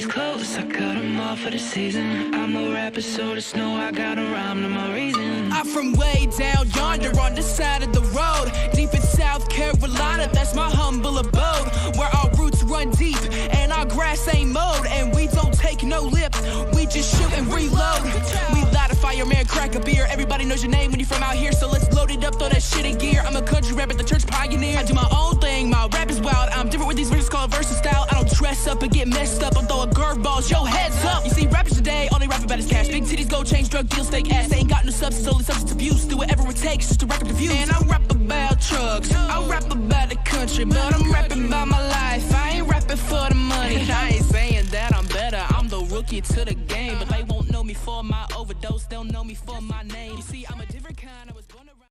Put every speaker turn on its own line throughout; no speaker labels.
close, I cut them off for the season. I'm a rapper, so the snow, I got a rhyme to my reason. I'm from way down yonder on the side of the road, deep in South Carolina, that's my humble abode, where our roots run deep and our grass ain't mowed, and we don't take no lip, we just shoot and reload. We light a fire, man, crack a beer, everybody knows your name when you're from out here, so let's load it up, throw that shit in gear. I'm a country rapper, the church pioneer, I do my own thing, my rap is wild, I'm different with these verses called versus style. I don't dress up and get messed up, I'm throwing curveballs, yo, heads up. You see rappers today, all they rap about is cash, big titties, gold chains, drug deals, fake ass, they ain't got no substance, only substance abuse, do whatever it takes just to rack up the views. And I rap about trucks, I rap about the country, but I'm rapping about my life, I ain't rapping for the money. I ain't saying that I'm better, I'm the rookie to the game, but they won't know me for my overdose, they'll know me for my name. You see, I'm a different kind, I was born to rap.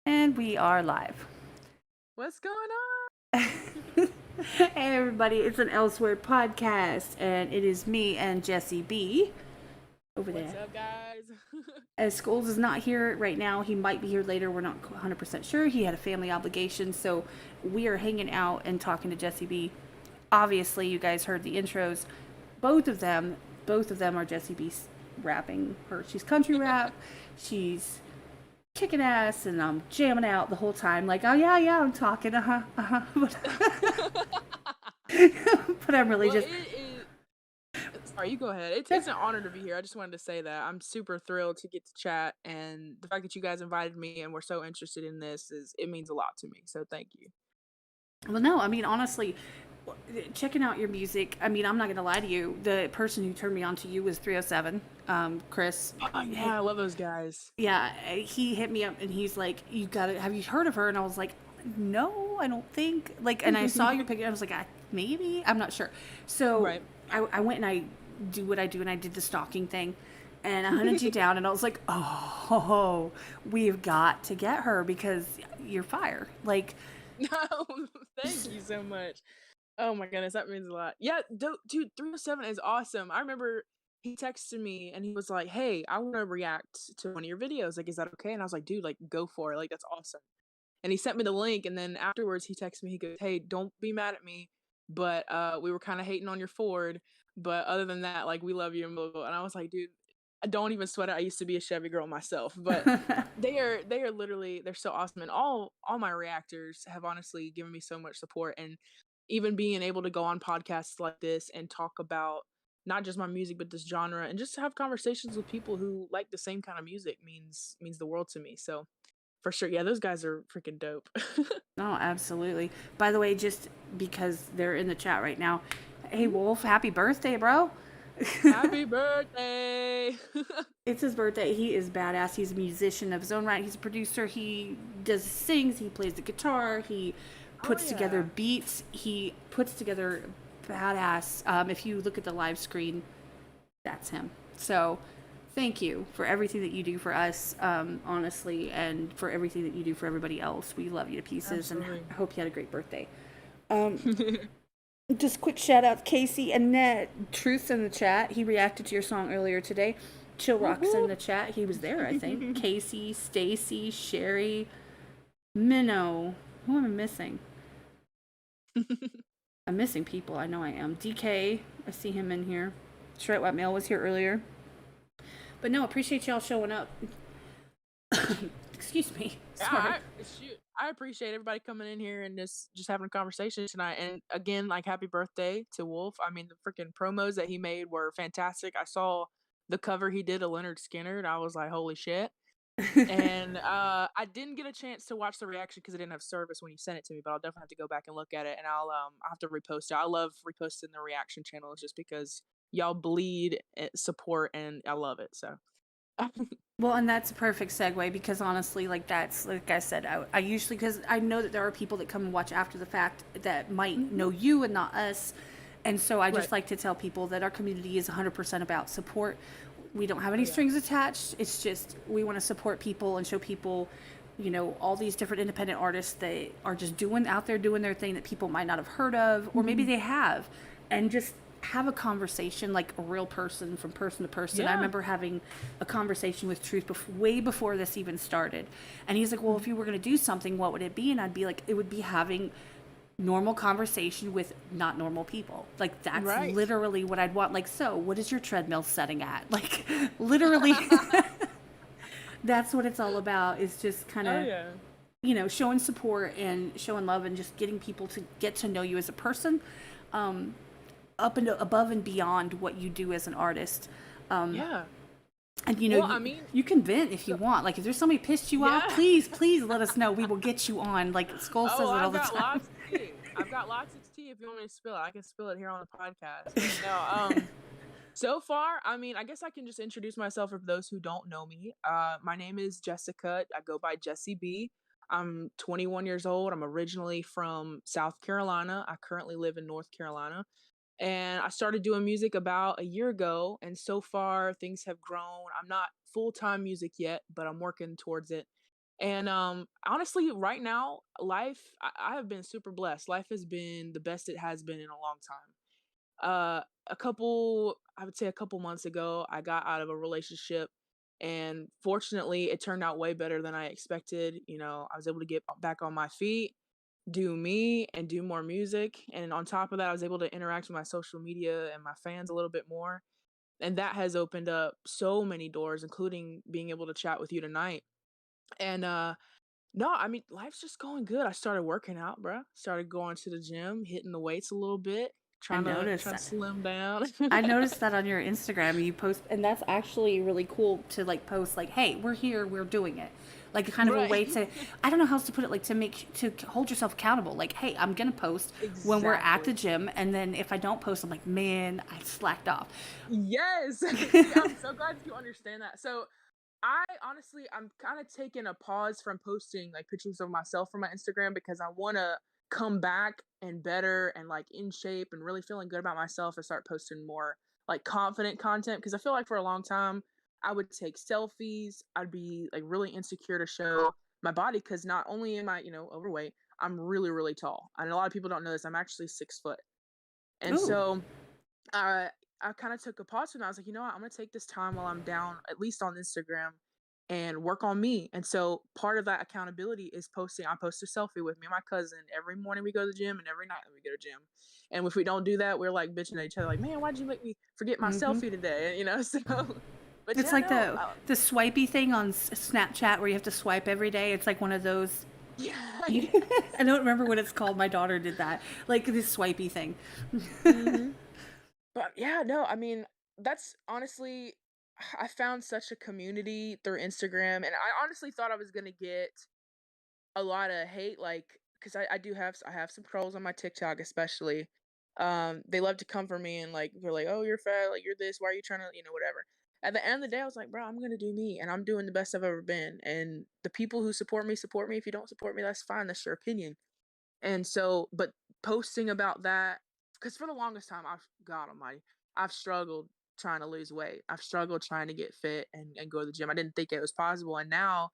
And we are live.
What's going on?
Hey everybody, it's an Elsewhere podcast, and it is me and Jessie B over there.
What's up, guys?
As Skullz is not here right now, he might be here later. We're not 100% sure. He had a family obligation, so we are hanging out and talking to Jessie B. Obviously, you guys heard the intros. Both of them are Jessie B rapping her. She's country rap. She's kicking ass, and I'm jamming out the whole time like, oh yeah, I'm talking, but I'm really
Sorry, you go ahead. It's an honor to be here. I just wanted to say that I'm super thrilled to get to chat, and the fact that you guys invited me and were so interested in this it means a lot to me, so thank you.
Well, no, I mean, honestly, checking out your music, I mean, I'm not gonna lie to you, the person who turned me on to you was 307, Chris.
Oh, yeah, I love those guys.
Yeah, he hit me up and he's like, have you heard of her? And I was like, no, I don't think, like, and I saw your picture, I was like, maybe, I'm not sure. So
right.
I went and I do what I do, and I did the stalking thing, and I hunted you down, and I was like, oh, we've got to get her because you're fire. Like,
No, thank you so much. Oh my goodness, that means a lot. Yeah, dude, 307 is awesome. I remember he texted me and he was like, hey, I want to react to one of your videos. Like, is that okay? And I was like, dude, like, go for it. Like, that's awesome. And he sent me the link, and then afterwards he texted me. He goes, hey, don't be mad at me, but we were kind of hating on your Ford, but other than that, like, we love you and blah, blah, blah. And I was like, dude, I don't even sweat it. I used to be a Chevy girl myself, but they are literally, they're so awesome. And all my reactors have honestly given me so much support, and even being able to go on podcasts like this and talk about not just my music, but this genre, and just have conversations with people who like the same kind of music means the world to me. So for sure, yeah, those guys are freaking dope.
no, absolutely. By the way, just because they're in the chat right now, hey Wolf, happy birthday, bro.
Happy birthday.
It's his birthday. He is badass. He's a musician of his own right. He's a producer. He sings, he plays the guitar, he puts together beats, he puts together badass. If you look at the live screen, that's him. So thank you for everything that you do for us, honestly, and for everything that you do for everybody else. We love you to pieces. Absolutely. And I hope you had a great birthday. Just quick shout out to Casey and Ned. Truth's in the chat. He reacted to your song earlier today. Chill Rock's in the chat. He was there, I think. Casey, Stacy, Sherry, Minnow. Who am I missing? I'm missing people. I know I am. DK, I see him in here. Straight White Male was here earlier. But no, appreciate y'all showing up. Excuse me. Sorry.
I appreciate everybody coming in here and just having a conversation tonight. And again, like, happy birthday to Wolf. I mean, the freaking promos that he made were fantastic. I saw the cover he did of Leonard Skinner, and I was like, holy shit. And I didn't get a chance to watch the reaction because I didn't have service when you sent it to me, but I'll definitely have to go back and look at it, and I'll have to repost it. I love reposting the reaction channels just because y'all bleed support, and I love it. So
well, and that's a perfect segue, because honestly, like I said, I usually, because I know that there are people that come and watch after the fact that might know you and not us, and so I just like to tell people that our community is 100% about support. We don't have any strings attached. It's just, we want to support people and show people, you know, all these different independent artists that are just out there doing their thing that people might not have heard of, or maybe they have, and just have a conversation like a real person from person to person. I
Yeah.
remember having a conversation with Truth way before this even started. And he's like, well, if you were going to do something, what would it be? And I'd be like, it would be having normal conversation with not normal people. Like, that's
Right.
literally what I'd want. Like, so what is your treadmill setting at? Like, literally, that's what it's all about, is just kind of,
Oh yeah.
you know, showing support and showing love and just getting people to get to know you as a person, up and above and beyond what you do as an artist.
Yeah.
And, you know,
Well, I mean,
you can vent if you want. Like, if there's somebody pissed you off,
Yeah.
please let us know. We will get you on. Like, Skull says it all
I've
the
got
time.
lots of tea. I've got lots of tea. If you want me to spill it, I can spill it here on the podcast. But no, so far, I mean, I guess I can just introduce myself for those who don't know me. My name is Jessica. I go by Jessie B. I'm 21 years old. I'm originally from South Carolina. I currently live in North Carolina. And I started doing music about a year ago, and so far things have grown. I'm not full-time music yet, but I'm working towards it. And honestly, right now, I have been super blessed. Life has been the best it has been in a long time. I would say a couple months ago, I got out of a relationship, and fortunately, it turned out way better than I expected. You know, I was able to get back on my feet, do me, and do more music. And on top of that, I was able to interact with my social media and my fans a little bit more. And that has opened up so many doors, including being able to chat with you tonight. And no, I mean, life's just going good. I started working out, bruh. Started going to the gym, hitting the weights a little bit,
I
trying to
noticed
trying to
that.
slim down.
I noticed that on your Instagram. You post, and that's actually really cool to like post, like, "Hey, we're here, we're doing it." Like, kind of a way
Right.
to, I don't know how else to put it, like to hold yourself accountable. Like, hey, I'm gonna post when we're at the
Exactly.
gym, and then if I don't post, I'm like, man, I slacked off.
Yes. See, I'm so glad you understand that. So I honestly, I'm kind of taking a pause from posting like pictures of myself from my Instagram because I want to come back and better and like in shape and really feeling good about myself and start posting more like confident content. Because I feel like for a long time I would take selfies. I'd be like really insecure to show my body because not only am I, you know, overweight, I'm really, really tall. And a lot of people don't know this. I'm actually 6 foot. And
Ooh,
so uh, I kind of took a pause and I was like, you know what, I'm gonna take this time while I'm down, at least on Instagram, and work on me. And so part of that accountability is posting. I post a selfie with me and my cousin every morning we go to the gym and every night that we go to the gym. And if we don't do that, we're like bitching at each other, like, man, why'd you make me forget my
mm-hmm.
selfie today? You know, so. But
It's
yeah,
like
no,
the swipey thing on Snapchat where you have to swipe every day. It's like one of those.
yeah,
I don't remember what it's called. My daughter did that, like this swipey thing.
hmm But yeah, no, I mean, that's honestly, I found such a community through Instagram, and I honestly thought I was gonna get a lot of hate, like, because I have some trolls on my TikTok, especially. They love to come for me and like they're like, "Oh, you're fat, like you're this. Why are you trying to, you know, whatever." At the end of the day, I was like, "Bro, I'm gonna do me, and I'm doing the best I've ever been." And the people who support me support me. If you don't support me, that's fine. That's your opinion. And so, but posting about that, because for the longest time, God Almighty, I've struggled trying to lose weight. I've struggled trying to get fit and go to the gym. I didn't think it was possible. And now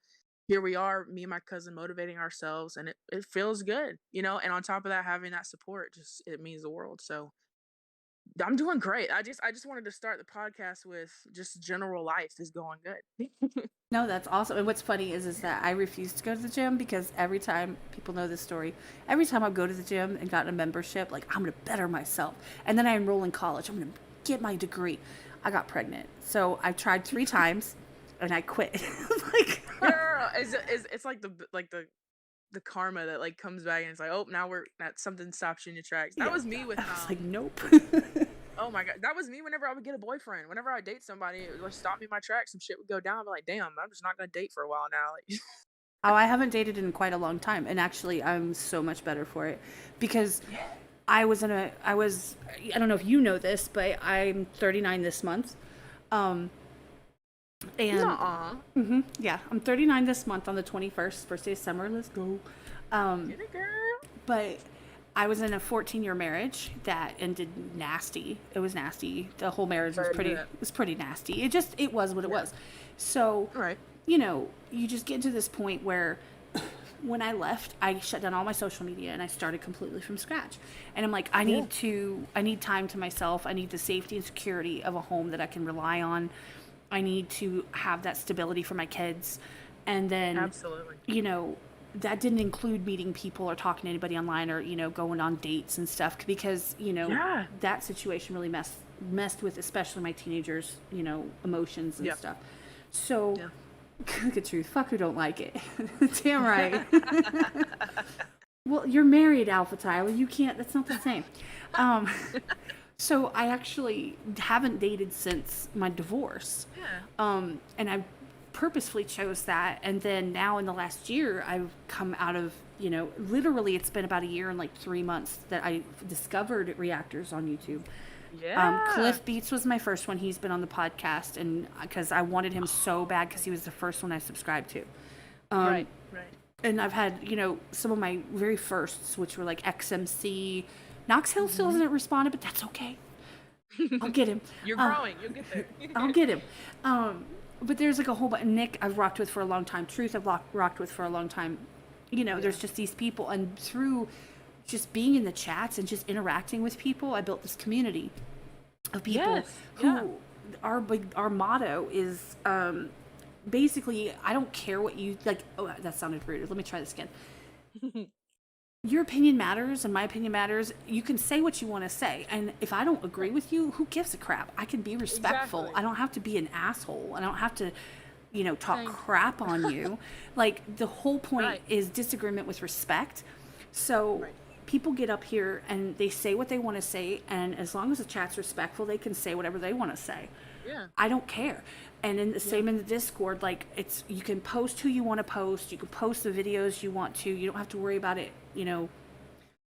here we are, me and my cousin motivating ourselves, and it feels good, you know? And on top of that, having that support, just, it means the world. So I'm doing great. I just wanted to start the podcast with just general life is going good.
No, that's awesome. And what's funny is that I refuse to go to the gym because every time people know this story, every time I go to the gym and got a membership, like I'm gonna better myself, and then I enroll in college. I'm gonna get my degree. I got pregnant, so I tried 3 times, and I quit. Like,
Girl, it's like the karma that like comes back and it's like, oh, now we're that something stops you in your tracks. That
yeah,
was me with
I was like, nope.
oh my god, that was me whenever I would get a boyfriend. Whenever I date somebody, it would like stop me in my tracks. Some shit would go down. I'd be like, damn, I'm just not gonna date for a while now. Like,
Oh, I haven't dated in quite a long time, and actually, I'm so much better for it because I don't know if you know this, but I'm 39 this month. Um, and
nuh-uh.
yeah, I'm 39 this month on the 21st, first day of summer. Let's go.
Get it, girl.
But I was in a 14-year marriage that ended nasty. It was nasty. The whole marriage
Sorry to hear that.
was pretty nasty. It was what it was. So,
Right.
you know, you just get to this point where when I left, I shut down all my social media and I started completely from scratch. And I'm like, I need time to myself. I need the safety and security of a home that I can rely on. I need to have that stability for my kids. And then,
Absolutely.
you know, that didn't include meeting people or talking to anybody online or, you know, going on dates and stuff because, you know, that situation really messed with especially my teenagers, you know, emotions and stuff. So, look at truth. Fuck who don't like it. Damn right. Well, you're married, Alpha Tyler. You can't. That's not the same. So I actually haven't dated since my divorce. And I purposefully chose that. And then now in the last year, I've come out of, you know, literally it's been about a year and like 3 months that I discovered reactors on YouTube. Cliff Beats was my first one. He's been on the podcast, and because I wanted him so bad because he was the first one I subscribed to.
Right.
And I've had, you know, some of my very firsts, which were like XMC. Knox Hill still hasn't responded, but that's okay. I'll get him.
You're growing. You'll get there.
I'll get him. But there's like a whole bunch. Nick, I've rocked with for a long time. Truth, I've rocked with for a long time. You know, there's just these people, and through just being in the chats and just interacting with people, I built this community of people who our motto is basically, I don't care what you like. Oh, that sounded rude. Let me try this again. Your opinion matters and my opinion matters. You can say what you want to say, and if I don't agree with you, who gives a crap? I can be respectful.
Exactly.
I don't have to be an asshole. I don't have to, you know, talk crap on you. Like, the whole point is disagreement with respect. So people get up here and they say what they want to say, and as long as the chat's respectful, they can say whatever they want to say. I don't care. And in the same in the Discord, like, it's, you can post who you want to post, you can post the videos you want to, you don't have to worry about it, you know,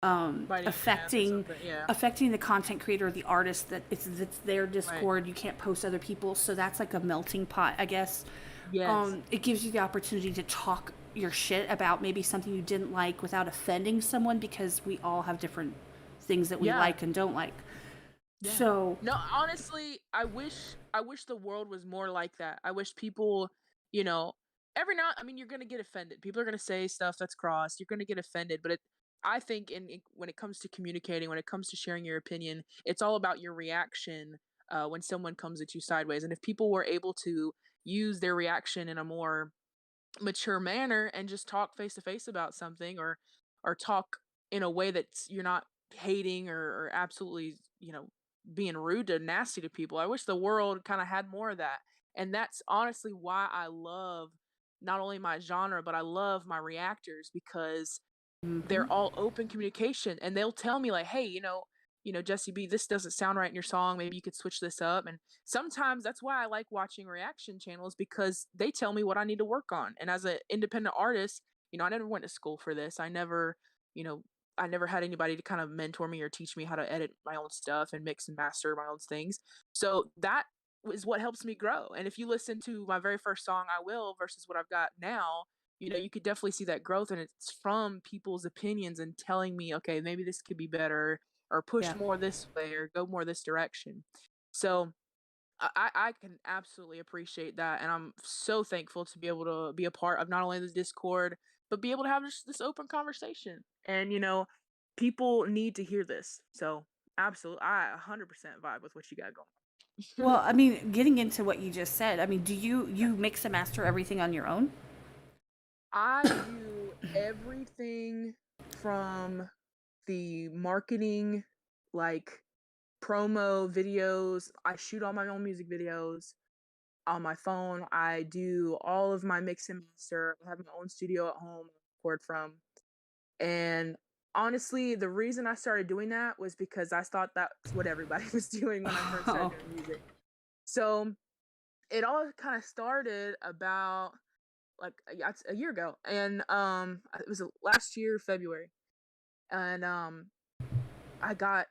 affecting the content creator or the artist that it's their Discord. You can't post other people, so that's like a melting pot, I guess. It gives you the opportunity to talk your shit about maybe something you didn't like without offending someone, because we all have different things that we like and don't like. So
no, honestly, I wish the world was more like that. I wish people, you know, every now, I mean, you're gonna get offended. People are gonna say stuff that's cross. You're gonna get offended, but I think when it comes to communicating, when it comes to sharing your opinion, it's all about your reaction when someone comes at you sideways. And if people were able to use their reaction in a more mature manner and just talk face to face about something, or talk in a way that you're not hating or absolutely, you know, being rude to nasty to people. I wish the world kind of had more of that. And that's honestly why I love not only my genre, but I love my reactors, because they're all open communication, and they'll tell me like, hey, you know, Jessie B, this doesn't sound right in your song, maybe you could switch this up. And sometimes that's why I like watching reaction channels, because they tell me what I need to work on. And as an independent artist, you know, I never went to school for this. I never, you know, I never had anybody to kind of mentor me or teach me how to edit my own stuff and mix and master my own things. So that is what helps me grow. And if you listen to my very first song, I Will, versus what I've got now, you know, you could definitely see that growth. And it's from people's opinions and telling me, okay, maybe this could be better, or push more this way, or go more this direction. So I can absolutely appreciate that. And I'm so thankful to be able to be a part of not only the Discord, but be able to have this open conversation. And, you know, people need to hear this. So absolutely, I 100% vibe with what you got going.
well, I mean, getting into what you just said, I mean, do you mix and master everything on your own?
I do everything from the marketing, like promo videos. I shoot all my own music videos on my phone. I do all of my mix and master. I have my own studio at home I record from. And honestly, the reason I started doing that was because I thought that's what everybody was doing when I first started doing music. So it all kind of started about like a year ago, and it was last year February, and I got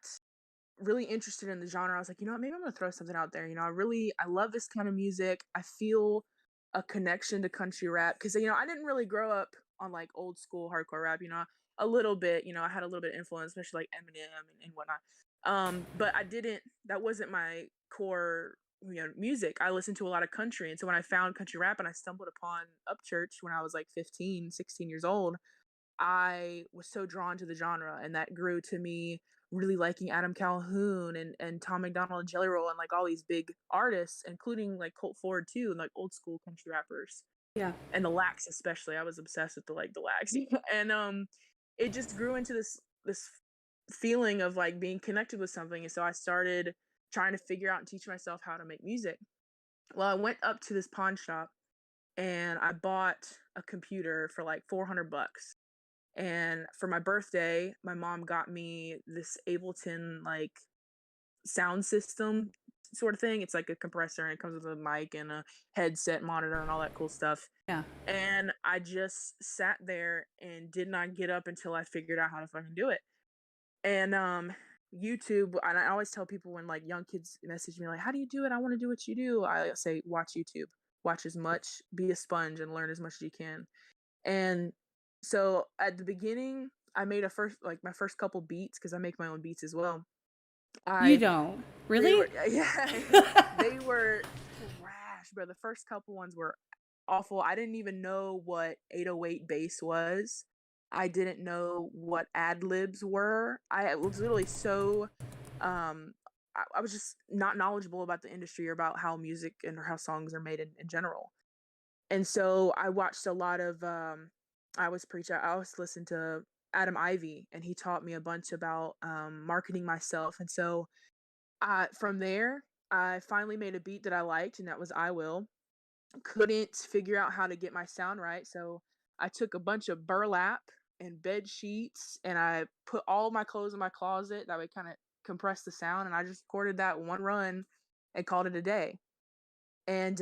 really interested in the genre. I was like, you know what, maybe I'm gonna throw something out there. You know, I love this kind of music. I feel a connection to country rap, because, you know, I didn't really grow up on like old school hardcore rap. You know, a little bit. You know, I had a little bit of influence, especially like Eminem and whatnot. But that wasn't my core music. I listened to a lot of country. And so when I found country rap and I stumbled upon Upchurch when I was like 15, 16 years old, I was so drawn to the genre, and that grew to me really liking Adam Calhoun and Tom McDonald and Jelly Roll and like all these big artists, including like Colt Ford too, and like old school country rappers.
Yeah.
And the Lax especially. I was obsessed with the Lax. And it just grew into this feeling of like being connected with something. And so I started trying to figure out and teach myself how to make music. Well, I went up to this pawn shop and I bought a computer for like $400. And for my birthday, my mom got me this Ableton like sound system sort of thing. It's like a compressor and it comes with a mic and a headset monitor and all that cool stuff.
Yeah.
And I just sat there and did not get up until I figured out how to fucking do it. And YouTube, and I always tell people when like young kids message me like, how do you do it? I want to do what you do. I say, watch YouTube. Watch as much, be a sponge, and learn as much as you can. And so at the beginning, I made my first couple beats, because I make my own beats as well.
You don't really?
They were trash, bro. The first couple ones were awful. I didn't even know what 808 bass was. I didn't know what ad libs were. I was literally so I was just not knowledgeable about the industry or about how music and how songs are made in general. And so I watched a lot of I always listened to Adam Ivy, and he taught me a bunch about marketing myself. And so from there, I finally made a beat that I liked, and that was I Will. Couldn't figure out how to get my sound right, so I took a bunch of burlap and bed sheets, and I put all my clothes in my closet. That would kind of compress the sound, and I just recorded that one run and called it a day. And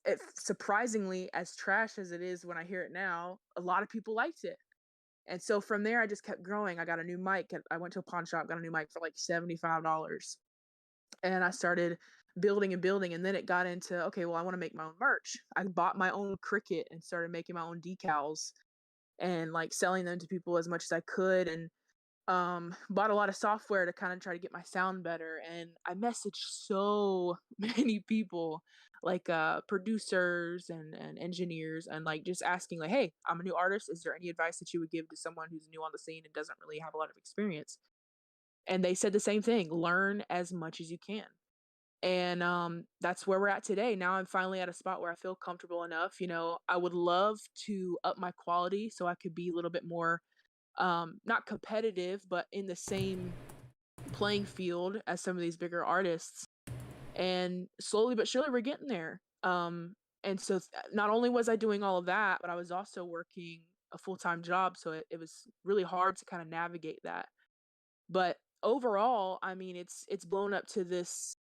it, surprisingly, as trash as it is when I hear it now, a lot of people liked it. And so from there, I just kept growing. I got a new mic. I went to a pawn shop, got a new mic for like $75. And I started building and building. And then it got into, okay, well, I want to make my own merch. I bought my own Cricut and started making my own decals and like selling them to people as much as I could. And bought a lot of software to kind of try to get my sound better. And I messaged so many people, like producers and engineers, and like just asking like, hey, I'm a new artist, is there any advice that you would give to someone who's new on the scene and doesn't really have a lot of experience? And they said the same thing: learn as much as you can. And that's where we're at today. Now I'm finally at a spot where I feel comfortable enough. I would love to up my quality so I could be a little bit more not competitive, but in the same playing field as some of these bigger artists. And slowly but surely we're getting there. And so not only was I doing all of that, but I was also working a full-time job, so it was really hard to kind of navigate that. But overall, I mean, it's blown up to this,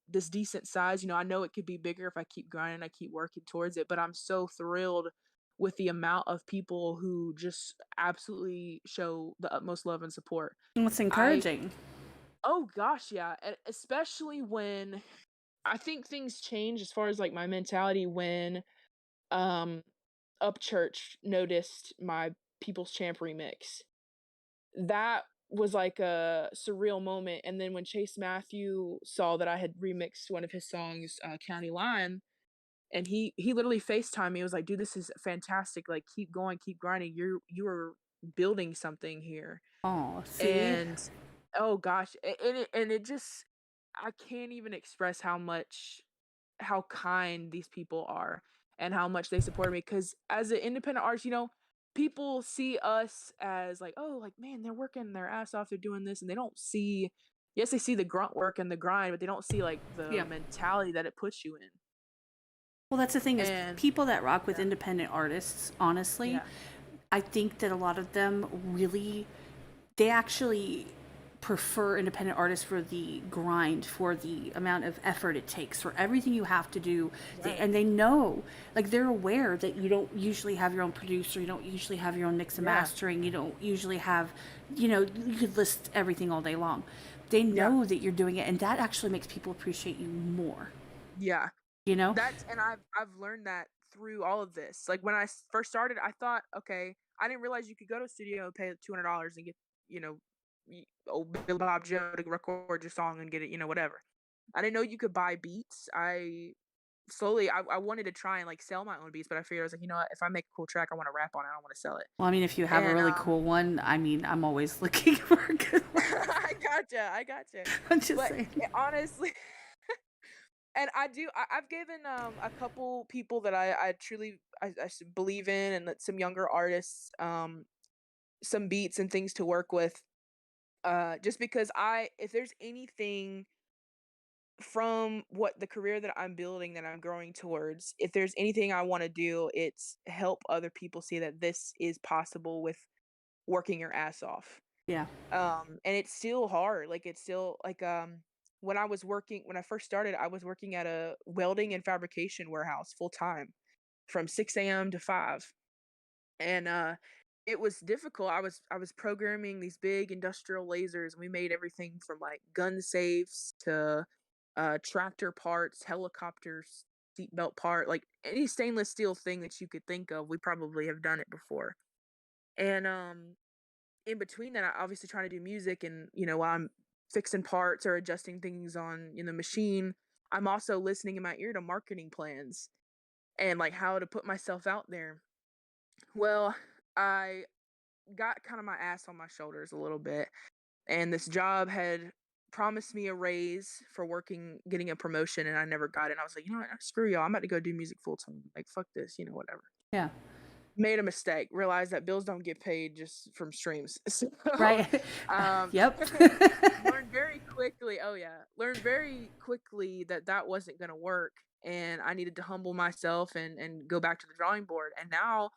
this decent size. I know it could be bigger if I keep grinding, I keep working towards it, but I'm so thrilled with the amount of people who just absolutely show the utmost love and support.
It's encouraging.
Oh gosh, yeah. And especially when I think things change as far as like my mentality when Upchurch noticed my People's Champ remix. That was like a surreal moment. And then when Chase Matthew saw that I had remixed one of his songs, County Line, and he literally FaceTimed me. He was like, dude, this is fantastic. Like, keep going, keep grinding. You are building something here.
Oh, see?
And oh gosh, and it just, I can't even express how kind these people are and how much they support me. Because as an independent artist, people see us as like, oh, like, man, they're working their ass off, they're doing this, and they don't see, yes, they see the grunt work and the grind, but they don't see like the mentality that it puts you in.
Well, that's the thing, is people that rock with independent artists, honestly, I think that a lot of them really, they actually prefer independent artists for the grind, for the amount of effort it takes, for everything you have to do. And they know, like, they're aware that you don't usually have your own producer, you don't usually have your own mix and mastering, you don't usually have, you could list everything all day long. They know that you're doing it, and that actually makes people appreciate you more.
Yeah.
That's,
and I've learned that through all of this. Like, when I first started, I thought, okay, I didn't realize you could go to a studio and pay $200 and get, old Bill Bob Joe to record your song and get it, whatever. I didn't know you could buy beats. I wanted to try and like sell my own beats, but I figured I was like, you know what, if I make a cool track, I want to rap on it. I don't want to sell it.
Well, I mean, if you have a
And
really cool one, I mean, I'm always looking for a good one.
I gotcha.
I'm just
But
saying.
honestly, and I've given a couple people that I truly believe in, and that some younger artists some beats and things to work with. Just because if there's anything from what the career that I'm building, that I'm growing towards, if there's anything I want to do, it's help other people see that this is possible with working your ass off.
Yeah.
And it's still hard. Like it's still like when I first started, I was working at a welding and fabrication warehouse full time from 6 a.m. to 5. And it was difficult. I was programming these big industrial lasers, and we made everything from like gun safes to tractor parts, helicopters, seatbelt part, like any stainless steel thing that you could think of. We probably have done it before. And in between that, I obviously trying to do music, and while I'm fixing parts or adjusting things on the machine, I'm also listening in my ear to marketing plans and like how to put myself out there. Well, I got kind of my ass on my shoulders a little bit, and this job had promised me a raise for getting a promotion, and I never got it. And I was like, you know what, screw y'all, I'm about to go do music full time. Like, fuck this, whatever.
Yeah.
Made a mistake, realized that bills don't get paid just from streams. So,
Right.
um,
Yep.
learned very quickly that that wasn't going to work, and I needed to humble myself and go back to the drawing board. And now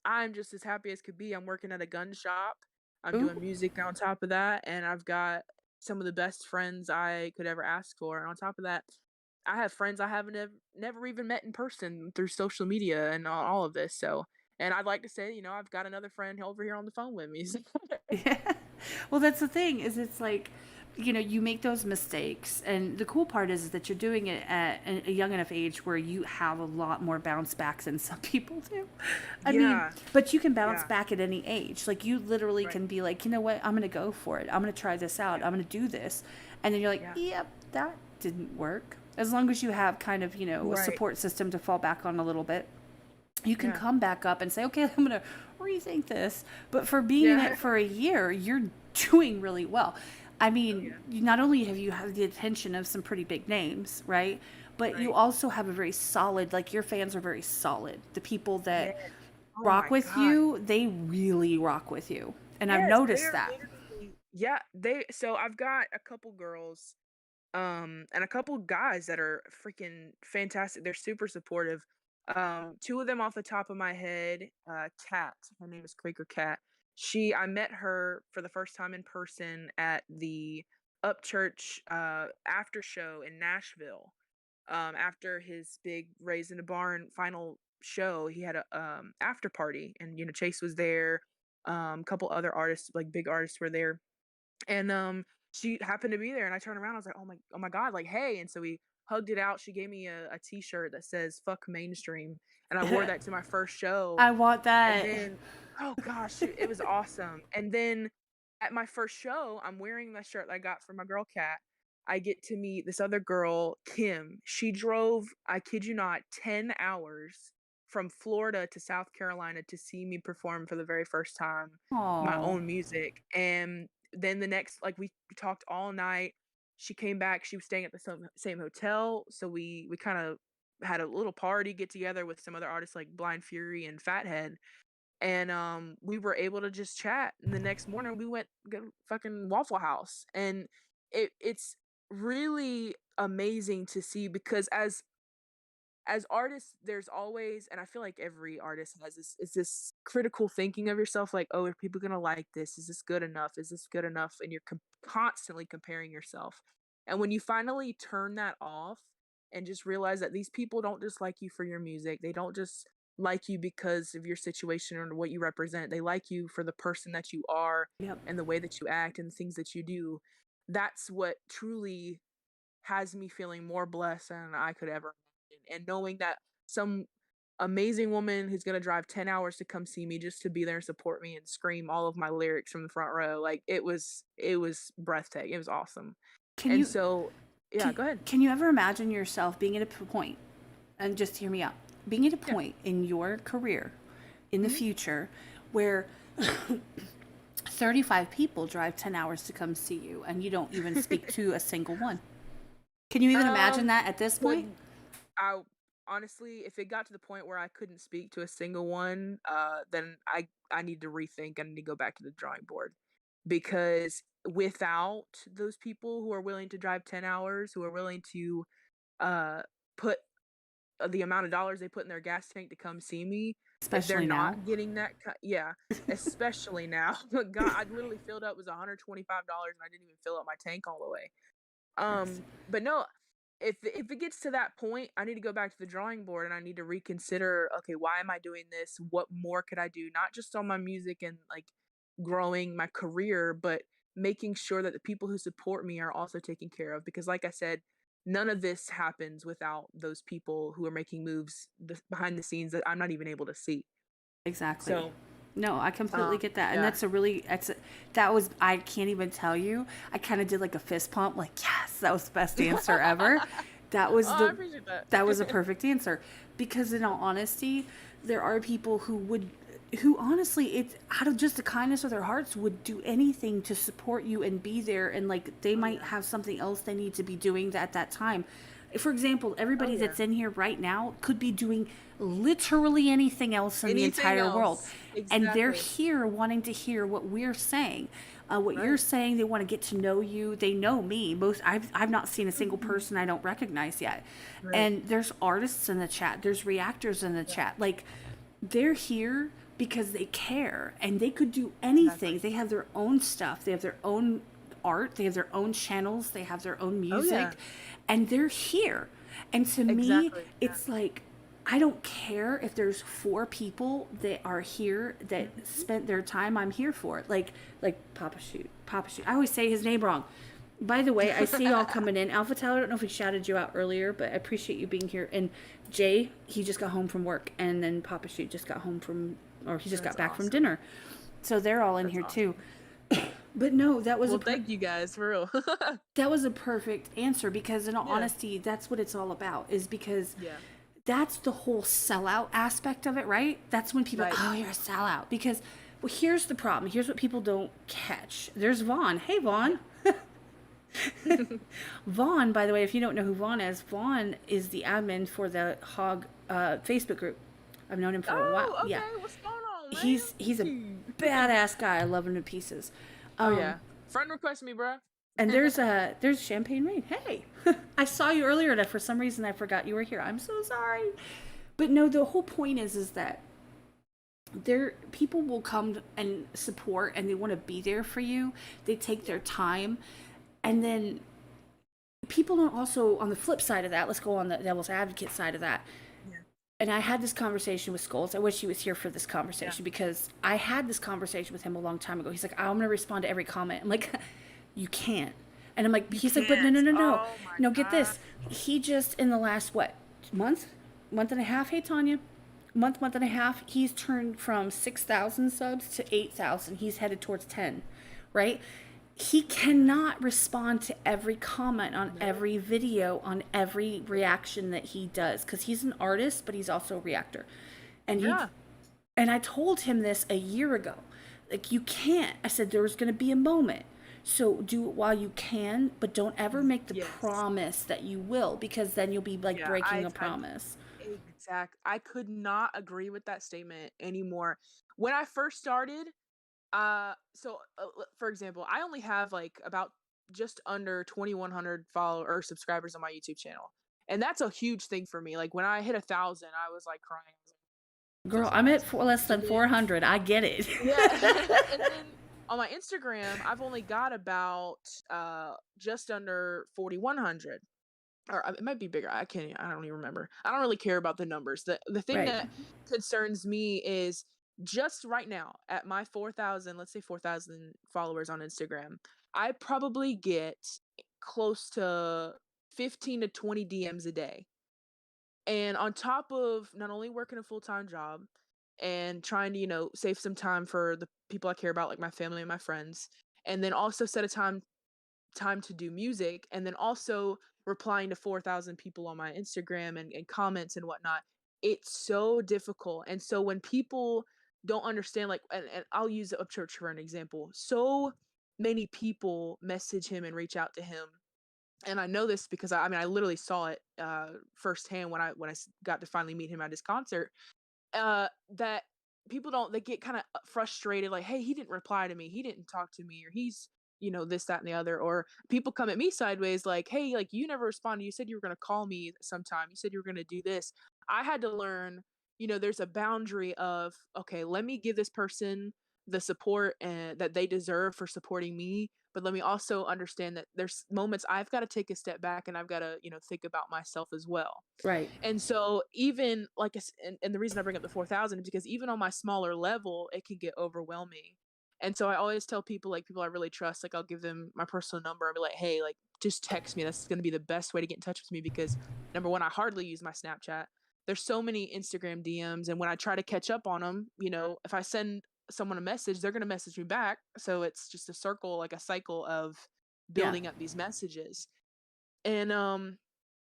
I'm just as happy as could be. I'm working at a gun shop. I'm
Ooh.
doing music on top of that, and I've got some of the best friends I could ever ask for. And on top of that, I have friends I haven't never even met in person through social media and all of this. So, and I'd like to say, I've got another friend over here on the phone with me. So
Yeah. Well, that's the thing, is it's like, you make those mistakes, and the cool part is that you're doing it at a young enough age where you have a lot more bounce backs than some people do. I mean,
Yeah.
but you can bounce
Yeah.
back at any age. Like, you literally
Right.
can be like, you know what, I'm going to go for it. I'm going to try this out. I'm going to do this. And then you're like,
Yeah.
yep, that didn't work. As long as you have kind of, a
Right.
support system to fall back on a little bit, you can
Yeah.
come back up and say, okay, I'm going to rethink this. But for being in
Yeah.
it for a year, you're doing really well. I mean, not only have you had the attention of some pretty big names, right? But you
Right.
also have a very solid, like, your fans are very solid. The people that
Yes. Oh
rock
my
with
God.
you, they really rock with you. And I've
Yes,
noticed
they're
that.
literally, yeah, so I've got a couple girls and a couple guys that are freaking fantastic. They're super supportive. Two of them off the top of my head, Kat, her name is Quaker Cat. I met her for the first time in person at the Upchurch after show in Nashville. After his big Raised in a Barn final show, he had a after party, and Chase was there. A couple other artists, like big artists, were there, and she happened to be there, and I turned around, I was like, oh my God, like, hey. And so we hugged it out. She gave me a t-shirt that says "fuck mainstream," and I wore that to my first show.
I want
And
that.
then, oh gosh, it was awesome. And then at my first show, I'm wearing the shirt that I got from my girl Kat. I get to meet this other girl, Kim. She drove, I kid you not, 10 hours from Florida to South Carolina to see me perform for the very first time my
Oh,
own music. And then the next, like, we talked all night. She came back. She was staying at the same hotel, so we kind of had a little party get together with some other artists like Blind Fury and Fathead, and we were able to just chat. And the next morning we went go fucking Waffle House, and it's really amazing to see, because as artists, there's always, and I feel like every artist has this, is this critical thinking of yourself, like, oh, are people gonna like this? Is this good enough? Is this good enough? And you're constantly comparing yourself. And when you finally turn that off and just realize that these people don't just like you for your music, they don't just like you because of your situation or what you represent. They like you for the person that you are,
yep.
and the way that you act and the things that you do. That's what truly has me feeling more blessed than I could ever imagine. And knowing that some amazing woman who's gonna drive 10 hours to come see me just to be there and support me and scream all of my lyrics from the front row, like, it was breathtaking. It was awesome.
Can
And
you?
so Yeah, go ahead.
Can you ever imagine yourself being at a point, and just hear me out, being at a point in your career in the future where 35 people drive 10 hours to come see you and you don't even speak to a single one? Can you even imagine that at this point?
I honestly, if it got to the point where I couldn't speak to a single one, then I need to rethink. I need to go back to the drawing board, because without those people who are willing to drive 10 hours, who are willing to put the amount of dollars they put in their gas tank to come see me, if they're
Especially now.
not getting that, especially now. God, I literally filled up, it was $125, and I didn't even fill up my tank all the way. But no, if it gets to that point, I need to go back to the drawing board and I need to reconsider, okay, why am I doing this? What more could I do? Not just on my music and like growing my career, but making sure that the people who support me are also taken care of. Because like I said, none of this happens without those people who are making moves behind the scenes that I'm not even able to see.
Exactly.
So
no, I completely get that. And
yeah.
that was, I can't even tell you. I kind of did like a fist pump, like, yes, that was the best answer ever. That was
I appreciate that.
that was a perfect answer. Because in all honesty, there are people who honestly, it's out of just the kindness of their hearts would do anything to support you and be there. And like, they might have something else they need to be doing at that time. For example, everybody that's in here right now could be doing literally anything else in the entire world. And they're here wanting to hear what we're saying. What you're saying, they want to get to know you. They know me. I've not seen a single person I don't recognize yet. And there's artists in the chat. There's reactors in the chat. Like, they're here because they care. And they could do anything. They have their own stuff. They have their own art. They have their own channels. They have their own music. And they're here. And to me, it's like, I don't care if there's 4 people that are here that spent their time. I'm here for it. Like Papa Shoot. I always say his name wrong. By the way, I see y'all coming in. Alpha Tyler, I don't know if we shouted you out earlier, but I appreciate you being here. And Jay, he just got home from work. And then Papa Shoot just got home he just got back from dinner. So they're all in here too. But no, that was
thank you guys, for real.
That was a perfect answer, because in all honesty, that's what it's all about, is because that's the whole sellout aspect of it, right? That's when people, oh, you're a sellout. Because, well, here's the problem. Here's what people don't catch. There's Vaughn. Hey, Vaughn. Vaughn, by the way, if you don't know who Vaughn is the admin for the Hog Facebook group. I've known him for a while.
Okay.
Yeah.
What's going on, man?
He's a badass guy. I love him to pieces.
Friend request me, bro.
And there's Champagne Rain. Hey, I saw you earlier, and for some reason I forgot you were here. I'm so sorry. But no, the whole point is that people will come and support, and they want to be there for you. They take their time, and then people don't also, on the flip side of that, let's go on the devil's advocate side of that. And I had this conversation with Skullz. I wish he was here for this conversation, because I had this conversation with him a long time ago. He's like, I'm going to respond to every comment. I'm like, you can't. And I'm like, he's like, but no. No, get this. He just, in the last, month and a half, hey, Tanya, month and a half, he's turned from 6,000 subs to 8,000. He's headed towards 10, right? He cannot respond to every comment on every video, on every reaction that he does, because he's an artist, but he's also a reactor. And and I told him this a year ago. Like, you can't. I said, there's going to be a moment. So do it while you can, but don't ever make the promise that you will, because then you'll be like breaking a promise.
Exactly. I could not agree with that statement anymore. When I first started, for example, I only have like about just under 2,100 or subscribers on my YouTube channel, and that's a huge thing for me. Like, when I hit 1,000, I was like crying.
Girl, I'm at less than 400. I get it.
And then on my Instagram, I've only got about just under 4,100. Or it might be bigger. I don't even remember. I don't really care about the numbers. The thing that concerns me is, just right now at my 4,000, let's say 4,000 followers on Instagram, I probably get close to 15 to 20 DMs a day. And on top of not only working a full-time job and trying to, save some time for the people I care about, like my family and my friends, and then also set a time to do music, and then also replying to 4,000 people on my Instagram and comments and whatnot. It's so difficult. And so when people don't understand, like, and I'll use Upchurch for an example. So many people message him and reach out to him. And I know this because I literally saw it firsthand when I got to finally meet him at his concert. That people they get kind of frustrated, like, hey, he didn't reply to me, he didn't talk to me, or he's, this, that, and the other. Or people come at me sideways, like, hey, like, you never responded, you said you were going to call me sometime, you said you were going to do this. I had to learn, there's a boundary of, okay, let me give this person the support and that they deserve for supporting me, but let me also understand that there's moments I've got to take a step back and I've got to, think about myself as well.
Right.
And so even like, and the reason I bring up the 4,000 is because even on my smaller level, it can get overwhelming. And so I always tell people, like, people I really trust, like, I'll give them my personal number and be like, hey, like, just text me. That's going to be the best way to get in touch with me, because number one, I hardly use my Snapchat. There's so many Instagram DMs. And when I try to catch up on them, if I send someone a message, they're going to message me back. So it's just a circle, like a cycle of building up these messages. And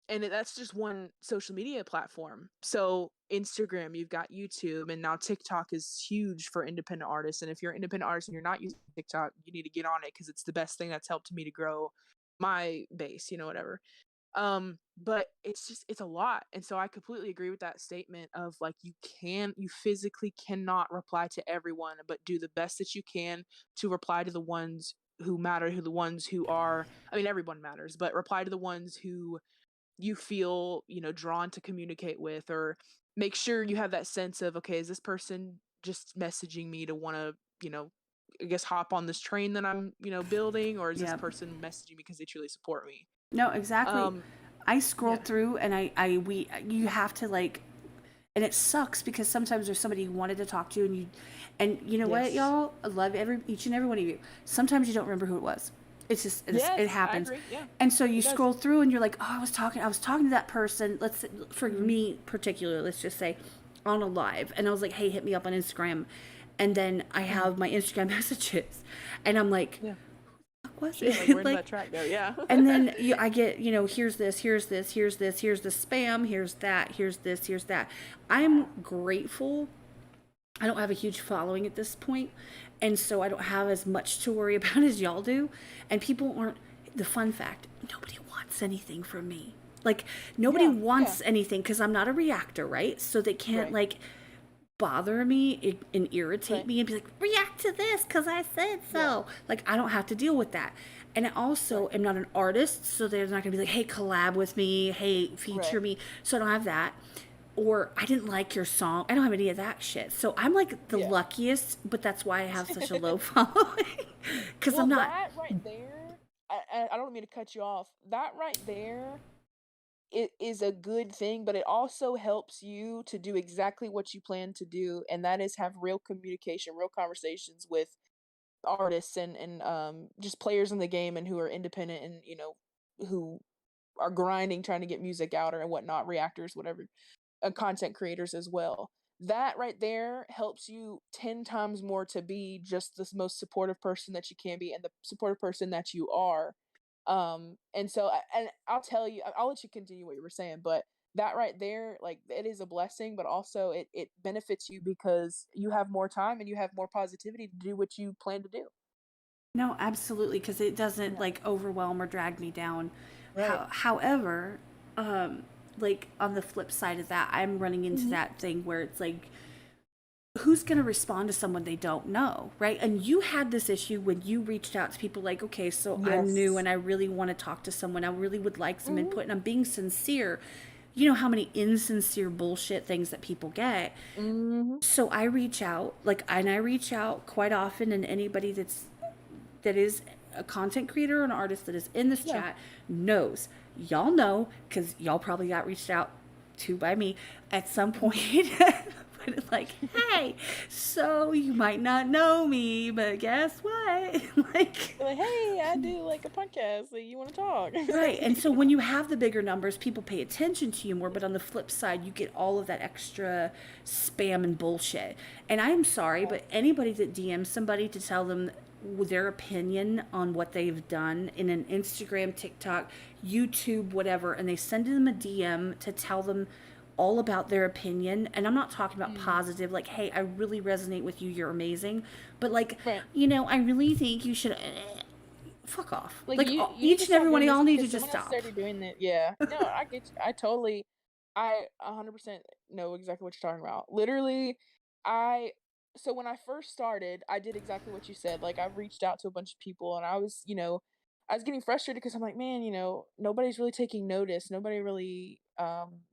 that's just one social media platform. So Instagram, you've got YouTube, and now TikTok is huge for independent artists. And if you're an independent artist and you're not using TikTok, you need to get on it, because it's the best thing that's helped me to grow my base, whatever. But it's a lot. And so I completely agree with that statement of, like, you physically cannot reply to everyone, but do the best that you can to reply to the ones who matter, the ones who are, everyone matters, but reply to the ones who you feel, drawn to communicate with, or make sure you have that sense of, okay, is this person just messaging me to want to, I guess, hop on this train that I'm, building, or is this person messaging me because they truly support me?
No, exactly. I scroll through, and you have to, like, and it sucks because sometimes there's somebody who wanted to talk to you, and you know what, y'all, I love each and every one of you. Sometimes you don't remember who it was. It's just, it happens. And so you scroll through and you're like, oh, I was talking to that person. For me particularly, let's just say on a live. And I was like, hey, hit me up on Instagram. And then I have my Instagram messages and I'm like, was it?
Like, where did that track go? Yeah.
And then I get, here's this, here's the spam, here's that, here's this, here's that. I'm grateful. I don't have a huge following at this point, and so I don't have as much to worry about as y'all do. And people aren't, the fun fact, nobody wants anything from me. Like, nobody wants anything, because I'm not a reactor, right? So they can't, like, bother me and irritate me and be like, react to this because I said so. Like, I don't have to deal with that. And I also am not an artist, so they're not going to be like, hey, collab with me, hey, feature me. So I don't have that. Or I didn't like your song. I don't have any of that shit. So I'm like the luckiest, but that's why I have such a low following. Because I'm not.
That right there, I don't mean to cut you off. That right there, it is a good thing, but it also helps you to do exactly what you plan to do, and that is have real communication, real conversations with artists and just players in the game, and who are independent, and who are grinding, trying to get music out or whatnot, reactors, whatever. Content creators as well. That right there helps you 10 times more to be just the most supportive person that you can be, and the supportive person that you are. And so, and I'll tell you, I'll let you continue what you were saying, but that right there, like, it is a blessing, but also it benefits you because you have more time and you have more positivity to do what you plan to do.
No, absolutely, because it doesn't like overwhelm or drag me down. Right. However, like, on the flip side of that, I'm running into that thing where it's like, who's going to respond to someone they don't know, right? And you had this issue when you reached out to people like, okay, so I'm new and I really want to talk to someone. I really would like some input, and I'm being sincere. You know how many insincere bullshit things that people get. So I reach out, and I reach out quite often, and anybody that is a content creator or an artist that is in this chat knows. Y'all know, because y'all probably got reached out to by me at some point. But it's like, hey, so you might not know me, but guess what? like,
hey, I do like a podcast, so you want to talk.
Right. And so when you have the bigger numbers, people pay attention to you more, but on the flip side, you get all of that extra spam and bullshit. And I'm sorry, but anybody that DMs somebody to tell them their opinion on what they've done in an Instagram, TikTok, YouTube, whatever, and they send them a DM to tell them all about their opinion. And I'm not talking about positive, like, hey, I really resonate with you, you're amazing, but like,
Right.
I really think you should fuck off.
Like,
Like,
you
each and every one of y'all need to
because
just
someone else
stop.
started doing that. Yeah. No, I get you. I 100% know exactly what you're talking about. Literally, so when I first started, I did exactly what you said. Like, I reached out to a bunch of people, and I was, I was getting frustrated because I'm like, man, nobody's really taking notice. Nobody really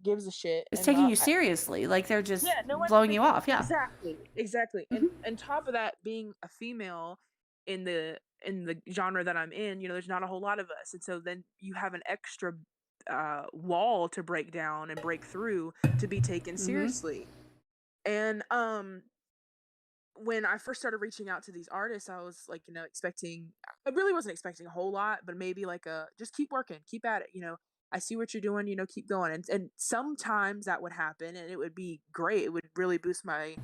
gives a shit.
It's
And
taking you seriously. Like, they're just
yeah, no one's
blowing you
taking
off. Yeah.
exactly. And top of that, being a female in the genre that I'm in, there's not a whole lot of us, and so then you have an extra wall to break down and break through to be taken seriously. And when I first started reaching out to these artists, I was like, I really wasn't expecting a whole lot, but maybe like just keep working, keep at it, I see what you're doing, keep going. And sometimes that would happen and it would be great. It would really boost my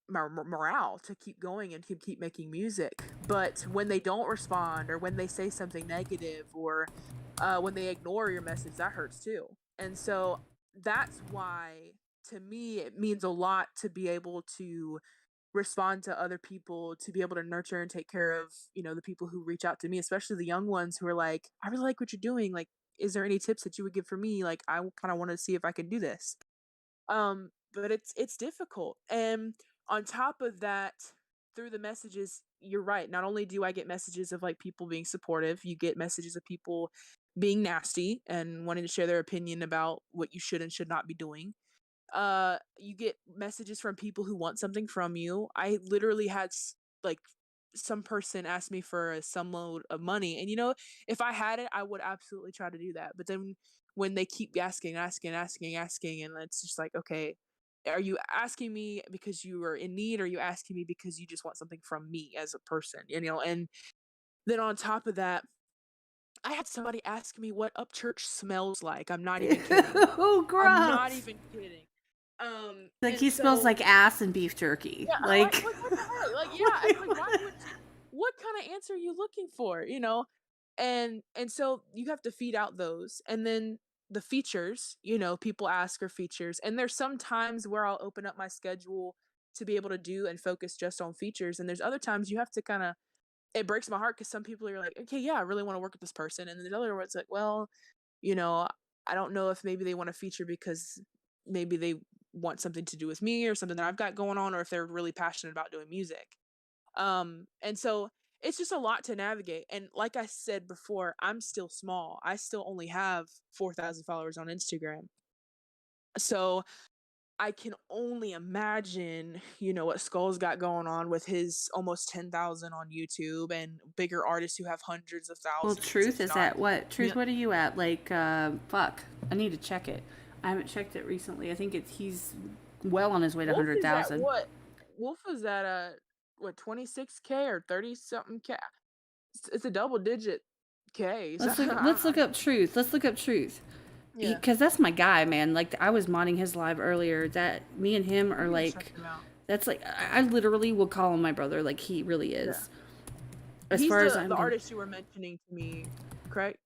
morale to keep going and keep making music. But when they don't respond, or when they say something negative, or when they ignore your message, that hurts too. And so that's why, to me, it means a lot to be able to respond to other people, to be able to nurture and take care of, the people who reach out to me, especially the young ones who are like, I really like what you're doing. Like, is there any tips that you would give for me? Like, I kind of want to see if I can do this. But it's difficult. And on top of that, through the messages, you're right. Not only do I get messages of like people being supportive, you get messages of people being nasty and wanting to share their opinion about what you should and should not be doing. You get messages from people who want something from you. I literally had like some person ask me for some load of money, and if I had it, I would absolutely try to do that. But then when they keep asking, and it's just like, okay, are you asking me because you are in need, or are you asking me because you just want something from me as a person? And then on top of that, I had somebody ask me what Upchurch smells like. I'm not even kidding.
Oh, gross.
I'm not even kidding.
Like, he smells like ass and beef jerky.
Yeah,
Like,
what the heck? Like, yeah, it's like, what kind of answer are you looking for? And so you have to feed out those, and then the features. People ask for features, and there's some times where I'll open up my schedule to be able to do and focus just on features, and there's other times you have to kind of. It breaks my heart because some people are like, okay, yeah, I really want to work with this person, and then the other one's like, well, I don't know if maybe they want to feature because maybe they want something to do with me or something that I've got going on, or if they're really passionate about doing music. And so it's just a lot to navigate. And like I said before, I'm still small. I still only have 4,000 followers on Instagram. So I can only imagine, what Skullz got going on with his almost 10,000 on YouTube, and bigger artists who have hundreds of thousands.
well, Truth is at what? Truth, what are you at? Like, fuck. I need to check it. I haven't checked it recently. I think he's well on his way to 100,000.
What? Wolf is at 26K or 30 something K? It's a double digit K.
Let's look up Truth. Let's look up Truth.
Yeah.
Because that's my guy, man. Like, I was modding his live earlier. That me and him are like, that's like, I literally will call him my brother. Like, he really is.
Yeah. He's the artist you were mentioning to me, correct?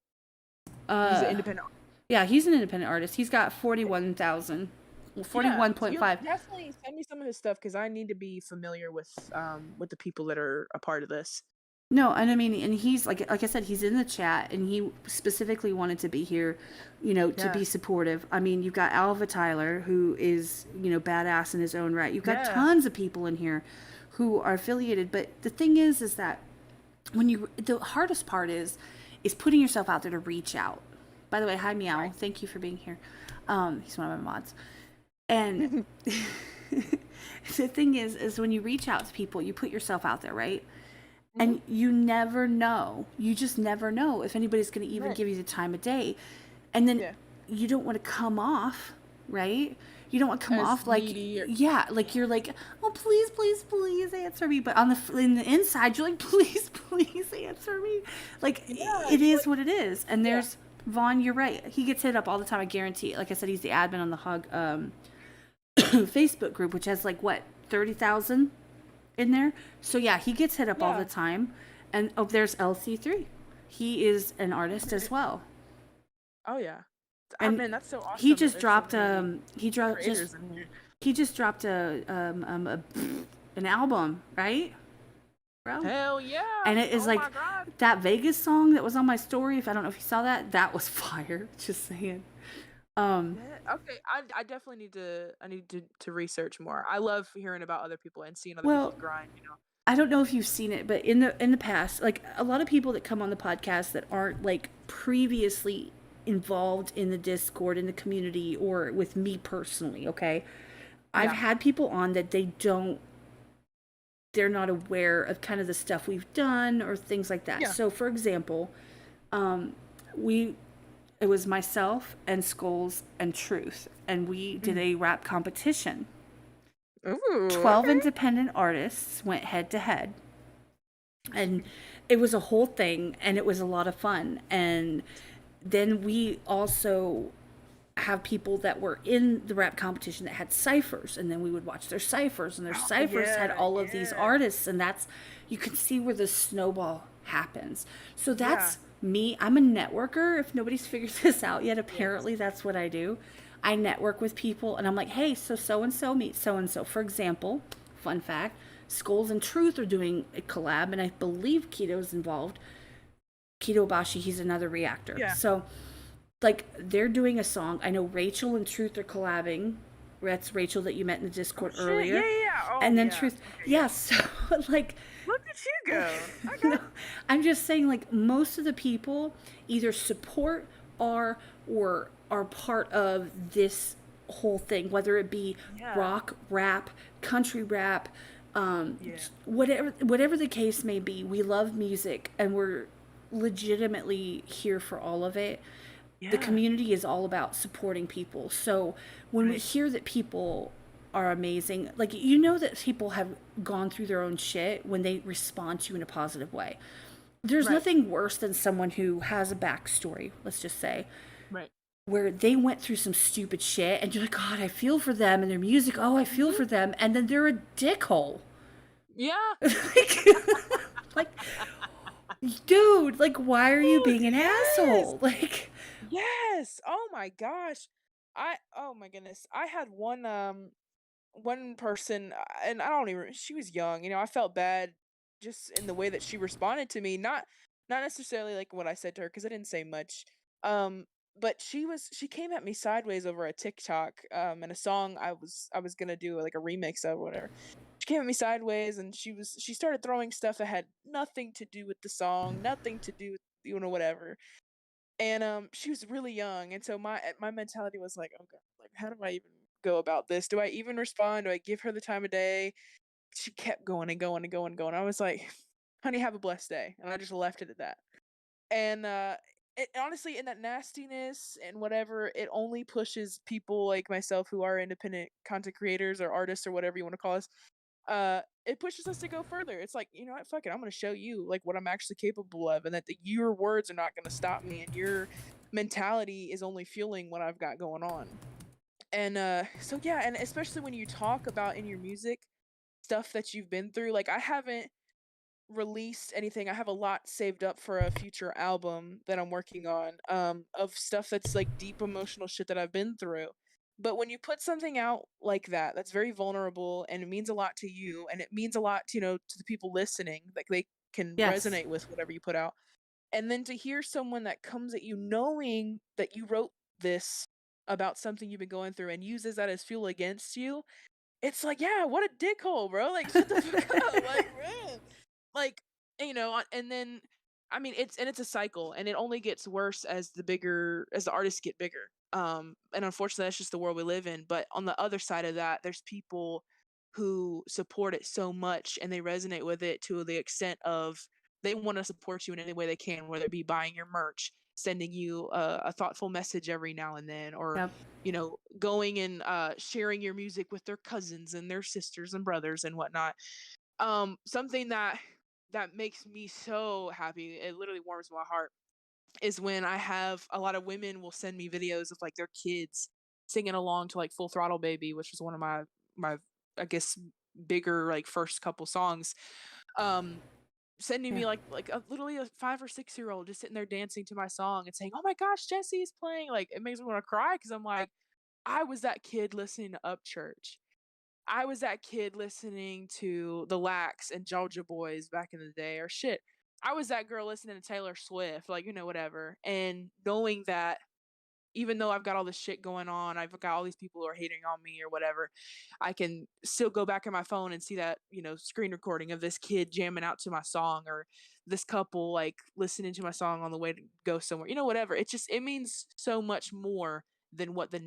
He's an independent.
Yeah, he's an independent artist. He's got 41,000. Well, 41.5.
Definitely send me some of his stuff because I need to be familiar with the people that are a part of this.
No, and I mean, and he's like I said, he's in the chat, and he specifically wanted to be here, to be supportive. I mean, you've got Alva Tyler, who is, badass in his own right. You've got tons of people in here who are affiliated, but the thing is that the hardest part is putting yourself out there to reach out. By the way, hi Meow, right. Thank you for being here. He's one of my mods, and the thing is when you reach out to people, you put yourself out there, right? And you never know. You just never know if anybody's going to even give you the time of day. And then you don't want to come off, right? You don't want to come off like, like you're like, oh, please, please, please answer me. But in the inside, you're like, please, please answer me. Like, it is what it is. And there's Vaughn, you're right. He gets hit up all the time, I guarantee it. Like I said, he's the admin on the Hug Facebook group, which has like, what, 30,000? in there. So yeah, he gets hit up all the
Yeah.
time. And oh, there's LC3. He is an artist as well.
Oh yeah.
And
Man, that's so
he
awesome that
just
there's so
dropped
many
he dropped just
creators in here.
he just dropped a an album, right? Bro.
Hell yeah.
And it is
Oh
like
my god.
that Vegas song that was on my story. If I don't know if you saw that, that was fire. Just saying.
Yeah, okay, I definitely need to research more. I love hearing about other people and seeing other people's
Well,
grind, you know.
I don't know if you've seen it, but in the past, like a lot of people that come on the podcast that aren't like previously involved in the Discord in the community or with me personally, okay? I've
Yeah.
had people on that they're not aware of kind of the stuff we've done or things like that.
Yeah.
So for example, we it was myself and Skullz and Truth, and we did a rap competition.
Ooh.
12
Okay.
independent artists went head to head, and it was a whole thing, and it was a lot of fun. And then we also have people that were in the rap competition that had ciphers, and then we would watch their ciphers, and their ciphers had
Yeah,
all of these
yeah.
artists, and that's, you can see where the snowball happens. So that's
Yeah.
me. I'm a networker. If nobody's figured this out yet, apparently that's what I do. I network with people, and I'm like, hey, so and so meet so and so. For example, fun fact, Skulls and Truth are doing a collab, and I believe Keto's involved. Keto Abashi, he's another reactor.
Yeah.
So like they're doing a song. I know Rachel and Truth are collabing. That's Rachel that you met in the Discord
Shit,
earlier.
yeah. Oh,
And then
yeah.
Truth.
Okay,
Yeah, so like
Look at you go. I
no,
got
I'm just saying like most of the people either support or are part of this whole thing, whether it be
Yeah.
rock, rap, country rap,
Yeah.
whatever the case may be. We love music and we're legitimately here for all of it. The
Yeah.
community is all about supporting people. So when we
Right.
hear that people are amazing, like you know that people have gone through their own shit when they respond to you in a positive way. There's
Right.
nothing worse than someone who has a backstory, let's just say,
Right.
where they went through some stupid shit and you're like, God, I feel for them and their music, oh, I feel for them, and then they're a dickhole.
Yeah.
like, dude, like, why are you
Dude,
being an
yes.
asshole? Like,
Yes. Oh my gosh. Oh my goodness. I had one person and I don't even she was young, you know, I felt bad just in the way that she responded to me, not necessarily like what I said to her because I didn't say much. But she came at me sideways over a TikTok and a song I was going to do like a remix of whatever. She came at me sideways and she started throwing stuff that had nothing to do with the song, nothing to do with whatever. And she was really young, and so my mentality was like, "Oh god, like how do I even go about this? Do I even respond? Do I give her the time of day?" She kept going and going and going and going. I was like, "Honey, have a blessed day," and I just left it at that. And it honestly, in that nastiness and whatever, it only pushes people like myself who are independent content creators or artists or whatever you want to call us. It pushes us to go further. It's like, you know what, fuck it, I'm gonna show you like what I'm actually capable of, and that your words are not gonna stop me, and your mentality is only fueling what I've got going on. And so yeah, and especially when you talk about in your music stuff that you've been through, like I haven't released anything. I have a lot saved up for a future album that I'm working on, of stuff that's like deep emotional shit that I've been through. But when you put something out like that, that's very vulnerable and it means a lot to you and it means a lot to, you know, to the people listening, like they can
yes.
resonate with whatever you put out. And then to hear someone that comes at you knowing that you wrote this about something you've been going through and uses that as fuel against you, it's like, yeah, what a dickhole, bro. Like, shut the fuck up. Like, man. Like, you know, and then I mean it's a cycle and it only gets worse as the artists get bigger. And unfortunately that's just the world we live in. But on the other side of that, there's people who support it so much and they resonate with it to the extent of they want to support you in any way they can, whether it be buying your merch, sending you a thoughtful message every now and then, or
Yep.
you know, going and sharing your music with their cousins and their sisters and brothers and whatnot. Something that makes me so happy, it literally warms my heart, is when I have a lot of women will send me videos of like their kids singing along to like Full Throttle Baby, which was one of my I guess bigger like first couple songs, sending
Yeah.
me like literally a 5 or 6-year-old just sitting there dancing to my song and saying, "Oh my gosh, Jesse's playing!" Like it makes me want to cry because I'm like, I was that kid listening to Upchurch. I was that kid listening to the Lax and Georgia Boys back in the day, or shit. I was that girl listening to Taylor Swift, like, whatever. And knowing that even though I've got all this shit going on, I've got all these people who are hating on me or whatever, I can still go back on my phone and see that, screen recording of this kid jamming out to my song, or this couple like listening to my song on the way to go somewhere, whatever. It means so much more than what all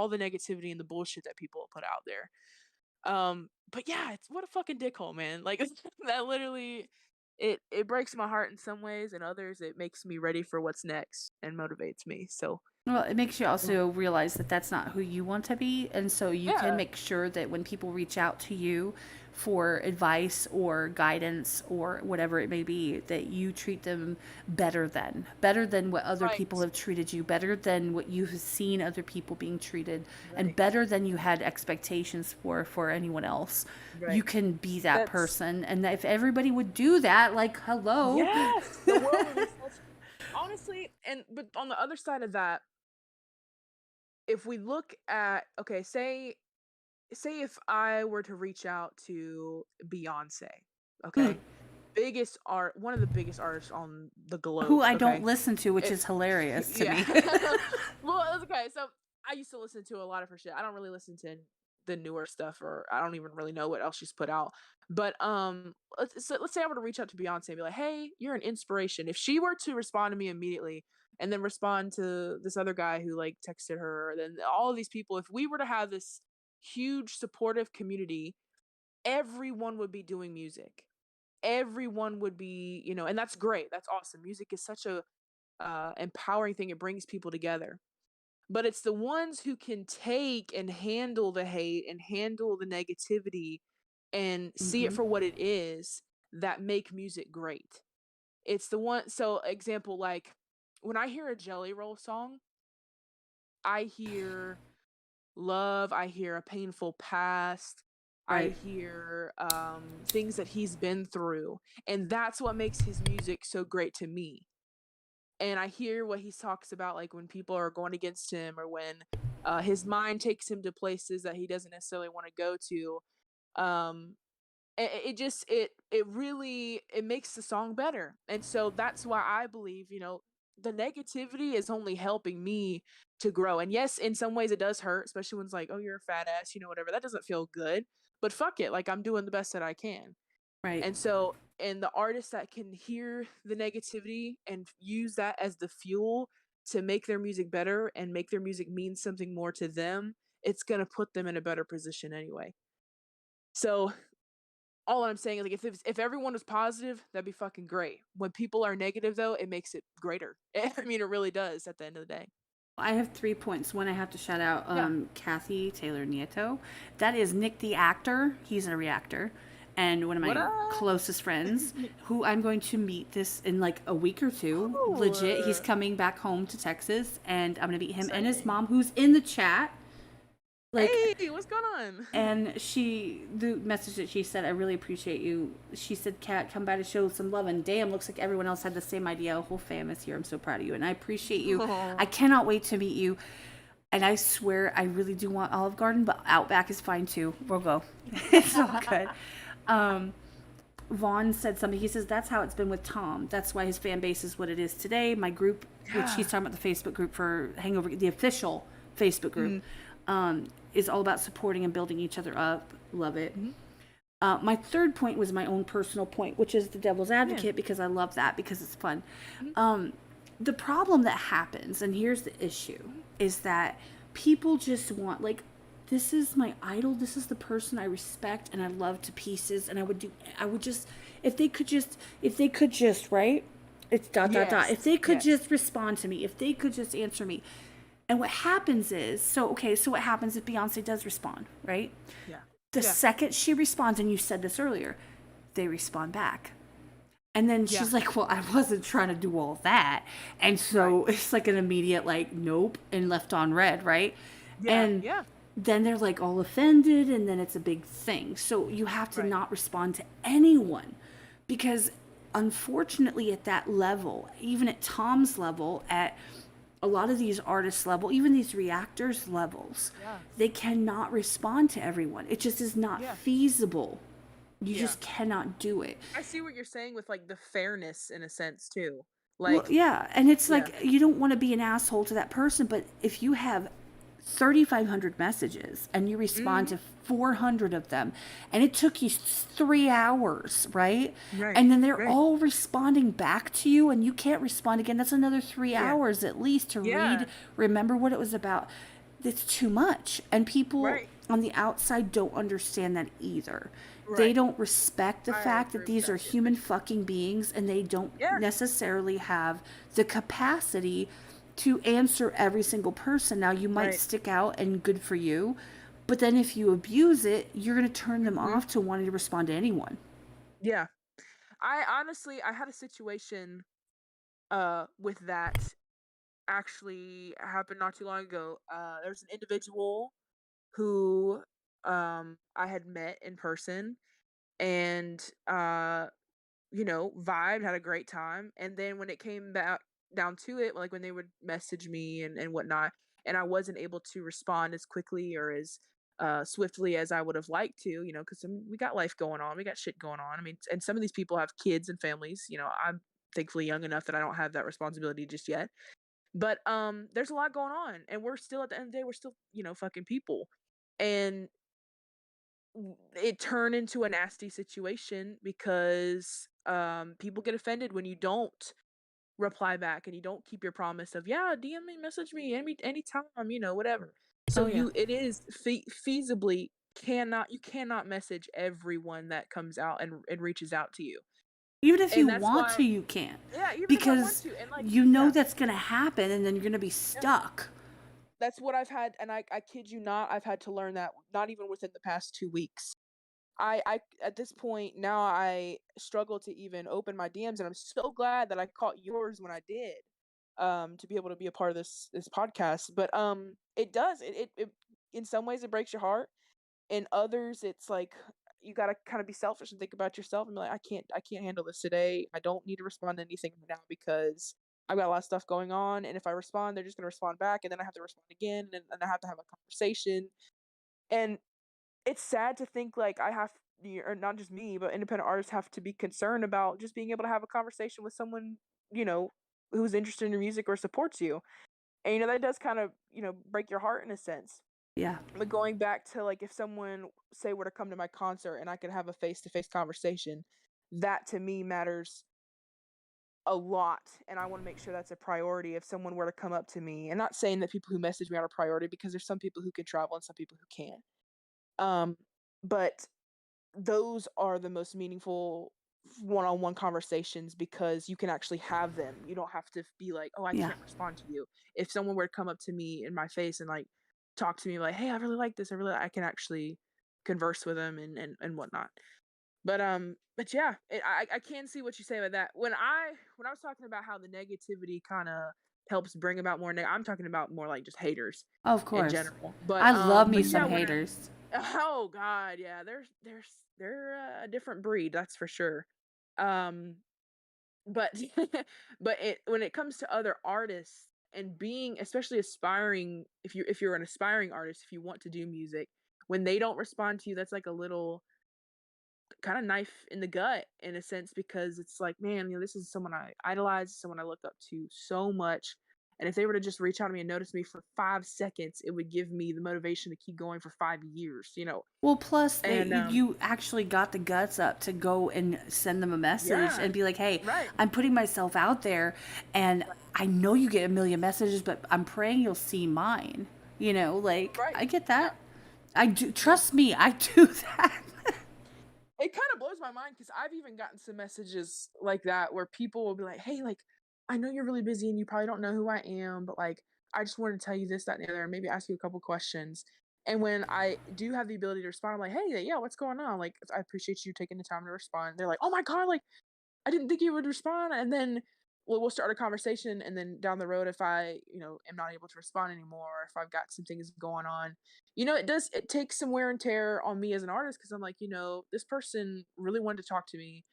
the negativity and the bullshit that people put out there. But yeah, it's what a fucking dickhole, man. Like that literally it breaks my heart in some ways, and others it makes me ready for what's next and motivates me. So
Well, it makes you also realize that that's not who you want to be. And so you can make sure that when people reach out to you for advice or guidance or whatever it may be, that you treat them better than what other people have treated you, better than what you've seen other people being treated, and better than you had expectations for anyone else. You can be that person. And if everybody would do that, like, hello.
Yes, the world would be honestly, but on the other side of that, if we look at, okay, say if I were to reach out to Beyonce, okay, one of the biggest artists on the globe,
who I don't listen to, which is hilarious to me.
Well, it's okay. So I used to listen to a lot of her shit. I don't really listen to the newer stuff, or I don't even really know what else she's put out. But let's say I were to reach out to Beyonce and be like, "Hey, you're an inspiration." If she were to respond to me immediately, and then respond to this other guy who like texted her, then all of these people, if we were to have this huge supportive community, everyone would be doing music. Everyone would be, and that's great. That's awesome. Music is such a empowering thing. It brings people together. But it's the ones who can take and handle the hate and handle the negativity and see it for what it is that make music great. It's the one, so example, like when I hear a Jelly Roll song, I hear love, I hear a painful past, I hear things that he's been through, and that's what makes his music so great to me. And I hear what he talks about, like when people are going against him, or when his mind takes him to places that he doesn't necessarily want to go to. It really makes the song better. And so that's why I believe, the negativity is only helping me to grow. And yes, in some ways it does hurt, especially when it's like, "Oh, you're a fat ass," whatever. That doesn't feel good, but fuck it. Like, I'm doing the best that I can.
Right.
And so, and the artists that can hear the negativity and use that as the fuel to make their music better and make their music mean something more to them, it's going to put them in a better position anyway. So all I'm saying is, like, if everyone was positive, that'd be fucking great. When people are negative, though, it makes it greater. I mean, it really does at the end of the day.
I have 3 points. One, I have to shout out Kathy Taylor Nieto. That is Nick the actor. He's a reactor. And one of my closest friends, who I'm going to meet this in like a week or two. Oh. Legit. He's coming back home to Texas, and I'm going to meet him and his mom, who's in the chat.
Like, hey, what's going on?
And the message that she said, "I really appreciate you." She said, "Kat, come by to show some love." And damn, looks like everyone else had the same idea. A whole fam is here. I'm so proud of you. And I appreciate you. Aww. I cannot wait to meet you. And I swear, I really do want Olive Garden, but Outback is fine too. We'll go. It's all good. Vaughn said something. He says, "That's how it's been with Tom. That's why his fan base is what it is today." My group, which he's talking about the Facebook group for Hangover, the official Facebook group, is all about supporting and building each other up. Love it. My third point was my own personal point, which is the devil's advocate, because I love that, because it's fun. The problem that happens, and here's the issue, is that people just want, like, this is my idol, this is the person I respect and I love to pieces, and I would just, if they could just, right? It's ... If they could just respond to me, if they could just answer me. And what happens is, so what happens if Beyonce does respond, right?
Yeah.
The second she responds, and you said this earlier, they respond back. And then she's like, "Well, I wasn't trying to do all that." And so it's like an immediate, like, nope, and left on red, right? then they're like all offended, and then it's a big thing. So you have to
Right.
not respond to anyone, because unfortunately at that level, even at Tom's level, at a lot of these artists level, even these reactors levels,
Yeah.
they cannot respond to everyone. It just is not
Yeah.
feasible. You
Yeah.
just cannot do it.
I see what you're saying with like the fairness in a sense too.
Well,
Like,
yeah, and it's
yeah.
like you don't want to be an asshole to that person, but if you have 3,500 messages and you respond
Mhm.
to 400 of them, and it took you 3 hours, right?
Right.
And then they're
Right.
all responding back to you, and you can't respond again. That's another 3 hours
Yeah.
at least to
Yeah.
read, remember what it was about. It's too much. And people
Right.
on the outside don't understand that either. They
Right.
don't respect the
I
fact that
agree with
these are
that too.
human fucking beings, and they don't
Yeah.
necessarily have the capacity to answer every single person. Now, you might
Right.
stick out, and good for you, but then if you abuse it, you're going to turn them
Mhm.
off to wanting to respond to anyone.
Yeah. I honestly I had a situation with that actually happened not too long ago. There's an individual who I had met in person and vibed, had a great time. And then when it came back down to it, like when they would message me and whatnot, and I wasn't able to respond as quickly or as swiftly as I would have liked to, because we got life going on, we got shit going on. I mean, and some of these people have kids and families. I'm thankfully young enough that I don't have that responsibility just yet. But there's a lot going on, and we're still at the end of the day, we're still fucking people, and it turned into a nasty situation because people get offended when you don't reply back and you don't keep your promise of, yeah, DM me, message me anytime, whatever. So
Oh, yeah.
it is feasibly cannot you cannot message everyone that comes out and reaches out to you.
Even if you
And that's
want
why,
to, you can't.
yeah, even if I want
Because
to, and like,
you know
yeah,
that's going to happen, and then you're going to be
yeah.
stuck.
That's what I've had, and I kid you not, I've had to learn that not even within the past 2 weeks. I at this point now I struggle to even open my DMs, and I'm so glad that I caught yours when I did, to be able to be a part of this podcast. But it does it in some ways it breaks your heart. In others, it's like you gotta kind of be selfish and think about yourself and be like, I can't handle this today. I don't need to respond to anything now because I've got a lot of stuff going on, and if I respond, they're just gonna respond back, and then I have to respond again, and I have to have a conversation. And it's sad to think like I have or not just me, but independent artists have to be concerned about just being able to have a conversation with someone, you know, who's interested in your music or supports you. And that does kind of, break your heart in a sense.
Yeah.
But going back to like if someone say were to come to my concert and I could have a face-to-face conversation, that to me matters a lot, and I want to make sure that's a priority if someone were to come up to me. And not saying that people who message me are a priority, because there's some people who can travel and some people who can't. But those are the most meaningful one-on-one conversations because you can actually have them. You don't have to be like, "Oh, I
Yeah.
can't respond to you." If someone were to come up to me in my face and like talk to me like, "Hey, I really like this. I can actually converse with them and whatnot." But yeah, I can see what you say about that. When I was talking about how the negativity kind of helps bring about more I'm talking about more like just haters
Of
in
course.
general.
I love me
But
some
yeah,
haters.
oh god, yeah, they're a different breed, that's for sure. Um, but but when it comes to other artists and being especially aspiring, if you're an aspiring artist, if you want to do music, when they don't respond to you, that's like a little kind of knife in the gut in a sense because it's like, man, this is someone I idolize, someone I look up to so much. And if they were to just reach out to me and notice me for 5 seconds, it would give me the motivation to keep going for 5 years.
Well, plus
And
you actually got the guts up to go and send them a message
yeah,
and be like, "Hey,
right,
I'm putting myself out there, and I know you get a million messages, but I'm praying you'll see mine." Like,
right,
I get
yeah,
that. I do.
yeah.
Trust me, I do that.
It kind of blows my mind because I've even gotten some messages like that where people will be like, "Hey, like, I know you're really busy and you probably don't know who I am, but like, I just wanted to tell you this, that, and the other, and maybe ask you a couple questions." And when I do have the ability to respond, I'm like, "Hey, yeah, what's going on? Like, I appreciate you taking the time to respond." They're like, "Oh my god, like, I didn't think you would respond." And then we'll start a conversation, and then down the road, if I, am not able to respond anymore, or if I've got some things going on, it takes some wear and tear on me as an artist, because I'm like, this person really wanted to talk to me.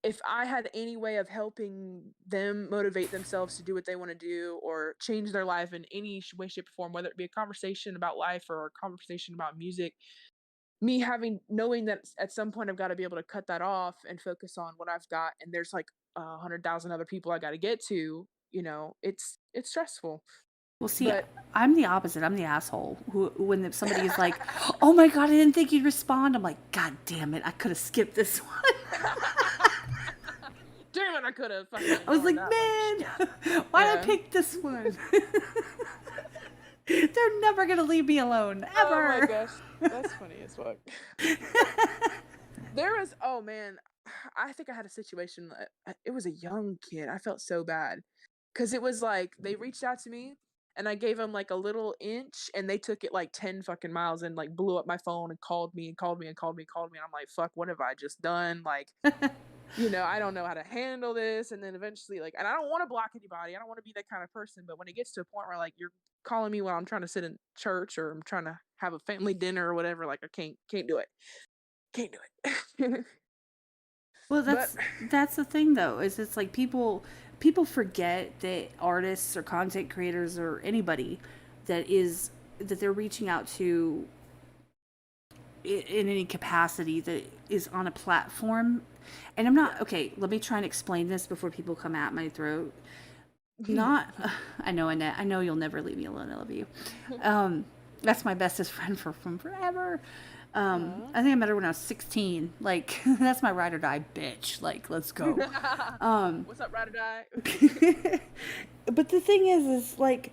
If I had any way of helping them motivate themselves to do what they want to do, or change their life in any way, shape, or form, whether it be a conversation about life or a conversation about music, knowing that at some point I've got to be able to cut that off and focus on what I've got, and there's like 100,000 other people I got to get to, it's stressful.
Well, see, I'm the opposite. I'm the asshole who, when somebody is like, "Oh my God, I didn't think you'd respond," I'm like, "God damn it, I could have skipped this one."
Damn it, I could have.
I was like, man, why did I pick this one? They're never gonna leave me alone, ever.
Oh my gosh, that's funny as fuck. Oh man, I think I had a situation. It was a young kid. I felt so bad because it was like they reached out to me, and I gave them like a little inch, and they took it like 10 fucking miles and like blew up my phone and called me and called me and called me and called me. And I'm like, fuck, what have I just done? Like, I don't know how to handle this. And then eventually, like, and I don't want to block anybody. I don't want to be that kind of person. But when it gets to a point where like you're calling me while I'm trying to sit in church, or I'm trying to have a family dinner or whatever, like I can't do it. Can't do it.
Well, that's the thing though, is it's like people forget that artists or content creators or anybody that they're reaching out to in any capacity that is on a platform. And I'm not, okay, let me try and explain this before people come at my throat. I know, Annette, I know you'll never leave me alone. I love you. That's my bestest friend from forever. I think I met her when I was 16. Like, that's my ride or die bitch. Like, let's go.
What's up, ride or die?
But the thing is like,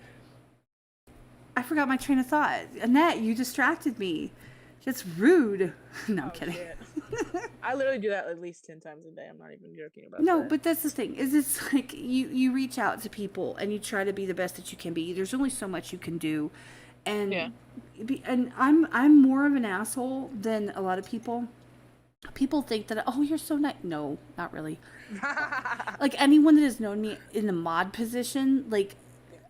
I forgot my train of thought. Annette, you distracted me. That's rude. No, I'm kidding.
I literally do that at least 10 times a day. I'm not even joking about that.
No, but that's the thing. Is it's like you reach out to people and you try to be the best that you can be. There's only so much you can do. And and I'm more of an asshole than a lot of people. People think that, oh, you're so nice. No, not really. Like, anyone that has known me in the mod position, like,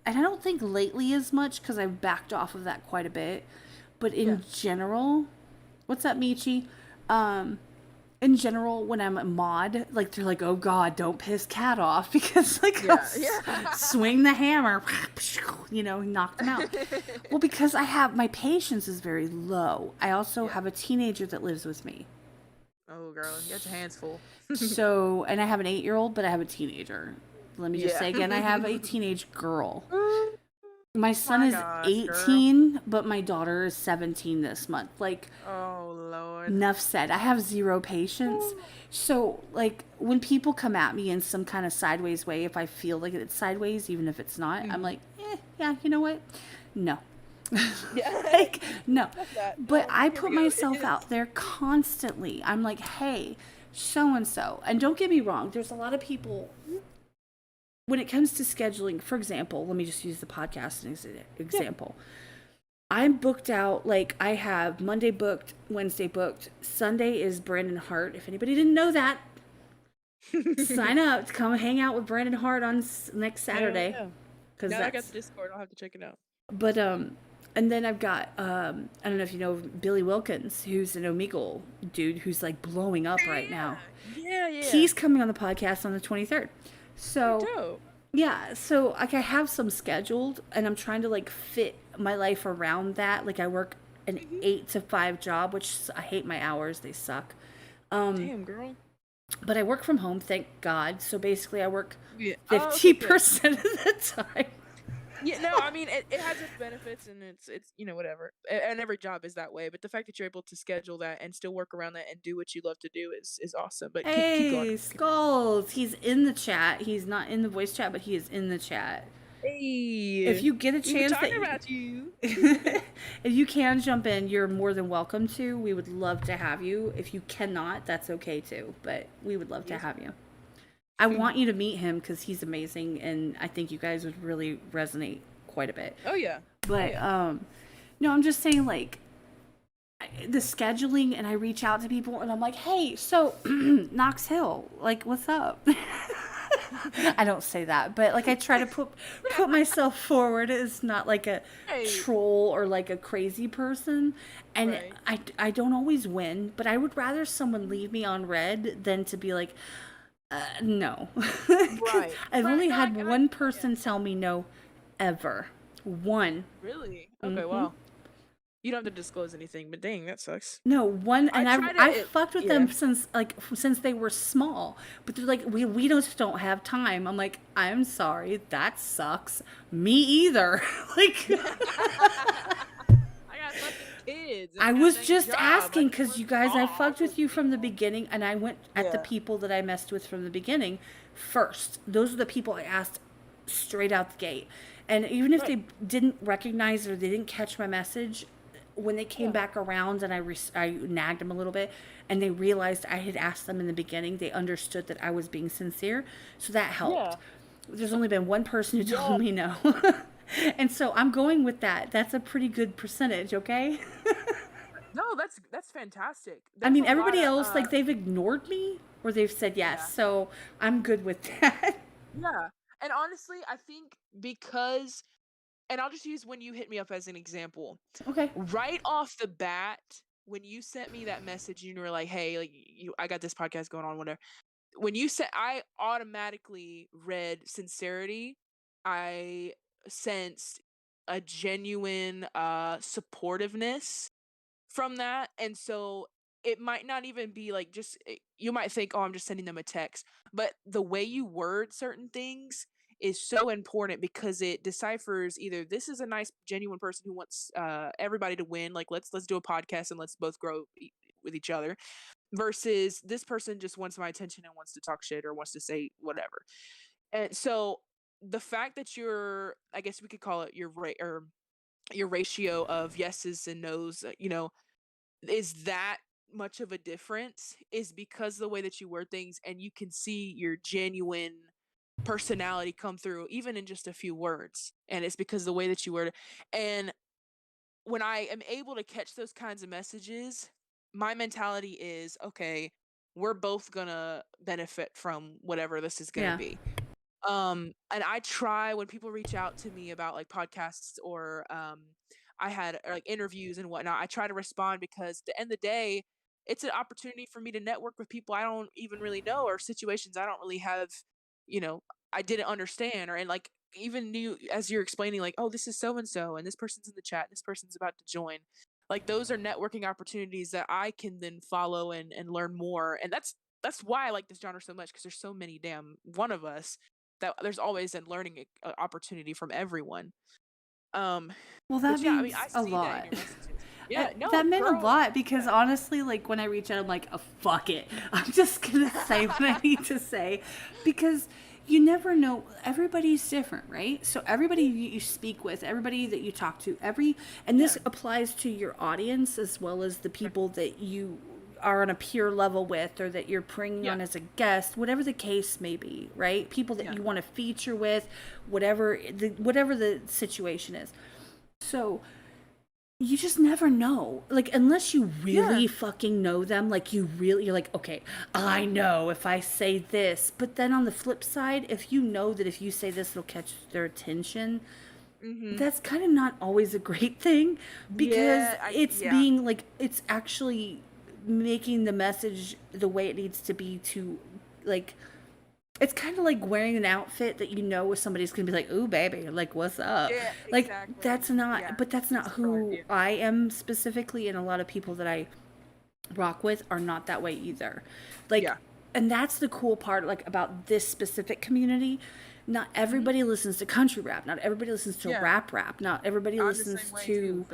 and I don't think lately as much because I've backed off of that quite a bit. But in general, what's up, Michi? In general, when I'm a mod, like, they're like, oh God, don't piss Kat off, because like, swing the hammer, knock them out. Well, because my patience is very low. I also have a teenager that lives with me.
Oh girl, you got your hands full.
So, and I have an 8-year-old, but I have a teenager. Let me just say again, I have a teenage girl. My son is 18, girl. But my daughter is 17 this month. Like,
oh Lord.
Enough said. I have zero patience. So, like, when people come at me in some kind of sideways way, if I feel like it's sideways, even if it's not, I'm like, yeah, you know what? No. Like, no. But I put myself out there constantly. I'm like, hey, so-and-so. And don't get me wrong, there's a lot of people... When it comes to scheduling, for example, let me just use the podcast as an example. I'm booked out, like, I have Monday booked, Wednesday booked. Sunday is Brandon Hart. If anybody didn't know that, sign up to come hang out with Brandon Hart on next Saturday.
Now I got the Discord. I'll have to check it out.
But, and then I've got, I don't know if you know Billy Wilkins, who's an Omegle dude who's, like, blowing up right now.
Yeah.
He's coming on the podcast on the 23rd. So, so like I have some scheduled, and I'm trying to like fit my life around that. Like I work an 8 to 5 job, which I hate my hours; they suck.
Damn, girl.
But I work from home, thank God. So basically, I work 50% of the time.
Yeah, no, I mean it has its benefits, and it's whatever, and every job is that way. But the fact that you're able to schedule that and still work around that and do what you love to do is awesome. But keep going.
Skullz, he's in the chat. He's not in the voice chat, but he is in the chat.
Hey,
if you get a chance,
talking about you.
If you can jump in, you're more than welcome to. We would love to have you. If you cannot, that's okay too. But we would love to have you. I want you to meet him because he's amazing, and I think you guys would really resonate quite a bit.
Oh yeah.
But no, I'm just saying, like, the scheduling, and I reach out to people, and I'm like, hey, so Knox Hill, like, what's up? I don't say that, but like I try to put myself forward as not like a troll or like a crazy person, and I don't always win, but I would rather someone leave me on red than to be like, no. 'Cause I've only had one person tell me no ever. One.
Really? Okay, well. You don't have to disclose anything, but dang, that sucks.
No, one, and I've fucked with them since they were small. But they're like, we just don't have time. I'm like, I'm sorry, that sucks. Me either. Like,
I got fucking kids.
I was just asking because you guys, I fucked with you from the beginning, and I went at the people that I messed with from the beginning first. Those are the people I asked straight out the gate. And even if they didn't recognize or they didn't catch my message, when they came back around and I nagged them a little bit and they realized I had asked them in the beginning, they understood that I was being sincere. So that helped. Yeah. There's only been one person who told me no. And so I'm going with that. That's a pretty good percentage, okay?
No, that's fantastic.
I mean, everybody else, like, they've ignored me or they've said yes. Yeah. So I'm good with that.
Yeah. And honestly, I think because... And I'll just use when you hit me up as an example.
Okay.
Right off the bat, when you sent me that message, you were like, "Hey, like I got this podcast going on, whatever." When you said, I automatically read sincerity. I sensed a genuine supportiveness from that, and so it might not even be like you might think, "Oh, I'm just sending them a text," but the way you word certain things is so important because it deciphers either this is a nice genuine person who wants everybody to win, like let's do a podcast and let's both grow with each other, versus this person just wants my attention and wants to talk shit or wants to say whatever. And so the fact that I guess we could call it your ratio of yeses and nos, is that much of a difference is because of the way that you word things, and you can see your genuine personality come through even in just a few words, and it's because of the way that you word it. And when I am able to catch those kinds of messages, my mentality is, okay, we're both gonna benefit from whatever this is gonna be. And I try, when people reach out to me about like podcasts or I had like interviews and whatnot, I try to respond because at the end of the day, it's an opportunity for me to network with people I don't even really know, or situations I don't really have, I didn't understand, and like even knew as you're explaining, like, oh, this is so and so, and this person's in the chat, this person's about to join. Like those are networking opportunities that I can then follow and learn more, and that's why I like this genre so much, because there's so many damn one of us that there's always a learning opportunity from everyone.
Well, that means a lot.
Yeah, no,
that meant a lot because honestly, like when I reach out, I'm like, oh, fuck it. I'm just gonna say what I need to say, because you never know. Everybody's different, right? So everybody you speak with, everybody that you talk to, and this applies to your audience as well as the people that you are on a peer level with, or that you're bringing on as a guest, whatever the case may be, right? People that you want to feature with, whatever the situation is. So you just never know, like, unless you really fucking know them, like you're like, okay, I know if I say this, but then on the flip side, if you know that if you say this, it'll catch their attention, that's kind of not always a great thing, because being like, it's actually making the message the way it needs to be to, like, it's kind of like wearing an outfit that you know if somebody's gonna be like, ooh, baby, like, what's up? Yeah, like, exactly. That's not, but that's not who I am specifically, and a lot of people that I rock with are not that way either. Like, and that's the cool part, like, about this specific community. Not everybody listens to country rap. Not everybody listens to rap. Not everybody listens to...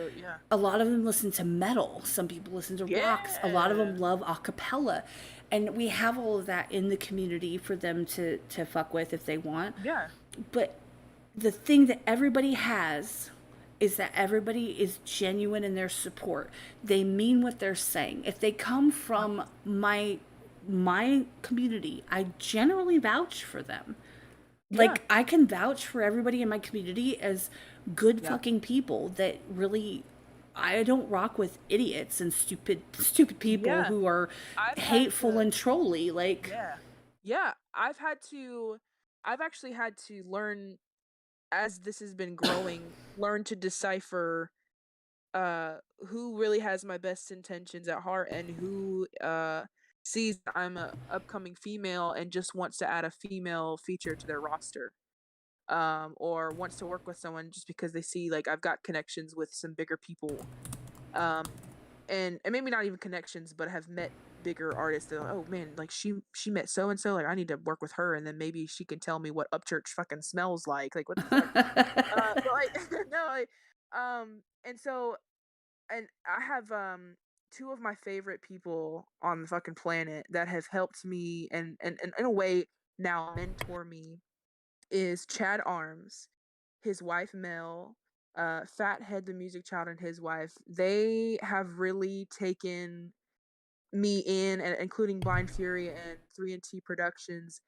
A lot of them listen to metal. Some people listen to rocks. A lot of them love a cappella. And we have all of that in the community for them to fuck with if they want. Yeah. But the thing that everybody has is that everybody is genuine in their support. They mean what they're saying. If they come from my community, I generally vouch for them. Like, I can vouch for everybody in my community as good fucking people that really... I don't rock with idiots and stupid people who are hateful and trolly. Like,
yeah, I've had to I've actually had to learn, as this has been growing, learn to decipher who really has my best intentions at heart, and who sees I'm a upcoming female and just wants to add a female feature to their roster, or wants to work with someone just because they see like I've got connections with some bigger people, um and maybe not even connections, but have met bigger artists. They're like, oh man, like she met so and so, like I need to work with her, and then maybe she can tell me what Upchurch fucking smells like what the fuck. But like no, like, and so, and I have two of my favorite people on the fucking planet that have helped me and in a way now mentor me is Chad Arms, his wife Mel, Fathead the Music Child and his wife. They have really taken me in, and including Blind Fury and 3NT Productions.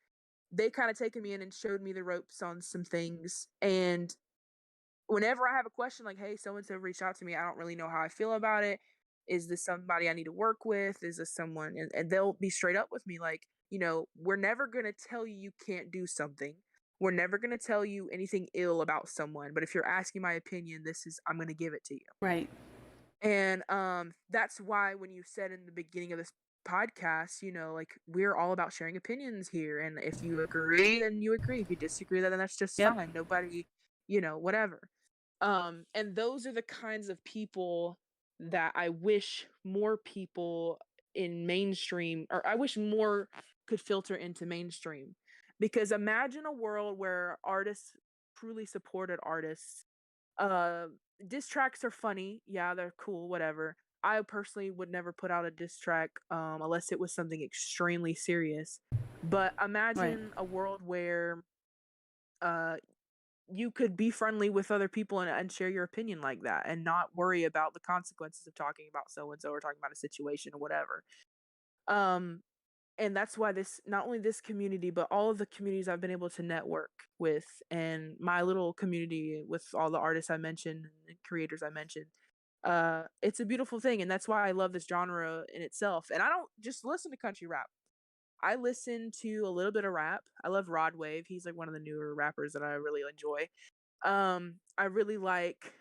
They kind of taken me in and showed me the ropes on some things. And whenever I have a question like, hey, so and so reached out to me, I don't really know how I feel about it. Is this somebody I need to work with? Is this someone? And they'll be straight up with me, like, we're never going to tell you can't do something. We're never going to tell you anything ill about someone. But if you're asking my opinion, I'm going to give it to you.
Right.
And that's why when you said in the beginning of this podcast, like we're all about sharing opinions here. And if you agree, then you agree. If you disagree, then that's just fine. Nobody, whatever. And those are the kinds of people that I wish more people in mainstream, or I wish more could filter into mainstream. Because imagine a world where artists, truly supported artists, diss tracks are funny, yeah, they're cool, whatever. I personally would never put out a diss track unless it was something extremely serious. But imagine a world where you could be friendly with other people and share your opinion like that, and not worry about the consequences of talking about so and so, or talking about a situation or whatever. And that's why not only this community, but all of the communities I've been able to network with, and my little community with all the artists I mentioned and creators I mentioned, it's a beautiful thing. And that's why I love this genre in itself. And I don't just listen to country rap. I listen to a little bit of rap. I love Rod Wave. He's like one of the newer rappers that I really enjoy. I really like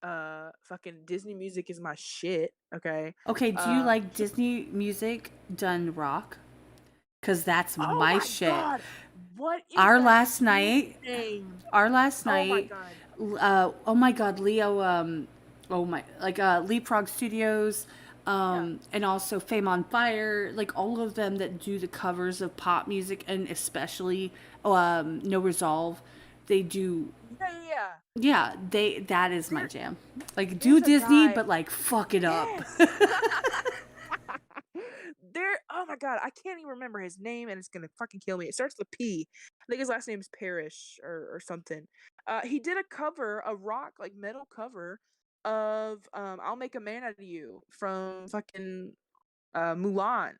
fucking Disney music is my shit. Okay.
Okay, do you like Disney music done rock? Because that's my shit.
God. What is
our
that
last night
name?
Our last
Oh my
night,
God.
oh my God, Leo, Leapfrog Studios, and also Fame on Fire, like all of them that do the covers of pop music, and especially No Resolve, they do. Yeah, that is my jam. Like, do Disney, but like fuck it up.
Oh my God, I can't even remember his name, and it's gonna fucking kill me. It starts with a P. I think his last name is Parrish or something. He did a rock, like metal cover of I'll Make a Man Out of You from fucking Mulan.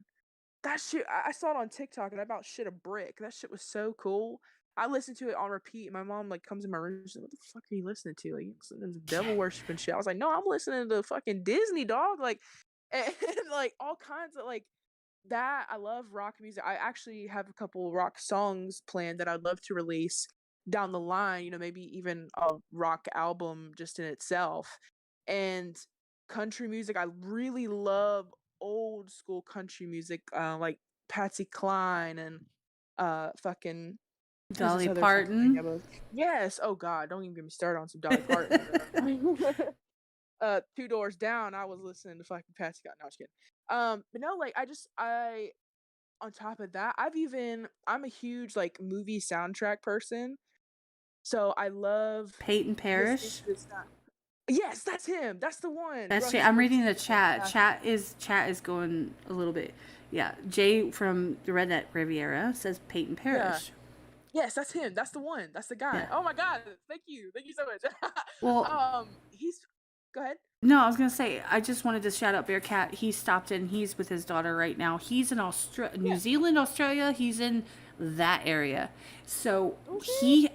That shit, I saw it on TikTok and I about shit a brick. That shit was so cool. I listened to it on repeat. My mom like comes in my room and she's like, what the fuck are you listening to? Like, you listening to devil worship and shit. I was like, no, I'm listening to fucking Disney, dog. Like, and like all kinds of like that. I love rock music. I actually have a couple rock songs planned that I'd love to release down the line, maybe even a rock album just in itself. And country music, I really love old school country music, like Patsy Cline and fucking
Dolly Parton.
Yes. Oh God, don't even get me started on some Dolly Parton. 2 Doors Down, I was listening to fucking Patsy Cline. No, I'm just kidding. But no, like I on top of that, I'm a huge like movie soundtrack person. So I love
Peyton Parrish.
Yes, that's him. That's the one.
That's Jay. I'm reading the chat. Chat is going a little bit. Yeah, Jay from the Redneck Riviera says Peyton Parrish.
Yeah. Yes, that's him. That's the one. That's the guy. Yeah. Oh my God! Thank you so much.
Well,
Go ahead.
No, I was gonna say, I just wanted to shout out Bearcat. He stopped in. He's with his daughter right now. He's in New Zealand, Australia. He's in that area. So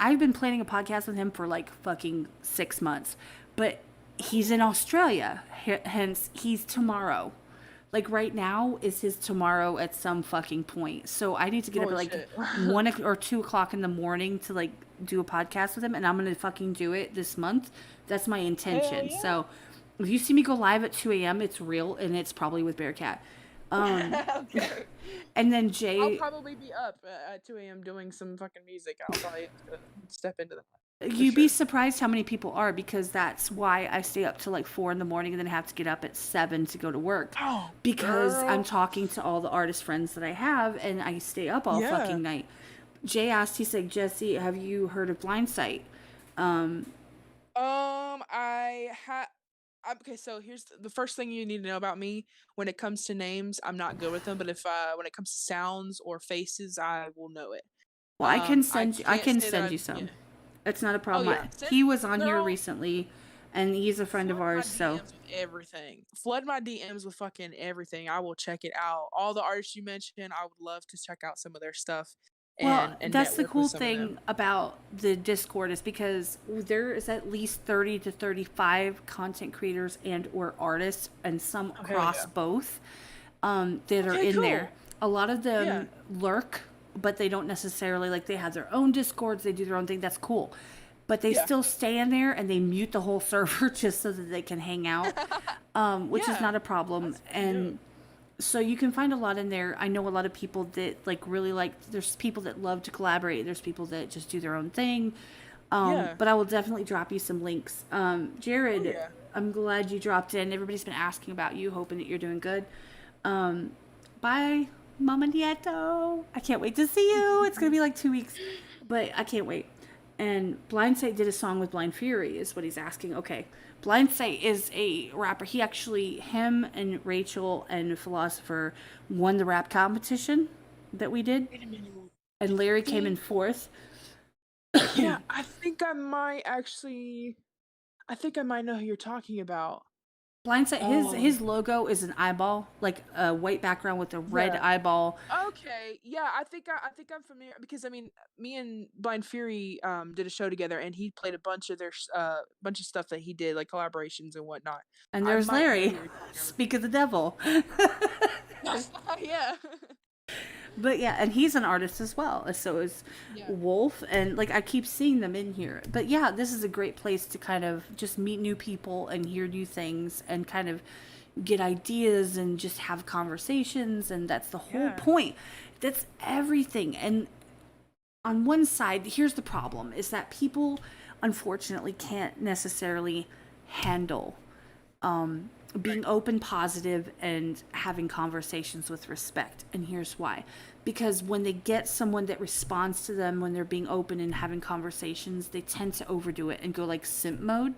I've been planning a podcast with him for like fucking 6 months, but he's in Australia. Hence, he's tomorrow. Like right now is his tomorrow at some fucking point. So I need to get up
Holy
at like
shit.
1 or 2 o'clock in the morning to like do a podcast with him, and I'm gonna fucking do it this month. That's my
Hell
intention.
yeah.
So if you see me go live at 2 a.m., it's real, and it's probably with Bearcat.
Okay.
And then
I'll
Jay,
probably be up at 2 a.m. doing some fucking music. I'll probably have to step into that for
you'd be
sure.
surprised how many people are, because that's why I stay up till like 4 in the morning and then have to get up at 7 to go to work.
Oh,
Because I'm
girl.
talking to all the artist friends that I have, and I stay up all
Yeah.
fucking night. Jay asked, he said, Jesse, have you heard of Blind Sight?
I had. Okay, so here's the first thing you need to know about me. When it comes to names, I'm not good with them, but if when it comes to sounds or faces, I will know it.
Well,
I
I
can't
can
say that
send
I,
you
yeah.
some. It's not a
Oh
problem.
yeah,
He was on here
girl,
recently, and he's a friend of
flood my
ours, so.
DMs with everything. Flood my DMs with fucking everything. I will check it out. All the artists you mentioned, I would love to check out some of their stuff
Well,
and
that's the
network with
cool
some of them.
thing about the Discord, is because there is at least 30 to 35 content creators and or artists, and some
Oh hell
across
yeah.
both, that are
Okay,
in
cool.
there. A lot of
Yeah.
them lurk, but they don't necessarily, like, they have their own Discords, they do their own thing. That's cool. But they
Yeah.
still stay in there and they mute the whole server just so that they can hang out, which is
Yeah.
not a problem.
That's what you do.
And so you can find a lot in there. I know a lot of people that like really like, there's people that love to collaborate, there's people that just do their own thing.
Yeah.
But I will definitely drop you some links. Jared,
Oh yeah.
I'm glad you dropped in. Everybody's been asking about you, hoping that you're doing good. Bye, Mama Nieto. I can't wait to see you. It's gonna be like 2 weeks, but I can't wait. And Blindsight did a song with Blind Fury, is what he's asking. Okay, Blindsight is a rapper. Him and Rachel and Philosopher won the rap competition that we did,
Wait a minute.
and Larry came in fourth.
Yeah, I think I might know who you're talking about.
Blindsight,
Oh.
his logo is an eyeball, like a white background with a red
Yeah.
eyeball.
Okay, yeah, I think I'm familiar because I mean, me and Blind Fury did a show together, and he played a bunch of their bunch of stuff that he did, like collaborations and whatnot.
And
I
there's
might know who
Larry.
you're talking
Speak of the devil.
about. Yeah.
But yeah, and he's an artist as well. So is
Yeah.
Wolf, and like I keep seeing them in here. But yeah, this is a great place to kind of just meet new people and hear new things and kind of get ideas and just have conversations, and that's the whole
Yeah.
point. That's everything. And on one side, here's the problem, is that people unfortunately can't necessarily handle being open, positive, and having conversations with respect. And here's why. Because when they get someone that responds to them when they're being open and having conversations, they tend to overdo it and go like simp mode,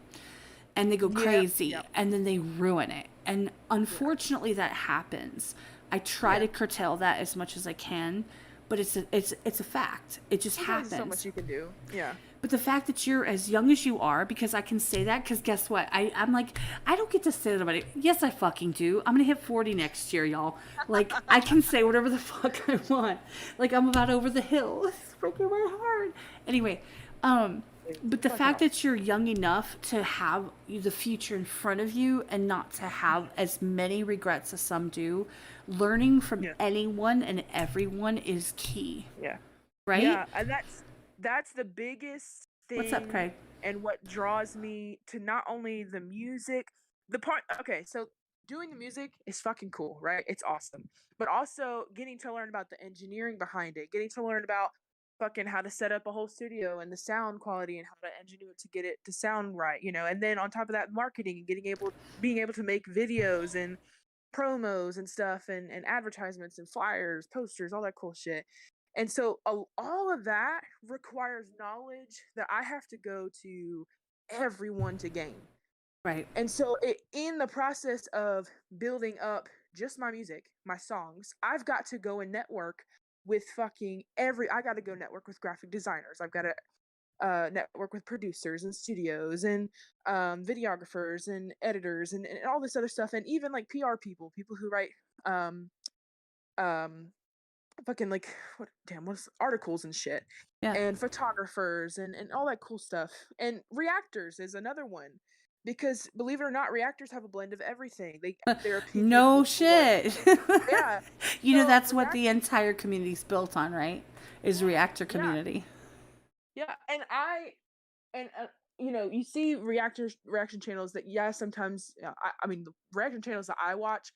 and they go crazy, and then they ruin it. And unfortunately that happens. I try to curtail that as much as I can, but it's a fact. It just
There's
happens.
only so much you can do. Yeah.
But the fact that you're as young as you are, because I can say that, because guess what? I'm like, I don't get to say that about it. Yes, I fucking do. I'm going to hit 40 next year, y'all. Like, I can say whatever the fuck I want. Like, I'm about over the hill. It's breaking my heart. Anyway, but the fact that you're young enough to have the future in front of you and not to have as many regrets as some do, learning from anyone and everyone is key.
Yeah.
Right?
Yeah, and that's the biggest thing.
What's up, Craig?
And what draws me to not only the music, okay, so doing the music is fucking cool, right? It's awesome. But also getting to learn about the engineering behind it, getting to learn about fucking how to set up a whole studio and the sound quality and how to engineer it to get it to sound right, and then on top of that, marketing and being able to make videos and promos and stuff and advertisements and flyers, posters, all that cool shit. And so all of that requires knowledge that I have to go to everyone to gain.
Right.
And so in the process of building up just my music, my songs, I've got to go and network with I got to go network with graphic designers. I've got to network with producers and studios and videographers and editors and all this other stuff. And even like PR people who write fucking like what's articles and shit,
Yeah.
and photographers and all that cool stuff. And reactors is another one because believe it or not, reactors have a blend of everything. Their opinion
No
is what-
shit.
Yeah.
You know,
So
that's what the
reactors-
entire community's built on, right? Is reactor community.
Yeah, and you know, you see reaction channels that sometimes I mean the reaction channels that I watch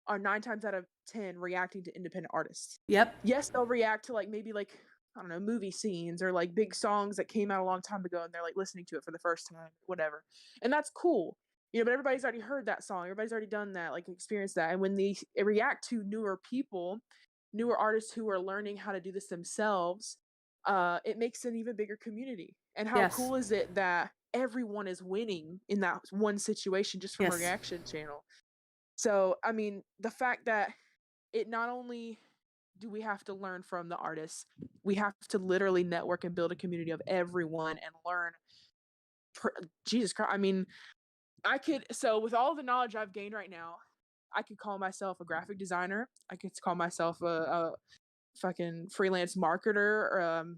are 9 times out of 10 reacting to independent artists.
Yep.
Yes, they'll react to like maybe like I don't know, movie scenes or like big songs that came out a long time ago and they're like listening to it for the first time, whatever. And that's cool. You know, but everybody's already heard that song. Everybody's already done that, like experienced that. And when they react to newer people, newer artists who are learning how to do this themselves, it makes an even bigger community. And how
Yes.
cool is it that everyone is winning in that one situation just from a
Yes.
reaction channel? So, I mean, the fact that it not only do we have to learn from the artists, we have to literally network and build a community of everyone and learn. Jesus Christ. I mean, so with all the knowledge I've gained right now, I could call myself a graphic designer. I could call myself a fucking freelance marketer,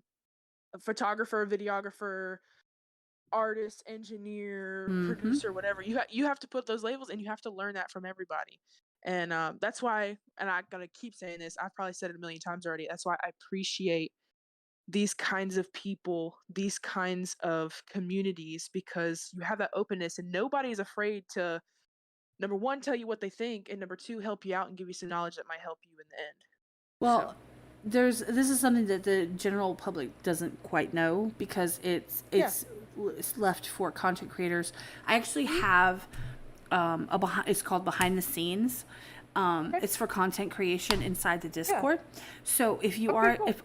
a photographer, videographer, artist, engineer, producer, whatever. You have to put those labels and you have to learn that from everybody. And that's why, and I'm gonna keep saying this, I've probably said it a million times already, that's why I appreciate these kinds of people, these kinds of communities, because you have that openness and nobody is afraid to, number one, tell you what they think, and number two, help you out and give you some knowledge that might help you in the end.
Well, this is something that the general public doesn't quite know because it's left for content creators. I actually have it's called Behind the Scenes. It's for content creation inside the Discord. So if you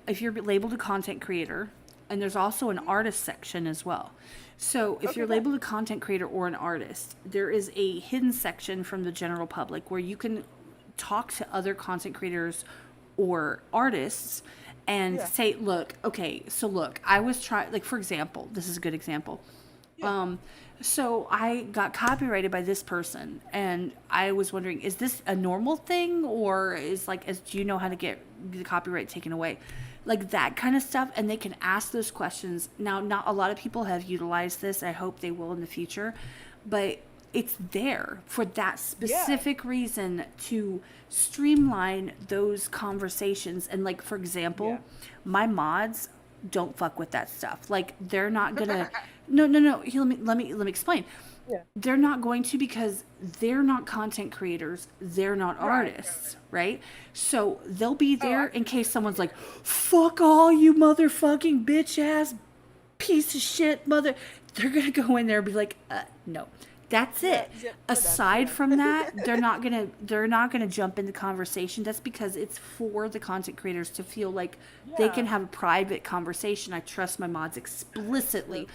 if you're labeled a content creator, and there's also an artist section as well. So if you're labeled a content creator or an artist, there is a hidden section from the general public where you can talk to other content creators or artists and say, look, I was trying, like, for example, this is a good example. So I got copyrighted by this person and I was wondering, is this a normal thing or do you know how to get the copyright taken away? Like that kind of stuff. And they can ask those questions. Now, not a lot of people have utilized this. I hope they will in the future, but it's there for that specific reason to streamline those conversations. And like, for example, my mods don't fuck with that stuff. Like they're not gonna, no. Let me explain. They're not going to, because they're not content creators. They're not artists, right? So they'll be there in case someone's like, fuck all you motherfucking bitch ass piece of shit mother. They're going to go in there and be like, no. That's it. Aside from that, they're not gonna jump into conversation. That's because it's for the content creators to feel like they can have a private conversation. I trust my mods explicitly.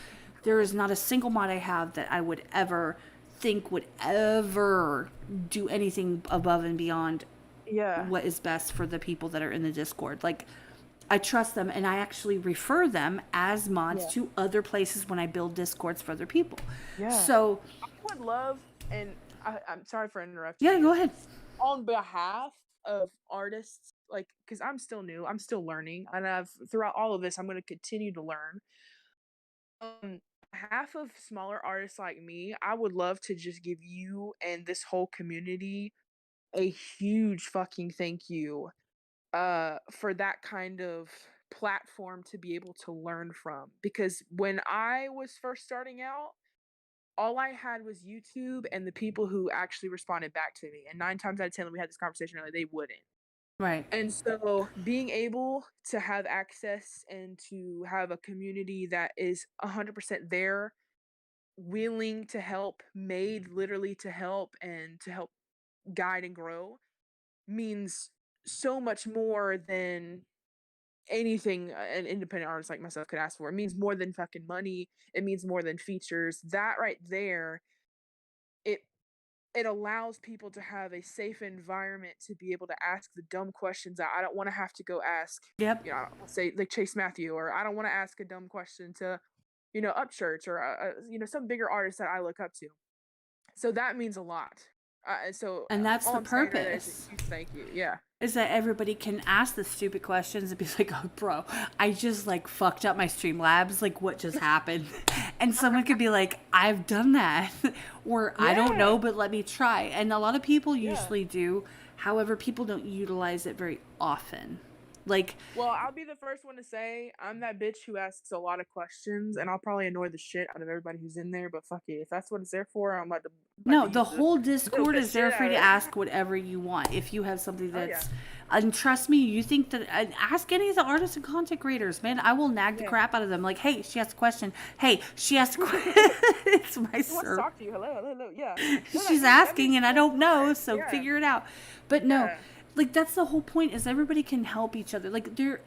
There is not a single mod I have that I would ever think would ever do anything above and beyond what is best for the people that are in the Discord. Like, I trust them, and I actually refer them as mods to other places when I build Discords for other people. So
I would love, and I'm sorry for interrupting.
Yeah, go ahead.
On behalf of artists, like, because I'm still new, I'm still learning, and throughout all of this, I'm going to continue to learn. Half of smaller artists like me, I would love to just give you and this whole community a huge fucking thank you for that kind of platform to be able to learn from. Because when I was first starting out, all I had was YouTube and the people who actually responded back to me. And 9 times out of 10, when we had this conversation earlier, they wouldn't.
Right.
And so being able to have access and to have a community that is 100% there, willing to help, made literally to help and to help guide and grow, means so much more than anything an independent artist like myself could ask for. It means more than fucking money. It means more than features. That right there, it allows people to have a safe environment to be able to ask the dumb questions that I don't want to have to go ask.
Yep.
You know, say like Chase Matthew, or I don't want to ask a dumb question to, you know, Upchurch or you know, some bigger artists that I look up to. So that means a lot.
And that's the purpose.
Thank you. Yeah.
Is that everybody can ask the stupid questions and be like, oh, bro, I just like fucked up my Streamlabs. Like, what just happened? And someone could be like, I've done that. Or I don't know, but let me try. And a lot of people usually do. However, people don't utilize it very often. Like,
well, I'll be the first one to say I'm that bitch who asks a lot of questions, and I'll probably annoy the shit out of everybody who's in there. But fuck it, if that's what it's there for, I'm about to.
no, the whole Discord is there for you to ask whatever you want. If you have something that's, and trust me, you think that, ask any of the artists and content creators, man. I will nag the crap out of them. Like, hey, she asked a question. Hey, she asked a question. It's my
Who wants to talk to you? Hello, yeah.
She's asking, and I don't know, so figure it out. But no. Like, that's the whole point, is everybody can help each other. Like, there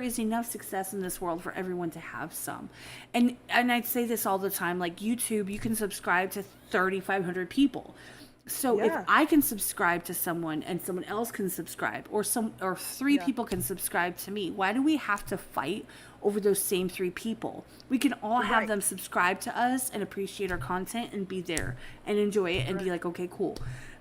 is enough success in this world for everyone to have some. And I'd say this all the time, like YouTube, you can subscribe to 3,500 people. So if I can subscribe to someone and someone else can subscribe, or three people can subscribe to me, why do we have to fight over those same 3 people? We can all have them subscribe to us and appreciate our content and be there and enjoy it and be like, okay, cool.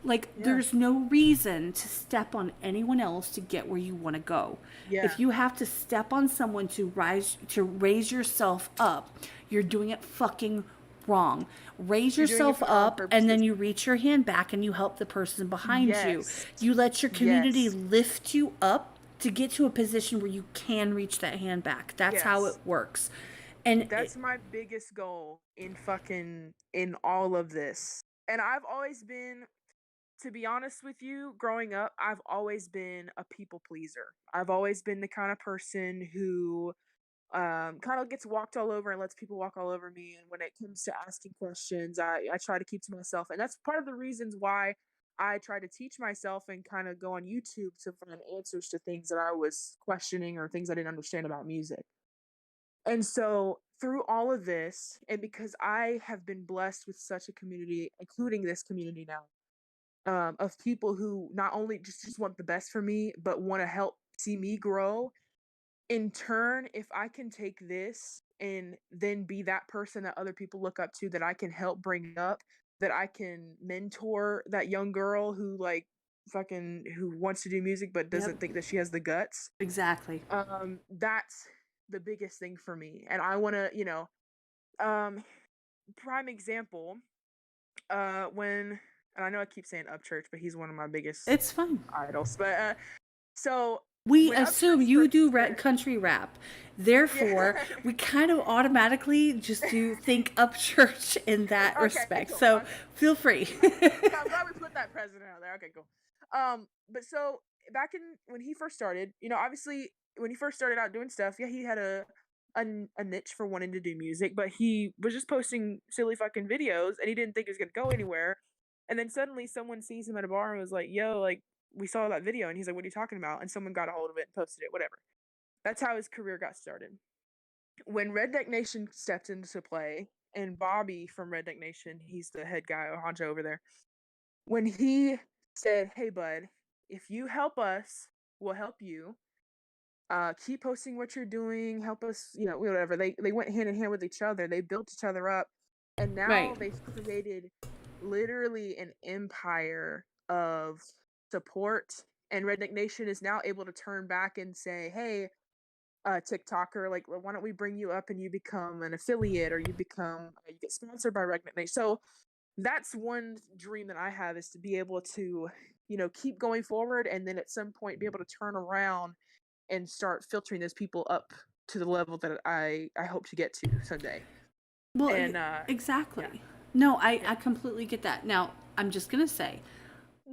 Like, there's no reason to step on anyone else to get where you want to go. If you have to step on someone to raise yourself up, you're doing it fucking wrong. Raise yourself up, and then you reach your hand back and you help the person behind you. You let your community lift you up to get to a position where you can reach that hand back. That's how it works. And
that's my biggest goal in all of this. And I've always been, to be honest with you, growing up, I've always been a people pleaser. I've always been the kind of person who kind of gets walked all over and lets people walk all over me. And when it comes to asking questions, I try to keep to myself. And that's part of the reasons why I try to teach myself and kind of go on YouTube to find answers to things that I was questioning or things I didn't understand about music. And so through all of this, and because I have been blessed with such a community, including this community now, of people who not only just want the best for me, but want to help see me grow. In turn, if I can take this and then be that person that other people look up to, that I can help bring up, that I can mentor that young girl who who wants to do music but doesn't think that she has the guts.
Exactly.
That's the biggest thing for me. And I want to, prime example, when, and I know I keep saying Upchurch, but he's one of my biggest idols. But so
we assume you do country rap, therefore we kind of automatically just think Upchurch in that respect. Cool. So feel free.
I'm glad we put that president out there. Okay, cool. But so back when he first started, obviously when he first started out doing stuff, he had a niche for wanting to do music, but he was just posting silly fucking videos and he didn't think it was gonna go anywhere. And then suddenly someone sees him at a bar and was like, yo, like, we saw that video. And he's like, what are you talking about? And someone got a hold of it and posted it, whatever. That's how his career got started. When Redneck Nation stepped into play, and Bobby from Redneck Nation, he's the head guy or honcho over there, when he said, hey, bud, if you help us, we'll help you. Keep posting what you're doing, help us, whatever. They went hand in hand with each other. They built each other up. And now they've created literally an empire of support, and Redneck Nation is now able to turn back and say, hey, TikToker, like, why don't we bring you up and you become an affiliate, or you get sponsored by Redneck Nation. So that's one dream that I have, is to be able to, keep going forward, and then at some point be able to turn around and start filtering those people up to the level that I hope to get to someday.
Well, and, exactly. Yeah. No, I completely get that. Now, I'm just going to say,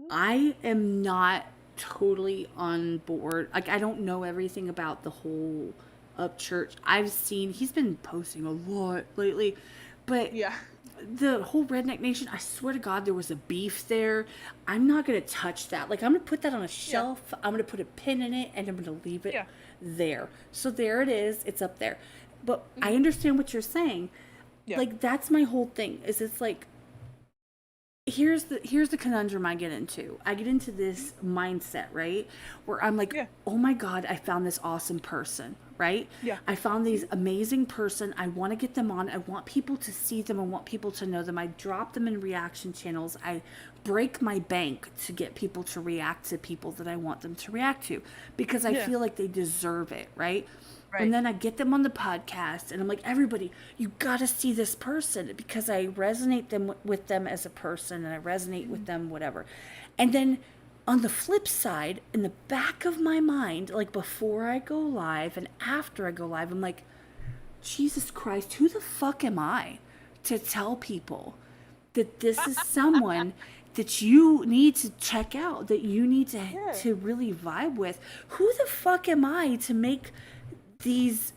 I am not totally on board. Like, I don't know everything about the whole Upchurch. I've seen, he's been posting a lot lately, but the whole Redneck Nation, I swear to God, there was a beef there. I'm not going to touch that. Like, I'm going to put that on a shelf. I'm going to put a pin in it, and I'm going to leave it there. So there it is. It's up there. But I understand what you're saying. Yeah. Like, that's my whole thing, is it's like, here's the conundrum I get into. I get into this mindset, right? Where I'm like, oh my God, I found this awesome person, right? Yeah. I found these amazing person. I want to get them on. I want people to see them. I want people to know them. I drop them in reaction channels. I break my bank to get people to react to people that I want them to react to, because I feel like they deserve it, right? And then I get them on the podcast, and I'm like, everybody, you got to see this person, because I resonate with them as a person, and I resonate with them, whatever. And then on the flip side, in the back of my mind, like before I go live and after I go live, I'm like, Jesus Christ, who the fuck am I to tell people that this is someone that you need to check out, that you need to really vibe with? Who the fuck am I to make this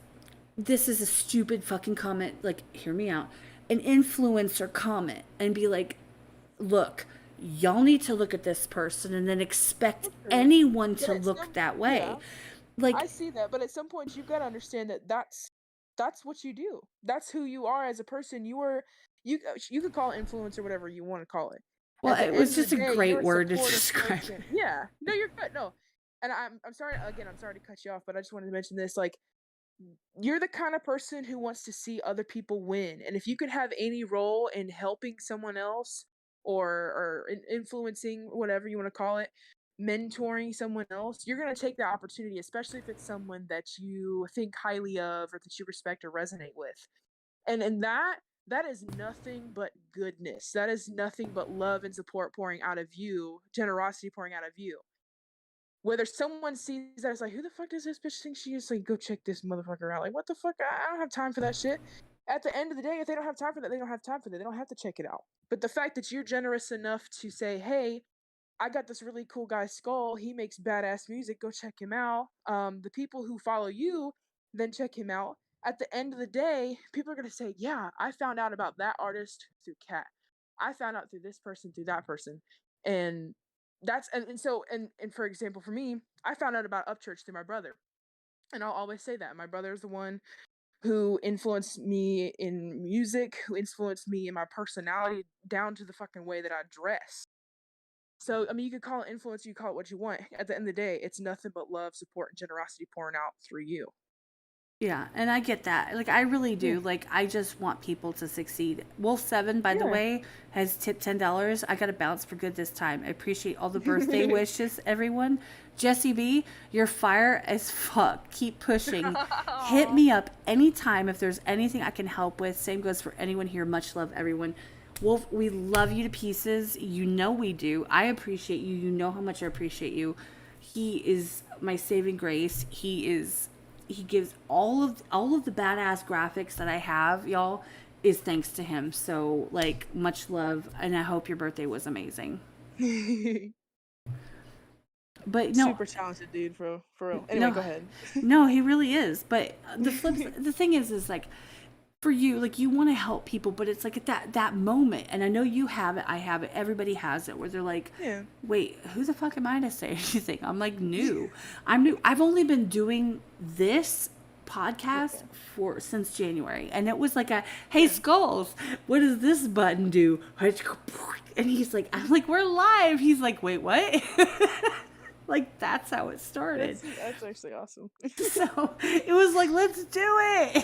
is a stupid fucking comment, like, hear me out, an influencer comment, and be like, look, y'all need to look at this person and then expect anyone to look that way. Yeah. Like,
I see that, but at some point you've got to understand that that's what you do. That's who you are as a person. You could call it influencer, whatever you want to call it.
Well, it was just a great word to describe.
Yeah. No, you're good. No. And I'm sorry to cut you off, but I just wanted to mention this. Like, you're the kind of person who wants to see other people win. And if you could have any role in helping someone else or influencing, whatever you want to call it, mentoring someone else, you're going to take that opportunity, especially if it's someone that you think highly of or that you respect or resonate with. And that is nothing but goodness. That is nothing but love and support pouring out of you, generosity pouring out of you. Whether someone sees that, it's like, who the fuck does this bitch think she is? Like, go check this motherfucker out. Like, what the fuck? I don't have time for that shit. At the end of the day, if they don't have time for that, they don't have time for that. They don't have to check it out. But the fact that you're generous enough to say, hey, I got this really cool guy, Skull. He makes badass music. Go check him out. The people who follow you, then check him out. At the end of the day, people are going to say, yeah, I found out about that artist through Kat. I found out through this person, through that person. And that's, and so for example, for me, I found out about Upchurch through my brother. And I'll always say that. My brother is the one who influenced me in music, who influenced me in my personality, down to the fucking way that I dress. So, I mean, you could call it influence, you call it what you want. At the end of the day, it's nothing but love, support, and generosity pouring out through you.
Yeah, and I get that. Like, I really do. Like, I just want people to succeed. Wolf7, by the way, has tipped $10. I got to bounce for good this time. I appreciate all the birthday wishes, everyone. Jessie B, you're fire as fuck. Keep pushing. Hit me up anytime if there's anything I can help with. Same goes for anyone here. Much love, everyone. Wolf, we love you to pieces. You know we do. I appreciate you. You know how much I appreciate you. He is my saving grace. He gives all of the badass graphics that I have, y'all, is thanks to him. So, like, much love, and I hope your birthday was amazing. But no,
super talented dude, for real. Anyway, go ahead.
No, he really is. But the thing is like, for you, like, you want to help people, but it's like at that moment, and I know you have it, I have it, everybody has it, where they're like, wait, who the fuck am I to say anything? I'm like new. I'm new. I've only been doing this podcast since January, and it was like hey, Skullz, what does this button do? And he's like, I'm like, we're live. He's like, wait, what? Like, that's how it started.
That's actually awesome.
So it was like, let's do it.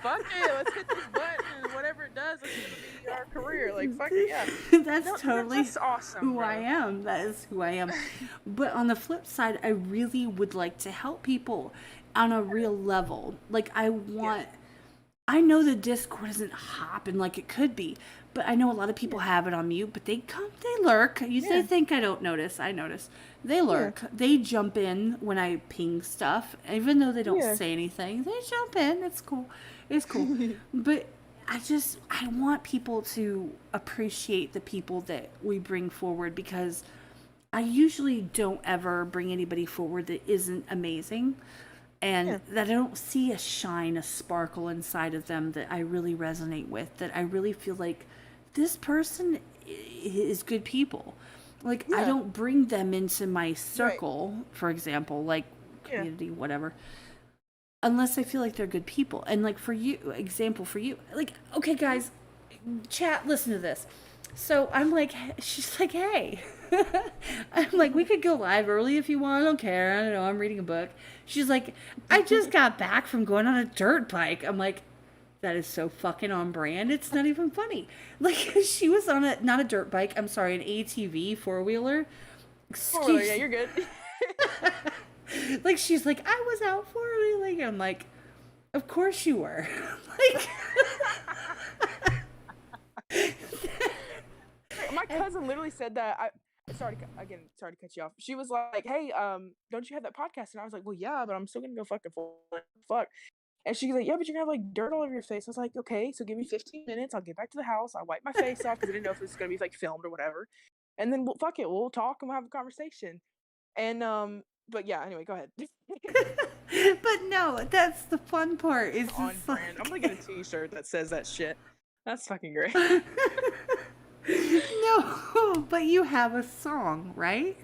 Fuck it, let's hit this button, and whatever it does, let's be our career. Like, fuck it, yeah.
That's awesome, who I am. That is who I am. But on the flip side, I really would like to help people on a real level. Like, I know the Discord isn't hopping like it could be, but I know a lot of people have it on mute, but they lurk. They think I don't notice. I notice. They lurk. They jump in when I ping stuff, even though they don't say anything. They jump in. It's cool. It's cool. But I want people to appreciate the people that we bring forward, because I usually don't ever bring anybody forward that isn't amazing. And that I don't see a shine, a sparkle inside of them that I really resonate with, that I really feel like this person is good people. Like, I don't bring them into my circle, for example, like community, whatever, unless I feel like they're good people. And like, for you, like, okay, guys, chat, listen to this. So I'm like, she's like, hey, I'm like, we could go live early if you want. I don't care. I don't know. I'm reading a book. She's like, I just got back from going on a dirt bike. I'm like, that is so fucking on brand. It's not even funny. Like, she was on not a dirt bike. I'm sorry, an ATV 4-wheeler.
Excuse me. Yeah, you're good.
Like, she's like, I was out four-wheeling. I'm like, of course you were. Like,
my cousin literally said that. Sorry to cut you off. She was like, "Hey, don't you have that podcast?" And I was like, "Well, yeah, but I'm still gonna go fucking fuck." And she's like, "Yeah, but you're gonna have like dirt all over your face." I was like, "Okay, so give me 15 minutes. I'll get back to the house. I'll wipe my face off because I didn't know if it was gonna be like filmed or whatever. And then fuck it, we'll talk and we'll have a conversation." And but yeah, anyway, go ahead.
But no, that's the fun part. Is
On brand. I'm gonna get a T-shirt that says that shit. That's fucking great.
No, but you have a song, right?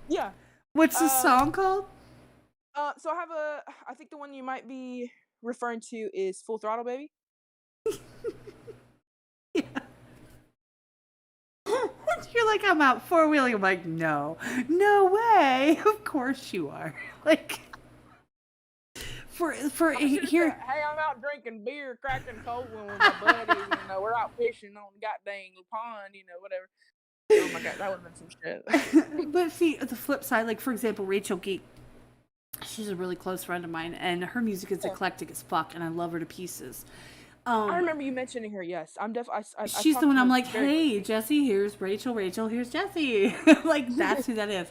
Yeah.
What's the song called?
So I think the one you might be referring to is Full Throttle Baby.
Yeah. You're like, I'm out four-wheeling. I'm like, no way. Of course you are. Like, for here.
Hey, I'm out drinking beer, cracking cold one with my buddies. We're out fishing on the goddamn pond. Whatever. Oh my god, that would have been some shit.
But see, the flip side, like for example, Rachel Geek. She's a really close friend of mine, and her music is eclectic as fuck, and I love her to pieces.
I remember you mentioning her. Yes, I'm definitely.
She's the one. I'm like, hey, Jessie, here's Rachel. Rachel, here's Jessie. Like, that's who that is.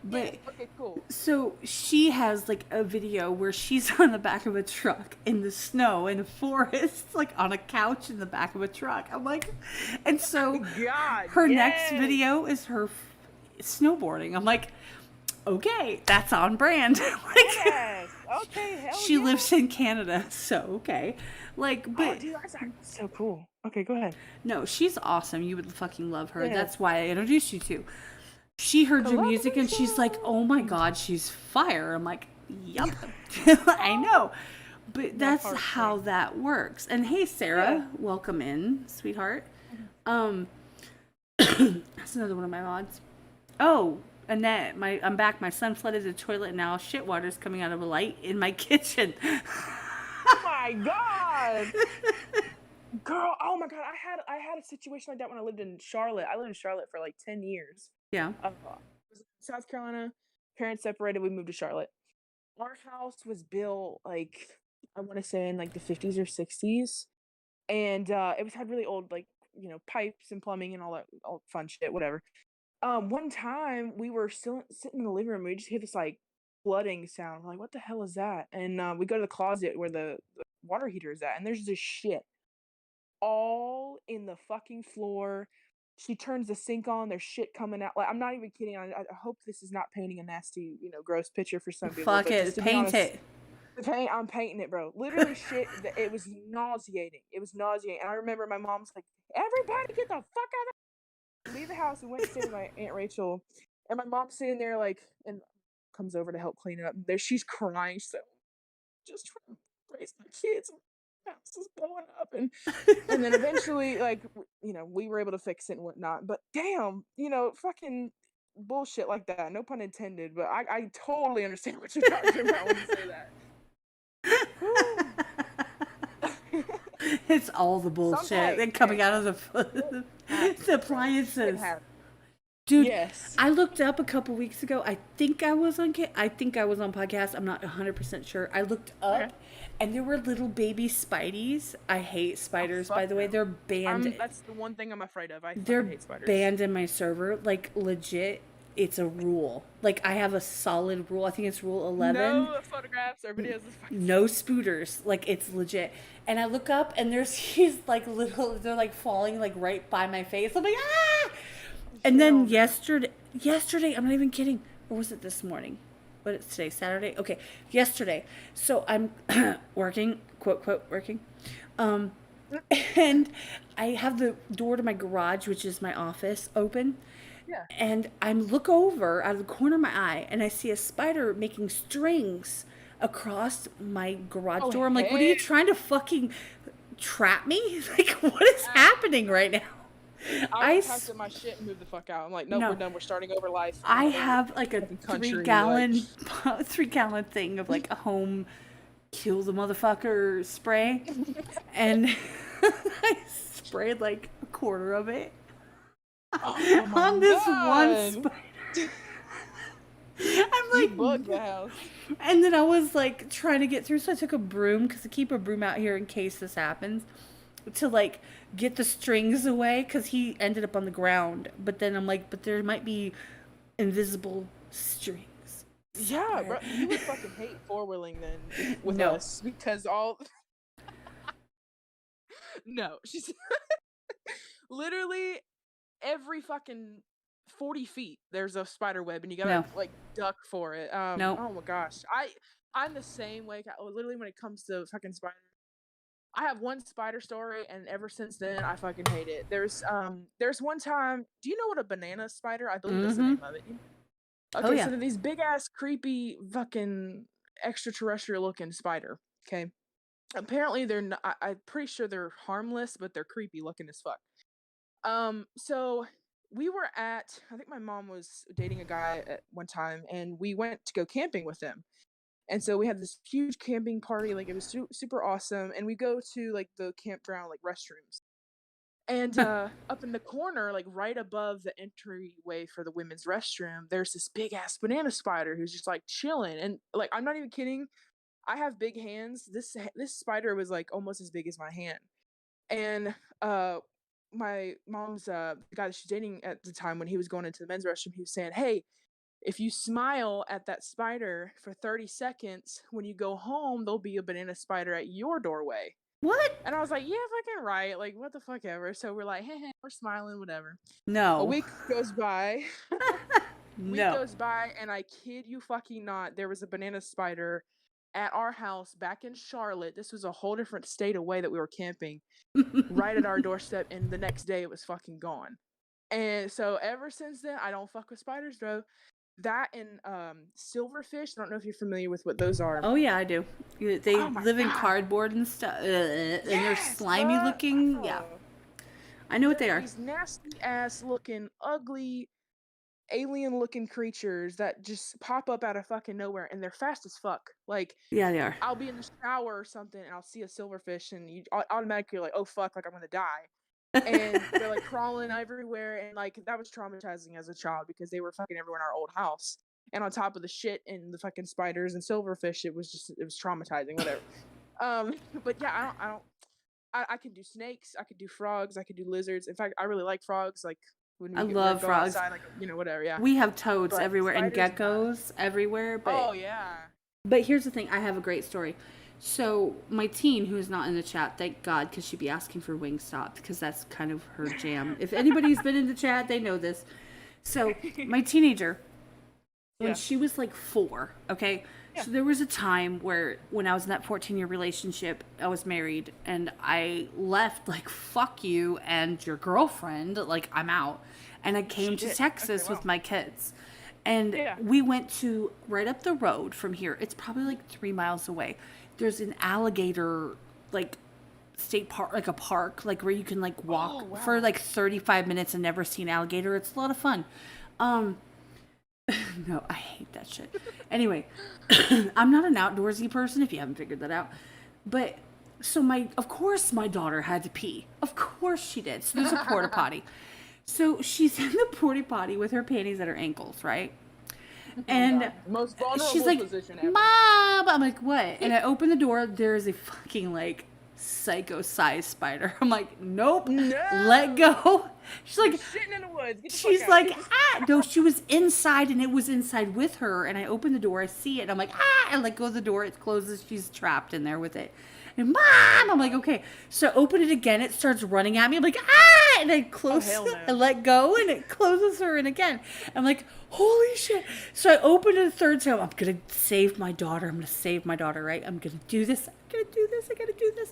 But
okay, cool.
So she has like a video where she's on the back of a truck in the snow in a forest, like on a couch in the back of a truck. I'm like, and so her next video is her snowboarding. I'm like, okay, that's on brand. Like,
yes. Okay, hell
she lives in Canada, so okay. Like, but
dude, that's so cool. Okay, go ahead.
No, she's awesome. You would fucking love her. Yeah. That's why I introduced you to. She heard your music and she's like, oh my god, she's fire. I'm like, yup. I know. But that's how that works. And hey, Sarah, welcome in, sweetheart. That's another one of my mods. Oh, Annette, I'm back. My son flooded the toilet and now shit water's coming out of a light in my kitchen.
Oh my god. Girl, oh my god, I had a situation like that when I lived in Charlotte. I lived in Charlotte for like 10 years.
Yeah.
South Carolina, parents separated, we moved to Charlotte. Our house was built like, I want to say in like the 50s or 60s. And it had really old, like, pipes and plumbing and all that all fun shit, whatever. One time we were still sitting in the living room, we just hear this like flooding sound. We're like, what the hell is that? And we go to the closet where the water heater is at, and there's this shit all in the fucking floor. She turns the sink on, there's shit coming out. Like, I'm not even kidding. I hope this is not painting a nasty, gross picture for some people.
Fuck it, paint it.
I'm painting it, bro. Literally shit. It was nauseating. And I remember my mom's like, everybody get the fuck out of leave the house. And went to stay with my Aunt Rachel. And my mom's sitting there like, and comes over to help clean it up. There she's crying. So just trying to raise my kids. House is blowing up, and then eventually, like, we were able to fix it and whatnot. But damn, fucking bullshit like that. No pun intended, but I totally understand what you're talking about when you say that.
It's all the bullshit coming out of the appliances. Dude, yes. I looked up a couple weeks ago. I think I was on podcast. I'm not 100% sure. I looked up, and there were little baby Spideys. I hate spiders, by the way. They're banned.
That's the one thing I'm afraid of.
They're
hate spiders.
Banned in my server. Like, legit, it's a rule. Like, I have a solid rule. I think it's rule 11.
No photographs or videos of spiders.
No spooters. Like, it's legit. And I look up, and there's these, like, they're, like, falling, like, right by my face. I'm like, ah! And then yesterday, I'm not even kidding. Or was it this morning? What is today? Saturday? Okay, yesterday. So I'm working, quote, working. And I have the door to my garage, which is my office, open.
Yeah.
And I look over out of the corner of my eye, and I see a spider making strings across my garage door. I'm like, what are you trying to fucking trap me? Like, what is happening right now?
I packed up my shit and moved the fuck out. I'm like, no, we're done. We're starting over life.
I have like a 3-gallon thing of like a home kill the motherfucker spray, and I sprayed like a quarter of it on this one spider. I'm
You
like,
bugged the house.
and then I was like trying to get through, so I took a broom because I keep a broom out here in case this happens, to like get the strings away because he ended up on the ground. But then I'm like, but there might be invisible strings.
Yeah, bro, you would fucking hate four-wheeling then with
No.
us because all. No, she's literally every fucking 40 feet there's a spider web and you gotta
No.
like duck for it.
No.
Oh my gosh, I'm the same way. Literally when it comes to fucking spiders, I have one spider story and ever since then I fucking hate it. There's one time, do you know what a banana spider? I believe that's the name of it. Okay,
Oh, yeah.
so they're these big ass creepy fucking extraterrestrial looking spider. Okay, apparently they're not, I'm pretty sure they're harmless, but they're creepy looking as fuck. So we were at, I think my mom was dating a guy at one time, and we went to go camping with him. And so we had this huge camping party, like it was super awesome. And we go to like the campground, like restrooms. And up in the corner, like right above the entryway for the women's restroom, there's this big ass banana spider who's just like chilling. And like, I'm not even kidding. I have big hands. This spider was like almost as big as my hand. And my mom's the guy that she's dating at the time, when he was going into the men's restroom, he was saying, "Hey, if you smile at that spider for 30 seconds, when you go home, there'll be a banana spider at your doorway."
What?
And I was like, "Yeah, fucking right. Like, what the fuck ever." So we're like, hey, we're smiling, whatever.
No.
A week goes by.
No.
Week goes by, and I kid you fucking not, there was a banana spider at our house back in Charlotte. This was a whole different state away that we were camping, right at our doorstep, and the next day it was fucking gone. And so ever since then, I don't fuck with spiders, bro. That and silverfish. I don't know if you're familiar with what those are.
Oh yeah, I do. They
Oh my
live in
God.
cardboard and stuff, and they're slimy
bruh.
looking. Yeah, I know what they are.
These nasty ass looking, ugly, alien looking creatures that just pop up out of fucking nowhere, and they're fast as fuck. Like,
Yeah, they are.
I'll be in the shower or something, and I'll see a silverfish, and you automatically like, oh fuck, like I'm gonna die. And they're like crawling everywhere, and like that was traumatizing as a child because they were fucking everywhere in our old house. And on top of the shit and the fucking spiders and silverfish, it was traumatizing, whatever. But yeah, I can do snakes, I could do frogs, I could do lizards. In fact, I really like frogs. Like when
I
we
love
go
frogs.
outside, like whatever, yeah.
We have toads
But
everywhere and
spiders,
geckos everywhere. But
Oh yeah.
But here's the thing, I have a great story. So my teen, who's not in the chat, thank God, because she'd be asking for Wingstop, because that's kind of her jam. If anybody's been in the chat, they know this. So my teenager, when she was like 4, okay? Yeah. So there was a time where when I was in that 14-year relationship, I was married, and I left like, fuck you and your girlfriend, like I'm out. And I came to Texas with my kids. And we went to right up the road from here. It's probably like 3 miles away. There's an alligator, like, state park, like a park, like where you can like walk for like 35 minutes and never see an alligator. It's a lot of fun. No, I hate that shit. Anyway, I'm not an outdoorsy person, if you haven't figured that out. But so of course my daughter had to pee. Of course she did. So there's a porta potty. So she's in the porta potty with her panties at her ankles, right? And
most vulnerable
she's like,
position ever.
Mom! I'm like, what? And I open the door, there's a fucking like psycho-sized spider. I'm like, nope, let go. She's like,
shitting in the woods. Get the
she's
fuck
like,
out.
ah! No, she was inside, and it was inside with her. And I open the door, I see it, and I'm like, ah! I let go of the door, it closes, she's trapped in there with it. And Mom! I'm like, okay. So I open it again, it starts running at me. I'm like, ah! And I close it, I let go, and it closes her in again. I'm like, holy shit. So I open it a third time. I'm going to save my daughter. I'm going to save my daughter, right? I'm going to do this. I'm going to do this. I got to do this.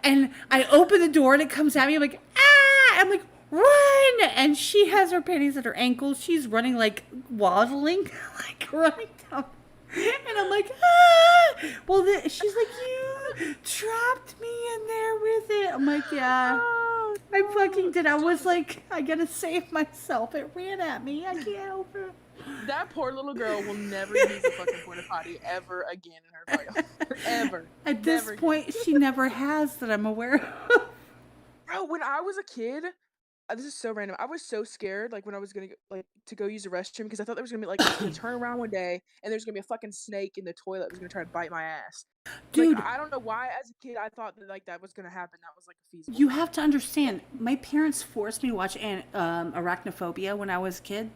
And I open the door, and it comes at me. I'm like, ah! I'm like, run! And she has her panties at her ankles. She's running, like, waddling, like, running down. And I'm like, ah! Well, she's like, you trapped me in there with it. I'm like, yeah, I fucking did. I was like, I gotta save myself. It ran at me. I can't help it.
That poor little girl will never use a fucking porta potty ever again in her life. Ever.
At this point, she never has that I'm aware of.
Bro, when I was a kid, this is so random. I was so scared, like when I was gonna to go use the restroom because I thought there was gonna be like I was gonna turn around one day and there's gonna be a fucking snake in the toilet that was gonna try to bite my ass.
Dude,
like I don't know why as a kid I thought that like that was gonna happen. That was like a feasible.
you have to understand. My parents forced me to watch Arachnophobia when I was a kid.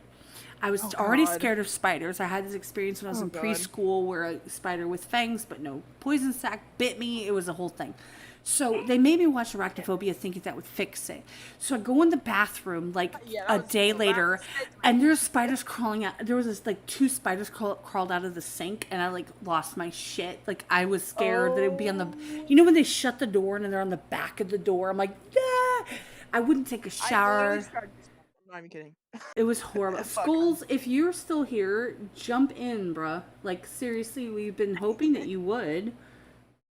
I was already scared of spiders. I had this experience when I was in preschool where a spider with fangs but no poison sac bit me. It was a whole thing. So they made me watch Arachnophobia thinking that would fix it. So I go in the bathroom like a day later and there's spiders crawling out. There was this like 2 spiders crawled out of the sink and I like lost my shit. Like I was scared that it would be on the, you know when they shut the door and they're on the back of the door. I'm like, yeah. I wouldn't take a shower.
I'm not even kidding.
It was horrible. Skullz, if you're still here, jump in, bruh. Like seriously, we've been hoping that you would.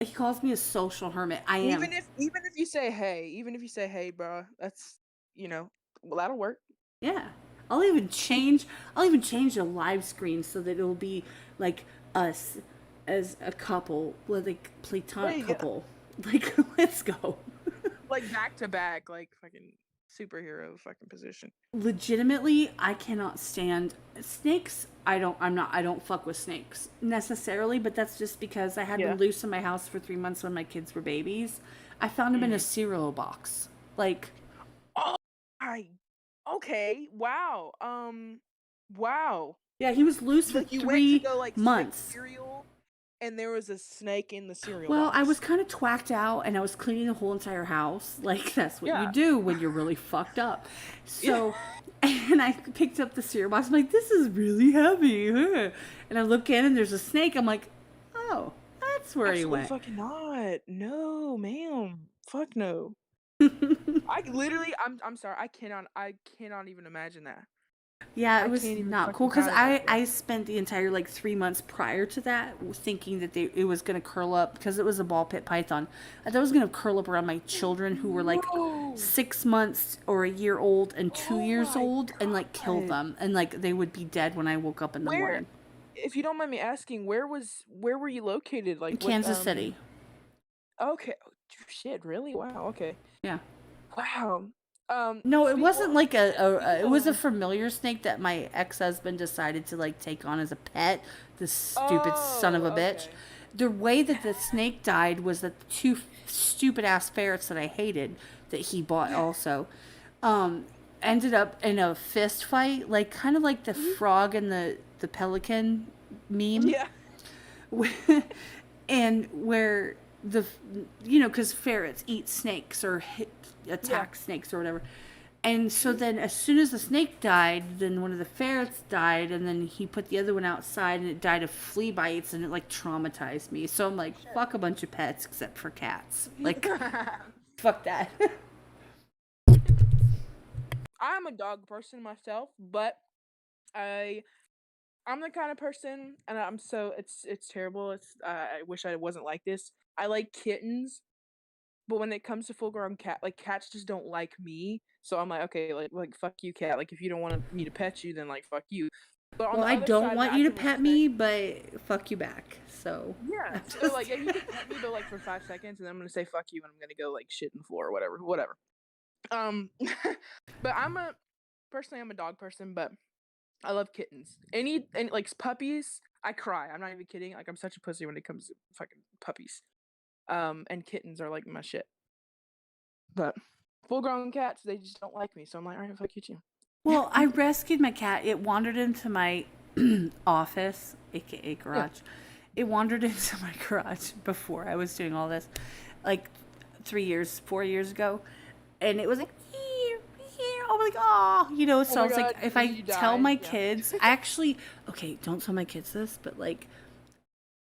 He calls me a social hermit. I am.
Even if you say hey, bro, that's well, that'll work.
Yeah. I'll even change the live screen so that it'll be like us as a couple, like platonic couple. Like let's go.
Like back to back, like fucking superhero fucking position.
Legitimately, I cannot stand snakes. I don't fuck with snakes necessarily, but that's just because I had them loose in my house for 3 months when my kids were babies. I found them in a cereal box. Like,
okay, wow, wow.
Yeah, he was loose for 3 months.
Cereal, and there was a snake in the cereal.
Well,
box.
I was kind of twacked out, and I was cleaning the whole entire house. Like that's what you do when you're really fucked up. So. And I picked up the cereal box. I'm like, this is really heavy. And I look in and there's a snake. I'm like, oh, that's where he went.
Fucking not. No, ma'am. Fuck no. I'm sorry. I cannot even imagine that.
Yeah, it was not cool because I spent the entire 3 months prior to that thinking that it was going to curl up because it was a ball pit python. I thought it was going to curl up around my children who were 6 months or a year old and 2 years old and kill them and they would be dead when I woke up in the morning.
If you don't mind me asking, where were you located?
Kansas City.
Okay. Oh, shit, really? Wow. Okay.
Yeah.
Wow.
No, it wasn't it was a familiar snake that my ex-husband decided to take on as a pet. This stupid son of a bitch. The way that the snake died was that the 2 stupid ass ferrets that I hated that he bought also ended up in a fist fight, kind of like the frog and the pelican meme.
Yeah.
And where because ferrets eat snakes or attack snakes or whatever. And so then as soon as the snake died, then one of the ferrets died, and then he put the other one outside and it died of flea bites, and it traumatized me. So I'm like, fuck a bunch of pets except for cats. Fuck that.
I'm a dog person myself, but I'm the kind of person, and it's terrible. I wish I wasn't like this. I like kittens, but when it comes to full-grown cats just don't like me. So I'm like, okay, fuck you, cat. If you don't want me to pet you, then fuck you. But
I don't want you to pet me, but fuck you back. So
yeah, so you can pet me, but for 5 seconds, and then I'm gonna say fuck you, and I'm gonna go shit in the floor or whatever. But I'm a dog person, but I love kittens. Any puppies, I cry. I'm not even kidding. I'm such a pussy when it comes to fucking puppies. And kittens are my shit. But full-grown cats, they just don't like me. So I'm like, all right, fuck you too.
Well, I rescued my cat. It wandered into my office, aka garage. Yeah. It wandered into my garage before I was doing all this, 4 years ago, and it was I'm like, oh, so I was
God,
if I tell my kids, I actually, okay, don't tell my kids this, but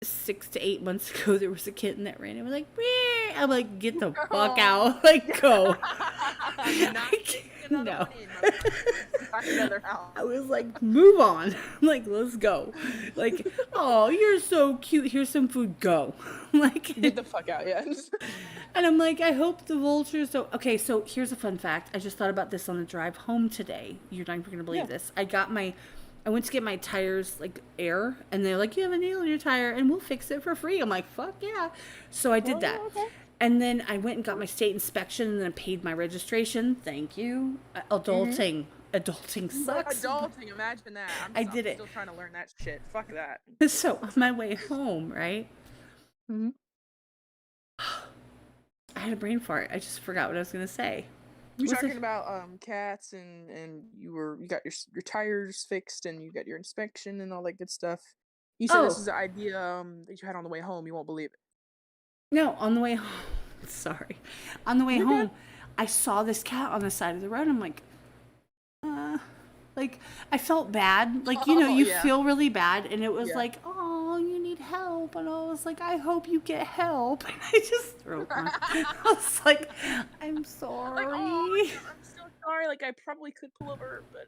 6 to 8 months ago, there was a kitten that ran and was Wee! I'm like, get the fuck out, go. No. I was like, move on. I'm like, let's go. Oh, you're so cute. Here's some food. Go.
Get the fuck out, yeah.
And I'm like, I hope the vultures don't. Okay, so here's a fun fact. I just thought about this on the drive home today. You're not even gonna believe this. I went to get my tires air, and they're like, you have a nail in your tire, and we'll fix it for free. I'm like, fuck yeah. So I did that.
Okay.
And then I went and got my state inspection, and then I paid my registration. Thank you. Adulting. Adulting sucks.
Adulting, imagine that.
I did it.
Still trying to learn that shit. Fuck that.
So on my way home, right?
Mm-hmm.
I had a brain fart. I just forgot what I was gonna say.
You were talking about cats, and you got your tires fixed, and you got your inspection and all that good stuff. You said this is an idea that you had on the way home. You won't believe it.
No, on the way home. Sorry. On the way home, I saw this cat on the side of the road. I'm like, I felt bad. Like, you feel really bad. And it was like, oh, you need help. And I was like, I hope you get help. And I just threw her. I was like, I'm sorry.
Like, oh, I'm so sorry. Like, I probably could pull over, but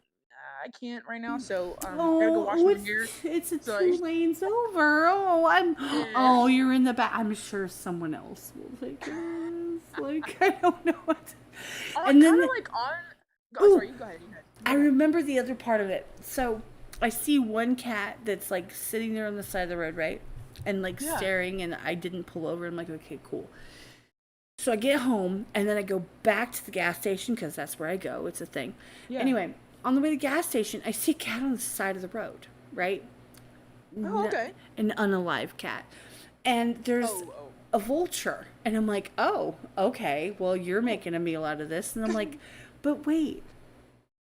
I can't right now. So, I gotta go wash my hair.
It's 2 lanes over. Oh, you're in the back. I'm sure someone else will take yours. Like, I don't know what.
And then, like, sorry, you go ahead.
I remember the other part of it. So I see one cat that's like sitting there on the side of the road, right? And like staring, and I didn't pull over. I'm like, okay, cool. So I get home, and then I go back to the gas station because that's where I go. It's a thing. Yeah. Anyway, on the way to the gas station, I see a cat on the side of the road, right?
Oh, okay.
An unalive cat. And there's a vulture. And I'm like, oh, okay. Well, you're making a meal out of this. And I'm like, but wait.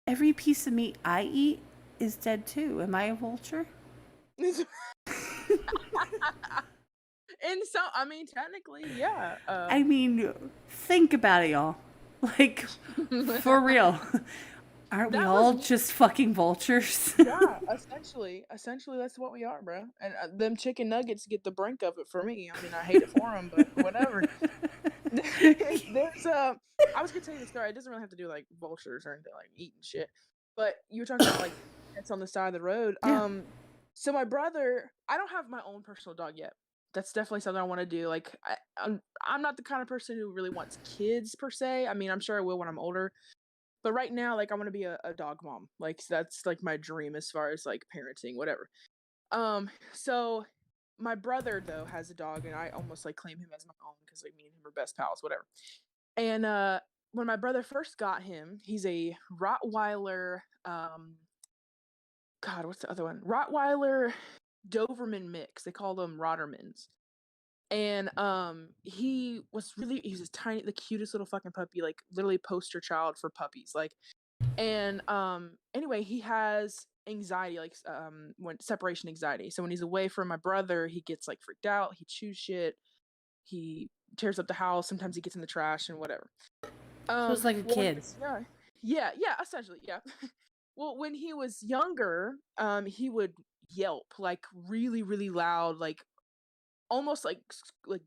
Every piece of meat I eat is dead too. Am I a vulture?
And so, I mean, technically, yeah.
I mean, think about it, y'all. Like, for real. Aren't we all just fucking vultures?
Yeah, essentially, that's what we are, bro. And them chicken nuggets get the brink of it for me. I mean, I hate it for them, but whatever. There's I was gonna tell you the story. It doesn't really have to do like vultures or anything like eating shit. But you were talking about like it's on the side of the road. Yeah. So my brother, I don't have my own personal dog yet. That's definitely something I want to do. Like I'm not the kind of person who really wants kids per se. I mean, I'm sure I will when I'm older. But right now, like I want to be a dog mom. Like that's like my dream as far as like parenting, whatever. So my brother though has a dog, and I almost like claim him as my own because like me and him are best pals, whatever. And when my brother first got him, he's a Rottweiler. God, what's the other one? Rottweiler Doberman mix. They call them Rottermans. And he was a tiny, the cutest little fucking puppy, like literally poster child for puppies. Like, and anyway, he has anxiety, like when separation anxiety. So when he's away from my brother, he gets like freaked out. He chews shit. He tears up the house. Sometimes he gets in the trash and whatever.
So it's like a kid.
Yeah, essentially, yeah. Well, when he was younger, he would yelp like really, really loud, like almost like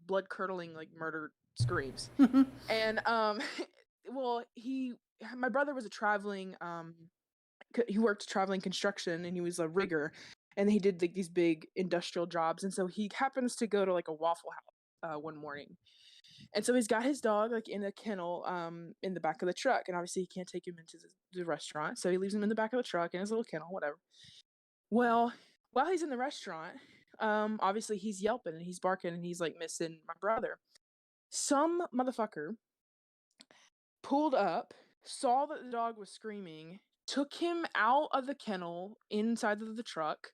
blood curdling, like murder screams. And well, my brother was a traveling he worked traveling construction, and he was a rigger, and he did like these big industrial jobs, and so he happens to go to like a Waffle House one morning. And so he's got his dog like in a kennel in the back of the truck, and obviously he can't take him into the restaurant, so he leaves him in the back of the truck in his little kennel, whatever. Well, while he's in the restaurant, obviously he's yelping and he's barking and he's like missing my brother. Some motherfucker pulled up, saw that the dog was screaming, took him out of the kennel inside of the truck,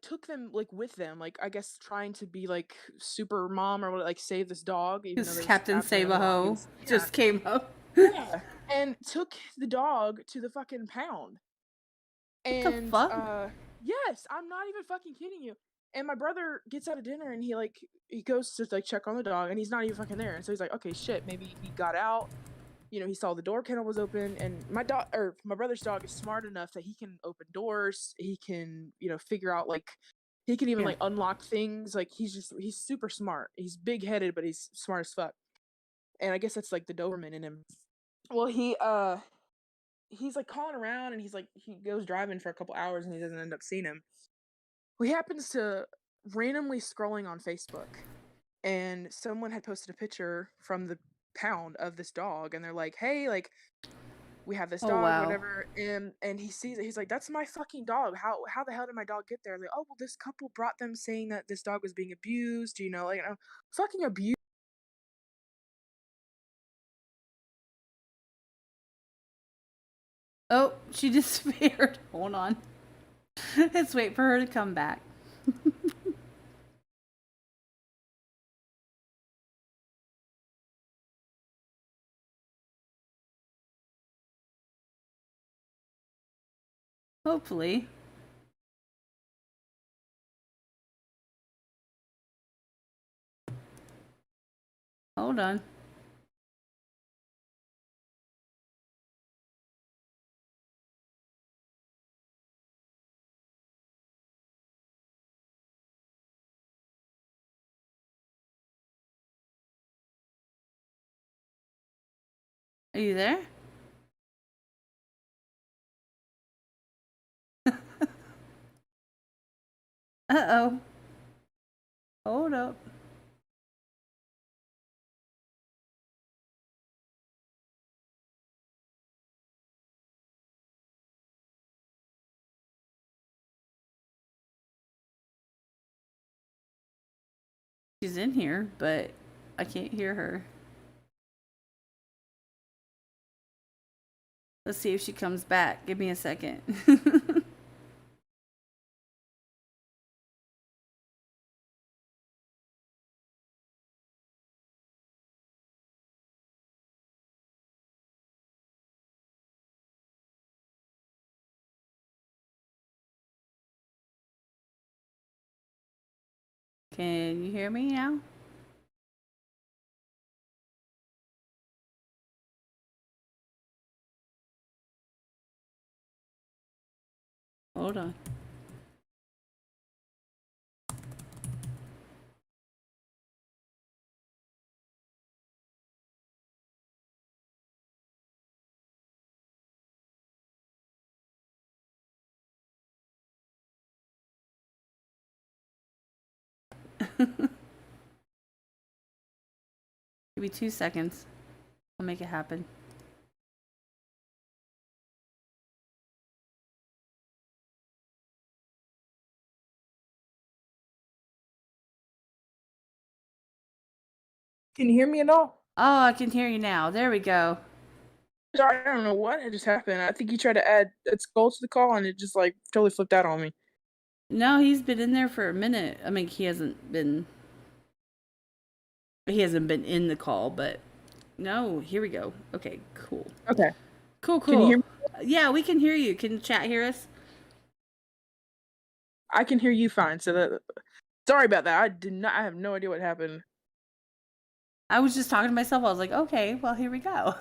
took them like with them, like I guess trying to be like super mom or like save this dog.
Because Captain Save-A-Ho just came up.
Yeah, and took the dog to the fucking pound. And
what the fuck?
Yes, I'm not even fucking kidding you. And my brother gets out of dinner, and he goes to like check on the dog, and he's not even fucking there. And so he's like, okay, shit, maybe he got out. You know, he saw the door kennel was open, and my brother's dog is smart enough that he can open doors. He can, figure out like he can even like unlock things. Like he's super smart. He's big headed, but he's smart as fuck. And I guess that's like the Doberman in him. Well, he's like calling around, and he goes driving for a couple hours, and he doesn't end up seeing him. Well, he happens to randomly scrolling on Facebook, and someone had posted a picture from the pound of this dog, and they're like, hey, like we have this
Oh,
dog,
wow.
whatever, and he sees it. He's like, "That's my fucking dog. How the hell did my dog get there?" Like, "Oh, well, this couple brought them saying that this dog was being abused. You know, like fucking abused."
Oh, she disappeared. Hold on. Let's wait for her to come back. Hopefully. Hold on. Are you there? Uh-oh. Hold up. She's in here, but I can't hear her. Let's see if she comes back. Give me a second. Can you hear me now? Hold on. Give me 2 seconds. I'll make it happen.
Can you hear me at all?
Oh, I can hear you now. There we go.
Sorry, I don't know what had just happened. I think you tried to add Skullz to the call, and it just like totally flipped out on me.
No, he's been in there for a minute. I mean, he hasn't been in the call, but no, here we go. Okay, cool.
Okay.
Cool.
Can you hear me?
Yeah, we can hear you. Can chat hear us?
I can hear you fine. So sorry about that. I have no idea what happened.
I was just talking to myself. I was like, okay, well, here we go.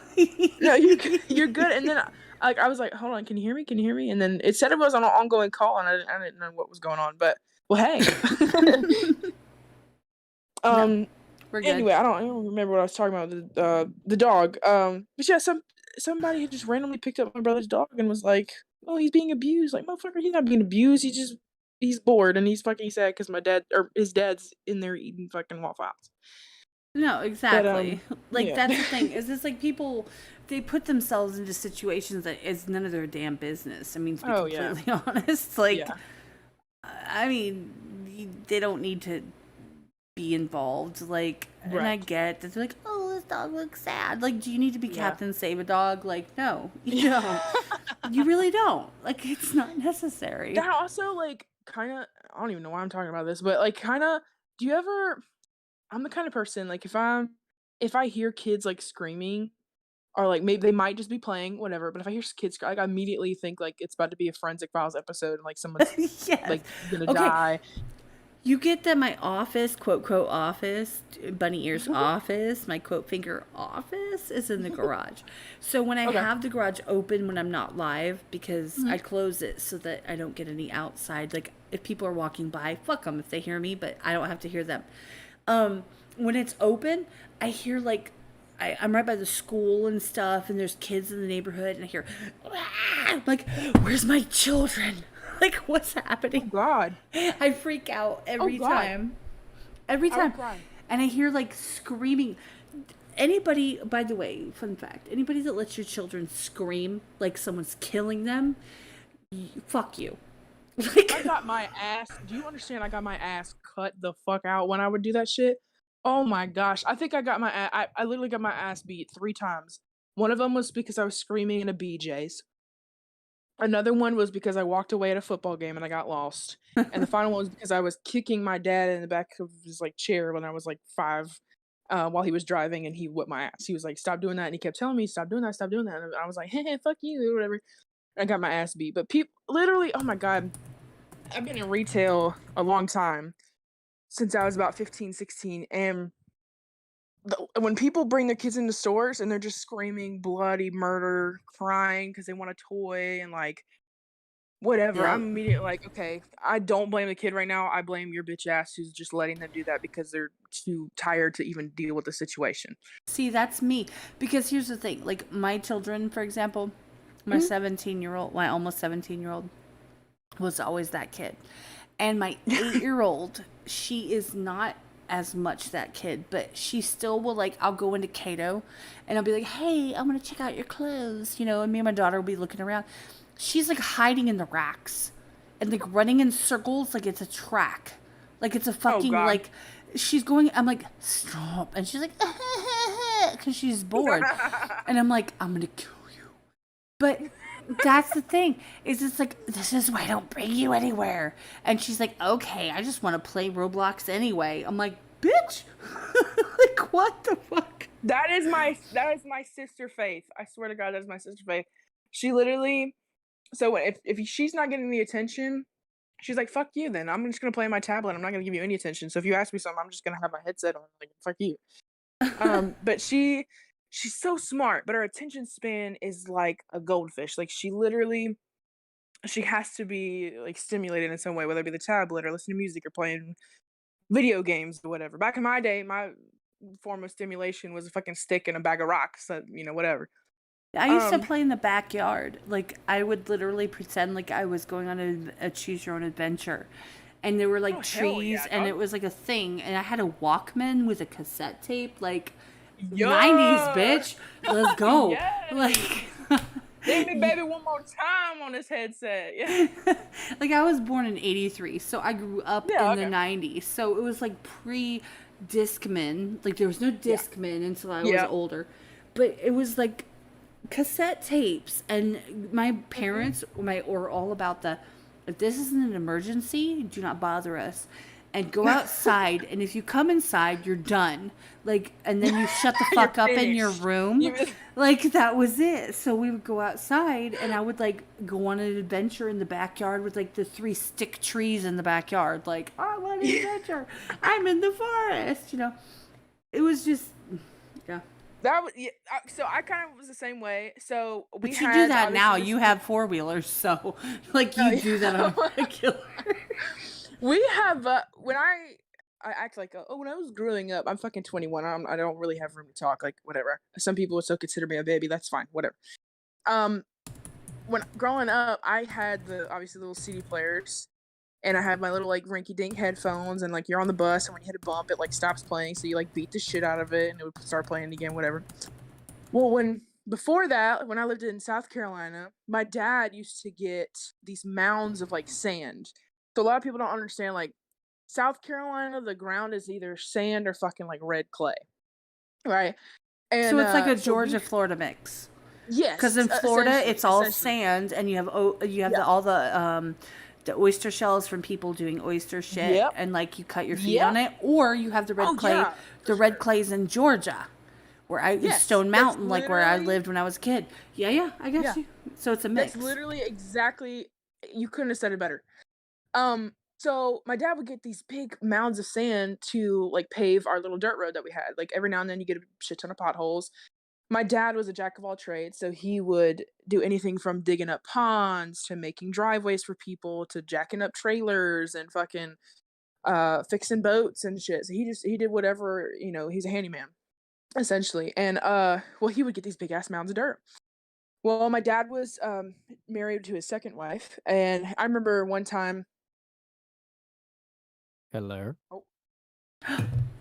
No, you're good. And then I was like, hold on, can you hear me? Can you hear me? And then it said it was on an ongoing call, and I didn't know what was going on. But well, hey.
No, we're good.
Anyway, I don't remember what I was talking about. The dog. But yeah, somebody had just randomly picked up my brother's dog and was like, "Oh, he's being abused." Like, motherfucker, he's not being abused. He's bored and he's fucking sad because his dad's in there eating fucking Waffle House.
No, exactly. Like,
yeah.
that's the thing. Is this like people, they put themselves into situations that is none of their damn business. I mean, to be completely honest. Like,
Yeah.
I mean, they don't need to be involved. Like, and I get that they're like, oh, this dog looks sad. Like, do you need to be Captain Save a Dog? Like, no, you don't. You really don't. Like, it's not necessary.
That also, like, kind of, I don't even know why I'm talking about this, but like, kind of, do you ever? I'm the kind of person, like, if I hear kids like screaming, or like maybe they might just be playing, whatever. But if I hear kids cry, like, I immediately think like it's about to be a Forensic Files episode, and like someone's
Yes.
like gonna die.
You get that my office, quote office, bunny ears office, my quote finger office is in the garage. So when I have the garage open when I'm not live, because I close it so that I don't get any outside. Like, if people are walking by, fuck them if they hear me, but I don't have to hear them. When it's open, I hear like, I'm right by the school and stuff, and there's kids in the neighborhood, and I hear, ah! Like, where's my children? Like, what's happening?
Oh God!
I freak out every time. Every time. And I hear like screaming. anybody, by the way, fun fact, anybody that lets your children scream like someone's killing them, fuck you. Like,
I got my ass. Do you understand? I got my ass cut the fuck out when I would do that shit. Oh my gosh. I think I got my I literally got my ass beat 3 times. One of them was because I was screaming in a BJ's. Another one was because I walked away at a football game and I got lost. And the final one was because I was kicking my dad in the back of his like chair when I was like 5, while he was driving, and he whipped my ass. He was like, "Stop doing that," and he kept telling me, "Stop doing that, stop doing that." And I was like, "Hey, fuck you," or whatever. And I got my ass beat. But people, literally, oh my god, I've been in retail a long time, since I was about 15, 16, and when people bring their kids into stores and they're just screaming bloody murder, crying because they want a toy and like whatever,
yeah.
I'm immediately like, okay, I don't blame the kid right now. I blame your bitch ass who's just letting them do that because they're too tired to even deal with the situation.
See, that's me. Because here's the thing. Like, my children, for example, my 17-year-old, my almost 17-year-old was always that kid. And my 8-year-old, she is not as much that kid, but she still will, like, I'll go into Cato and I'll be like, hey, I'm going to check out your clothes, you know, and me and my daughter will be looking around. She's like hiding in the racks and like running in circles like it's a track. Like it's a fucking, like, she's going, I'm like, stop. And she's like, because she's bored. And I'm like, I'm going to kill you. But that's the thing, is it's like, this is why I don't bring you anywhere. And she's like, okay, I just want to play Roblox anyway. I'm like, bitch. Like, what the fuck?
That is my sister Faith. I swear to God, that's my sister Faith. She literally, so if she's not getting the attention, she's like, fuck you then. I'm just going to play on my tablet. I'm not going to give you any attention. So if you ask me something, I'm just going to have my headset on. Like, fuck you. But she's so smart, but her attention span is like a goldfish. Like, she has to be like stimulated in some way, whether it be the tablet or listening to music or playing video games or whatever. Back in my day, my form of stimulation was a fucking stick and a bag of rocks, you know, whatever.
I used to play in the backyard. Like, I would literally pretend like I was going on a choose your own adventure. And there were like trees, and it was like a thing. And I had a Walkman with a cassette tape, like 90s, bitch. Let's go.
Yes.
Like,
hit me, baby, one more time on this headset. Yeah.
Like, I was born in 83, so I grew up in the 90s. So it was like pre-Discman. Like, there was no Discman until I was older. But it was like cassette tapes, and my parents were all about if this isn't an emergency, do not bother us, and go outside, and if you come inside, you're done. Like, and then you shut the fuck up in your room. Like, that was it. So we would go outside, and I would like go on an adventure in the backyard with like the 3 stick trees in the backyard. Like, I want an adventure. I'm in the forest, you know. It was just,
That was, so I kind of was the same way. So we
but you do that now. You have 4-wheelers, so like you do that on regular.
We have when I act like when I was growing up, I'm fucking 21. I don't really have room to talk. Like, whatever. Some people would still consider me a baby. That's fine. Whatever. When growing up, I had obviously little CD players. And I had my little like rinky dink headphones, and like you're on the bus, and when you hit a bump, it like stops playing, so you like beat the shit out of it, and it would start playing again, whatever. Well, before that, when I lived in South Carolina, my dad used to get these mounds of like sand. So a lot of people don't understand, like, South Carolina, the ground is either sand or fucking like red clay, right? And
so it's like a Georgia-Florida mix.
Yes,
because in Florida it's all sand, and you have all the oyster shells from people doing oyster shit, and like you cut your feet on it, or you have the red clay. The red clay's in Georgia, where Stone Mountain, like where I lived when I was a kid. I guess you. So it's a mix.
That's literally exactly. You couldn't have said it better. So my dad would get these big mounds of sand to like pave our little dirt road that we had. Like, every now and then you get a shit ton of potholes. My dad was a jack of all trades, so he would do anything from digging up ponds to making driveways for people to jacking up trailers and fucking fixing boats and shit. So he did whatever, you know, he's a handyman, essentially. And he would get these big ass mounds of dirt. Well, my dad was married to his second wife, and I remember one time.
Hello.
Oh.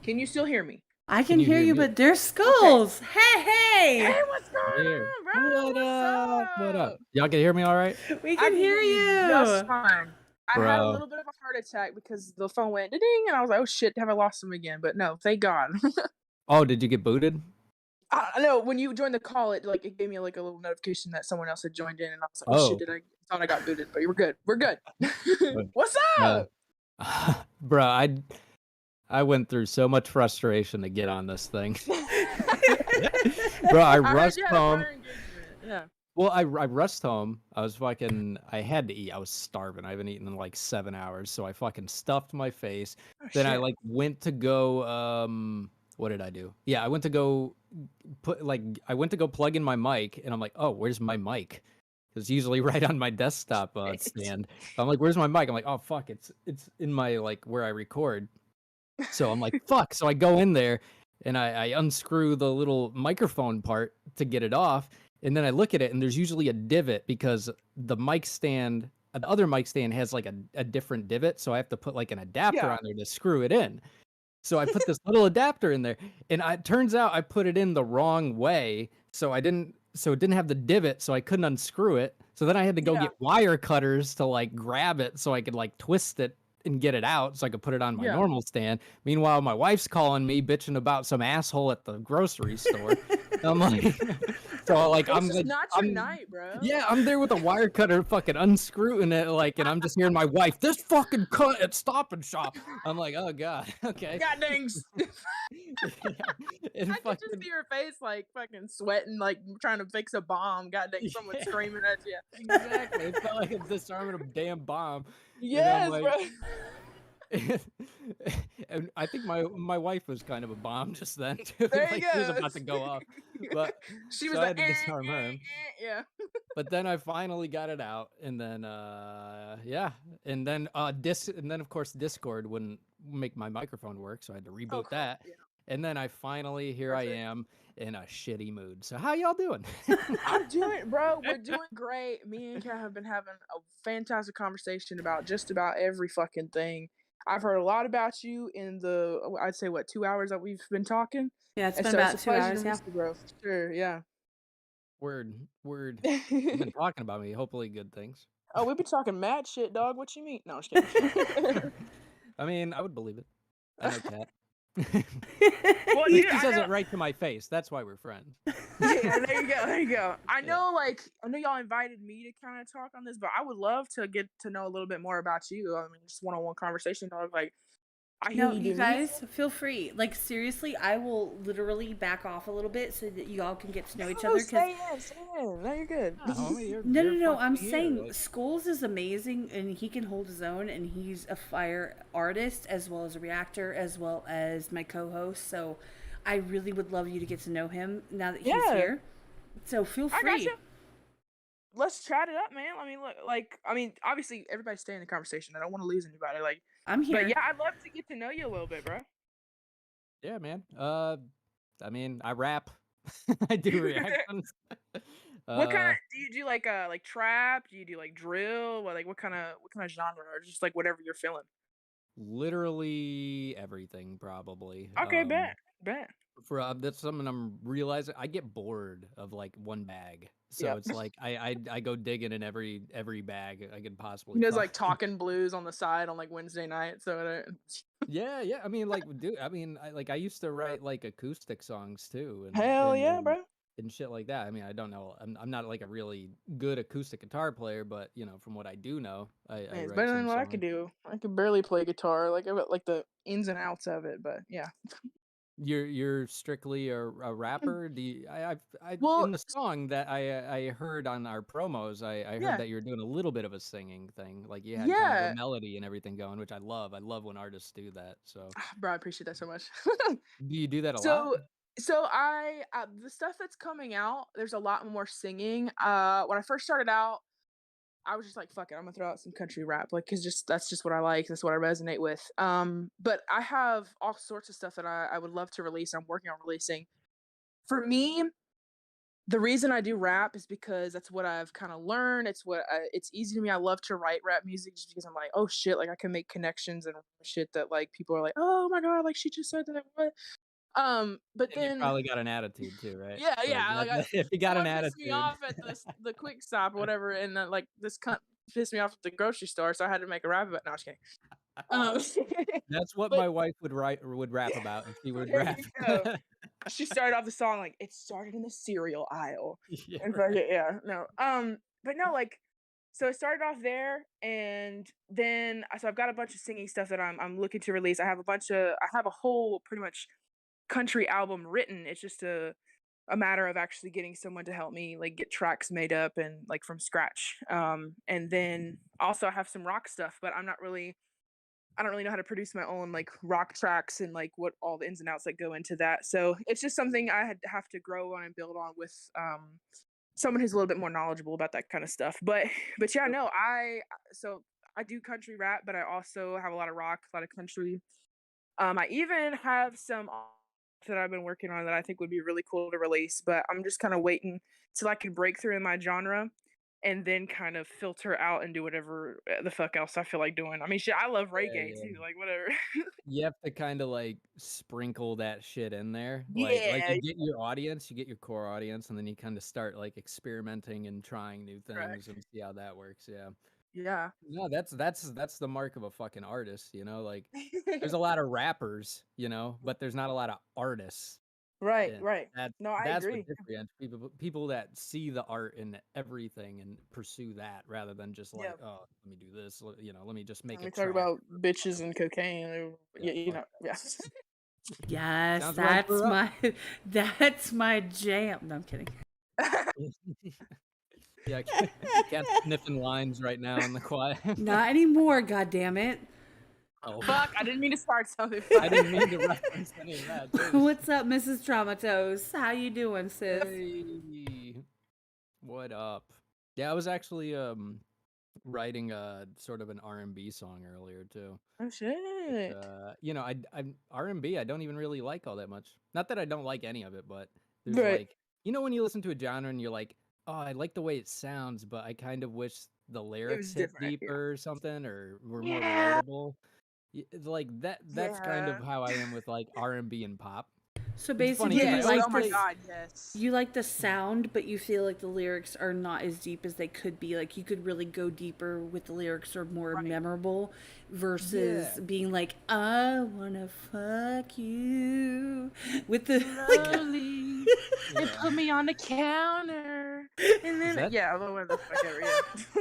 Can you still hear me?
I
Can
can
you
hear
hear
you,
me?
but there's
Okay.
Skullz. Hey,
Hey, what's going
Here.
on, bro?
What
What's
up? What up?
up?
Y'all can hear me all right?
we
I
can
can
hear
hear you just
you.
fine. I had a
Bro.
little bit of a heart attack because the phone went ding, and I was like, "Oh shit, have I lost him again?" But no, thank God.
Oh, did you get booted?
I know when you joined the call, it gave me like a little notification that someone else had joined in, and I was like, "Oh shit,
Oh.
I thought I got booted?" But you were good. We're good.
Good.
What's up?
Bro, I went through so much frustration to get on this thing. Bro, I
I heard
rushed
you had a
home.
prior engagement. Yeah.
Well, I rushed home. I had to eat. I was starving. I haven't eaten in like 7 hours, so I fucking stuffed my face.
Oh
Then I
shit.
like went to go what did I do? Yeah, I went to go plug in my mic, and I'm like, "Oh, where's my mic?" It's usually right on my desktop stand. I'm like, "Where's my mic?" I'm like, "Oh fuck, it's in my like where I record." So I'm like, "Fuck." So I go in there and I unscrew the little microphone part to get it off, and then I look at it and there's usually a divot because the other mic stand has like a different divot, so I have to put like an adapter
Yeah.
on there to screw it in. So I put this little adapter in there, and it turns out I put it in the wrong way, so it didn't have the divot, so I couldn't unscrew it. So then I had to go
Yeah.
get wire cutters to like grab it so I could like twist it and get it out so I could put it on my
Yeah.
normal stand. Meanwhile, my wife's calling me bitching about some asshole at the grocery store. I'm like, so like
It's just not your night, bro.
yeah, I'm there with a wire cutter fucking unscrewing it, like, and I'm just hearing my wife, "This fucking cut at Stop and Shop." I'm like, "Oh god, okay."
God dings.
Yeah, and
I could just see your face like fucking sweating, like trying to fix a bomb. God dang, someone
Yeah.
screaming at you.
Exactly. It felt like it's disarming a damn bomb.
Yes,
And I'm
bro.
like, and I think my wife was kind of a bomb just then too.
There
Like
you
she was
go.
about to go off, but
She
so
was
I
like,
had to disarm her.
yeah.
But then I finally got it out, and then yeah, and then of course Discord wouldn't make my microphone work, so I had to reboot
Oh, cool.
that.
Yeah.
And then here I
Perfect.
am in a shitty mood. So how y'all doing?
I'm doing, bro. We're doing great. Me and Kat have been having a fantastic conversation about just about every fucking thing. I've heard a lot about you in I'd say, 2 hours that we've been talking.
Yeah, it's
And
been
so
about
it's a
2
pleasure
hours.
to
Yeah.
meet you, bro. For sure. Yeah.
Word. You've been talking about me. Hopefully, good things.
Oh, we've been talking mad shit, dog. What you mean? No, I'm just kidding.
I mean, I would believe it. I know Kat.
Well,
At least
dude,
he
I
says
know.
it right to my face. That's why we're friends.
Yeah, there you go. There you go. I
Yeah.
know, I know y'all invited me to kind of talk on this, but I would love to get to know a little bit more about you. I mean, just one-on-one conversation, dog. Like, I hear
No,
you
you
do
guys, feel free. Like, seriously, I will literally back off a little bit so that you all can get to know each other.
Stay in. No, you're good.
Nah, homie, you're
No. I'm
fucking
saying
here, like-
Skullz is amazing and he can hold his own, and he's a fire artist as well as a reactor as well as my co-host. So I really would love you to get to know him now that he's
Yeah.
here. So feel
I got
free.
you. Let's chat it up, man. I mean, look, obviously, everybody stay in the conversation. I don't want to lose anybody. Like,
I'm here.
but yeah, I'd love to get to know you a little bit, bro.
Yeah, man. I mean, I rap. I do reactions.
What kind of do you do? Like trap? Do you do like drill? What kind of genre? Or just like whatever you're feeling?
Literally everything, probably.
Okay, bet.
That's something I'm realizing. I get bored of like one bag, so
Yep.
it's like I go digging in every bag I could possibly.
He does like
find.
talking blues on the side on like Wednesday night. So
Yeah. I mean, like, dude. I mean, I used to write like acoustic songs too,
hell yeah, bro.
and shit like that. I mean, I don't know. I'm not like a really good acoustic guitar player, but you know, from what I do know, I
It's
write
better
some
than what I
songs.
could do. I could barely play guitar. Like I got like the ins and outs of it, but yeah.
You're strictly a rapper. Do you,
Well,
in the song that I heard on our promos, I heard
yeah,
that you're doing a little bit of a singing thing, like you had kind of
yeah.
a melody and everything going, which I love. I love when artists do that. So,
Bro, I appreciate that so much.
do you do that a lot?
So I the stuff that's coming out, there's a lot more singing. When I first started out, I was just like, fuck it, I'm gonna throw out some country rap, like, cause that's just what I like, that's what I resonate with. But I have all sorts of stuff that I would love to release. I'm working on releasing. For me, the reason I do rap is because that's what I've kind of learned. It's easy to me. I love to write rap music just because I'm like, oh shit, like I can make connections and shit that like people are like, oh my god, like she just said that. What? But
And you
then
probably got an attitude too, right?
yeah,
Like
yeah, like
if you got an
someone pissed me
attitude.
off at the quick stop or whatever, and like this cunt pissed me off at the grocery store, so I had to make a rap about. No, I was kidding.
That's what
But
my wife would rap about, and she would
there
rap.
you go. She started off the song like it started in the cereal aisle,
Yeah,
and
right.
yeah, no, but no, like, so it started off there, and then so I've got a bunch of singing stuff that I'm looking to release. I have a whole pretty much country album written. It's just a matter of actually getting someone to help me like get tracks made up and like from scratch. And then also I have some rock stuff, but I don't really know how to produce my own like rock tracks and like what all the ins and outs that go into that. So it's just something I have to grow on and build on with someone who's a little bit more knowledgeable about that kind of stuff. But yeah, no, I do country rap, but I also have a lot of rock, a lot of country. I even have some that I've been working on that I think would be really cool to release, but I'm just kind of waiting till I can break through in my genre and then kind of filter out and do whatever the fuck else I feel like doing. I mean, shit, I love
Yeah,
reggae
yeah.
too, like whatever.
You have to kind of like sprinkle that shit in there. Like
Yeah,
you get your audience, you get your core audience, and then you kind of start like experimenting and trying new things
correct.
and see how that works. Yeah.
Yeah.
No, that's the mark of a fucking artist, you know? Like there's a lot of rappers, you know, but there's not a lot of artists.
Right,
And
right.
that
No, I
that's what
agree.
differentiates people that see the art in everything and pursue that rather than just
Yeah.
like, oh, let me do this, you know, let me just make
Let
a
me talk
track.
about bitches and cocaine.
Yeah,
Yeah, you
fuck
know, yeah.
Yes,
sounds right for us.
that's my jam. No, I'm kidding.
Yeah, Cat's sniffing lines right now in the quiet.
Not anymore, god damn it.
Oh,
Fuck, I didn't mean to start something.
I didn't mean to reference any of that. Jeez.
What's up, Mrs. Traumatos? How you doing, sis?
Hey, what up? Yeah, I was actually writing a sort of an R&B song earlier too.
Oh shit.
You know, I R&B I don't even really like all that much. Not that I don't like any of it, but there's
Right.
like, you know, when you listen to a genre and you're like, oh, I like the way it sounds, but I kind of wish the lyrics hit
different, yeah.
deeper or something or were more
Yeah.
relatable. It's like that's kind of
Yeah.
how I am with like R&B and pop.
So
It's funny
basically,
'cause I
you
Yes.
always
like
Oh my
this.
god, yes.
You like the sound, but you feel like the lyrics are not as deep as they could be. Like you could really go deeper with the lyrics or more
Right.
memorable versus
Yeah.
being like, I wanna fuck you with the
Slowly. And
Yeah.
put me on the counter. And then
that-
yeah, what the fuck ever.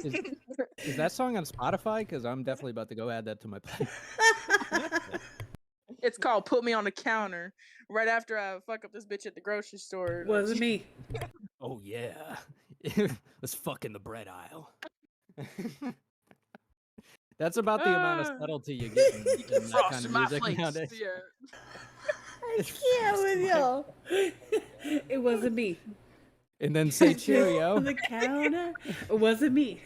Yeah.
Is that song on Spotify? Because I'm definitely about to go add that to my playlist.
It's called "Put Me on the Counter." Right after I fuck up this bitch at the grocery store.
wasn't me.
Oh yeah, let's fuck in the bread aisle. That's about the amount of subtlety you get in that kind
Frost
of
my
music
flakes.
nowadays.
Yeah.
I can't with y'all. It wasn't me.
And then say
On
cheerio.
the counter. It wasn't me.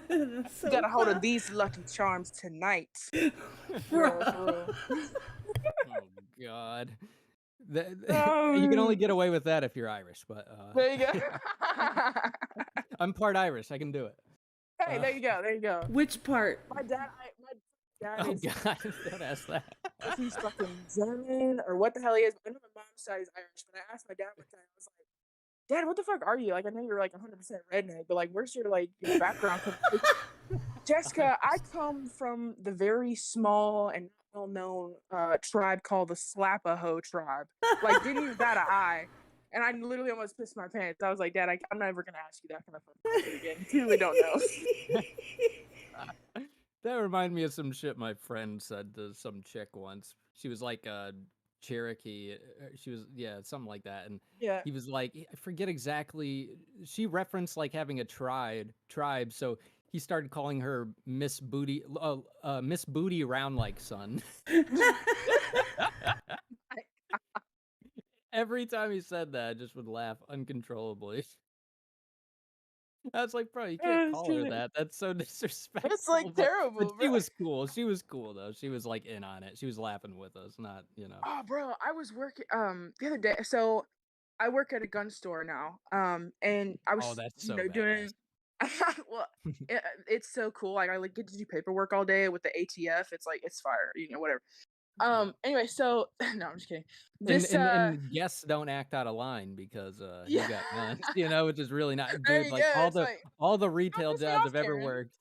That's so
Got a hold
fun.
of these lucky charms tonight.
Bro.
For real.
Oh God. You can only get away with that if you're Irish, but
There you go.
I'm part Irish. I can do it.
Hey, there you go. There you go.
Which part?
My dad
Oh
is
God, don't ask that.
he's fucking German or what the hell he is. I know my mom's side is Irish, but I asked my dad one time. I was like, Dad, what the fuck are you? Like, I know you're like 100% redneck, but like, where's your like your background? Jessica, I come from the very small and well-known tribe called the Slapaho tribe. Like, didn't even bat an eye. And I literally almost pissed my pants. I was like, Dad, I'm never gonna ask you that kind of fucking question again. You really don't know.
That reminded me of some shit my friend said to some chick once. She was like Cherokee. She was, yeah, something like that. And
Yeah.
he was like, I forget exactly. She referenced like having a tribe. So he started calling her Miss Booty Round Like Son. Every time he said that, I just would laugh uncontrollably. I was like, bro, you can't call her that. That's so disrespectful.
It's like terrible,
But she
bro.
was cool. She was cool though. She was like in on it. She was laughing with us, not, you know.
Oh, bro, I was working the other day. So I work at a gun store now. And I was,
Oh, that's so
doing. Well, it's so cool. Like I like get to do paperwork all day with the ATF. It's like it's fire, whatever. Anyway, so no, I'm just kidding.
And,
This
and guests don't act out of line because you
yeah.
got guns, which is really not
There
dude.
you
Like
go. It's like,
all the
don't
retail
piss me
jobs
off,
I've ever
Karen.
worked,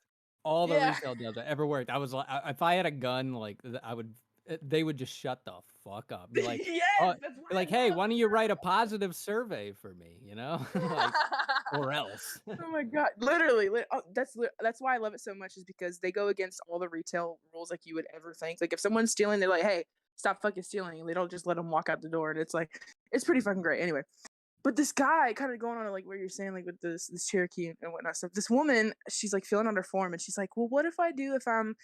all the
Yeah.
retail jobs I've ever worked, I was like, if I had a gun, like I would, they would just shut the fuck up. Be like,
Yes,
oh,
that's
be
what
like,
I
hey,
love.
why don't you write a positive survey for me? Like, or else.
Oh my god, literally, that's why I love it so much, is because they go against all the retail rules like you would ever think. Like if someone's stealing, they're like, hey, stop fucking stealing. They don't just let them walk out the door, and it's like, it's pretty fucking great. Anyway, but this guy, kind of going on like where you're saying, like with this Cherokee and whatnot stuff. This woman, she's like filling out her form, and she's like, well, what if I'm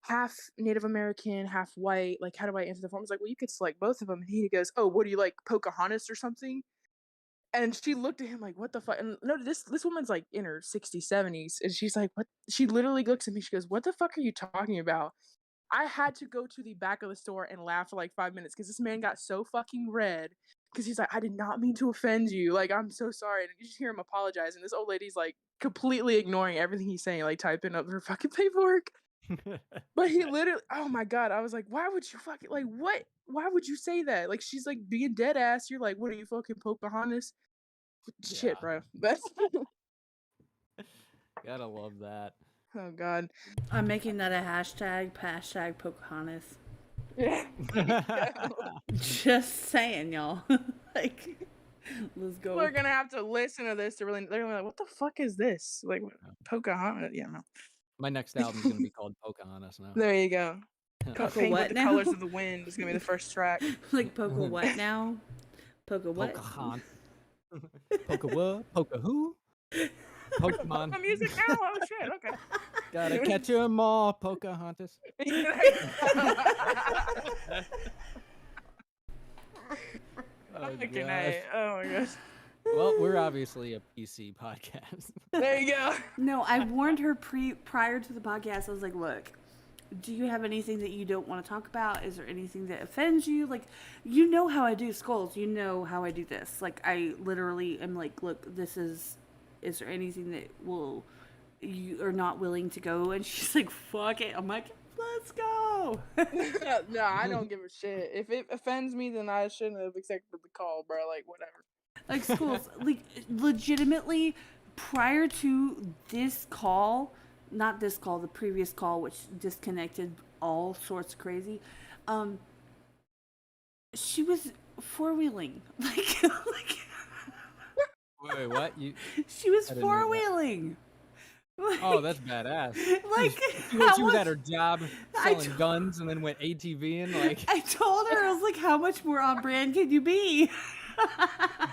half Native American, half white? Like, how do I answer the form? I was like, well, you could select both of them. And he goes, oh, what do you like, Pocahontas or something? And she looked at him like, what the fuck? And no, this woman's like in her 60s, 70s. And she's like, what? She literally looks at me. She goes, what the fuck are you talking about? I had to go to the back of the store and laugh for like 5 minutes because this man got so fucking red because he's like, I did not mean to offend you. Like, I'm so sorry. And you just hear him apologize. And this old lady's like completely ignoring everything he's saying, like typing up her fucking paperwork. But he literally, oh my God. I was like, why would you fucking, like, what? Why would you say that? Like, she's like being dead ass. You're like, what are you, fucking Pocahontas? Shit, bro. But
Gotta love that.
oh God.
I'm making that a hashtag Pocahontas.
Yeah.
Just saying, y'all. Like, let's go.
We're gonna have to listen to this to really. They're gonna be like, what the fuck is this? Like Pocahontas? Yeah, no.
My next album's gonna be called Pocahontas now.
There you go.
Poca
Paint
what
with the
now?
colors of the wind is gonna be the first track.
Like Poca what now? Poca what?
Pocahontas. Poca what? Poca who? Pokemon.
The music now? Oh shit, okay.
Gotta catch 'em all, Pocahontas. Oh,
Fucking
gosh.
A. Oh my gosh.
Well, we're obviously a PC podcast.
There you go.
No, I warned her prior to the podcast. I was like, look, do you have anything that you don't want to talk about? Is there anything that offends you? Like, you know how I do Skullz. You know how I do this. Like, I literally am like, look, is there anything that you are not willing to go? And she's like, fuck it. I'm like, let's go.
No, I don't give a shit. If it offends me, then I shouldn't have accepted the call, bro. Like, whatever.
Like, Skullz, like, legitimately, prior to this call, not this call, the previous call, which disconnected all sorts of crazy, she was four-wheeling. Like
Wait, what?
she was
I didn't know that.
four-wheeling. Like,
Oh, that's badass.
like,
She
how
was
much-
at her job selling guns and then went ATVing. Like,
I told her, I was like, how much more on brand can you be?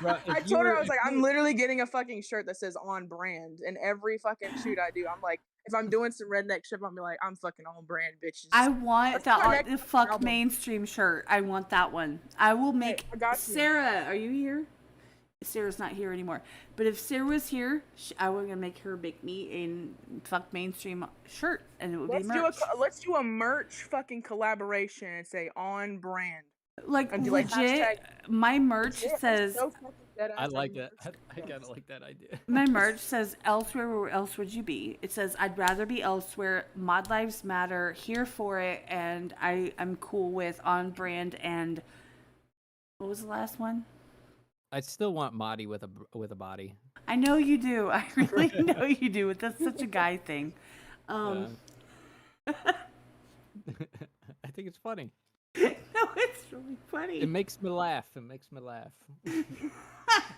bro, if
I
you
told her,
were-
I was
if
like,
you
I'm
were-
literally getting a fucking shirt that says on brand. And every fucking shoot I do, I'm like, if I'm doing some redneck shit, I'm be like, I'm fucking on brand, bitches.
I want
That's
that
my
the
next
fuck
album.
mainstream shirt. I want that one. I will make
I got you.
Sarah. Are you here? Sarah's not here anymore. But if Sarah was here, I was gonna make her make me a fuck mainstream shirt, and it would be merch.
Let's do a merch fucking collaboration and say on brand.
Like
and do, like,
legit,
hashtag-
my merch
Yeah,
says.
so fucking dead
I
ass,
like
merch.
that. I kind of like that idea.
My merch says elsewhere, where else would you be? It says I'd rather be elsewhere. Mod lives matter. Here for it, and I'm cool with on brand. And what was the last one?
I still want Madi with a body.
I know you do. I really know you do. But that's such a guy thing.
I think it's funny.
No, it's really funny.
It makes me laugh.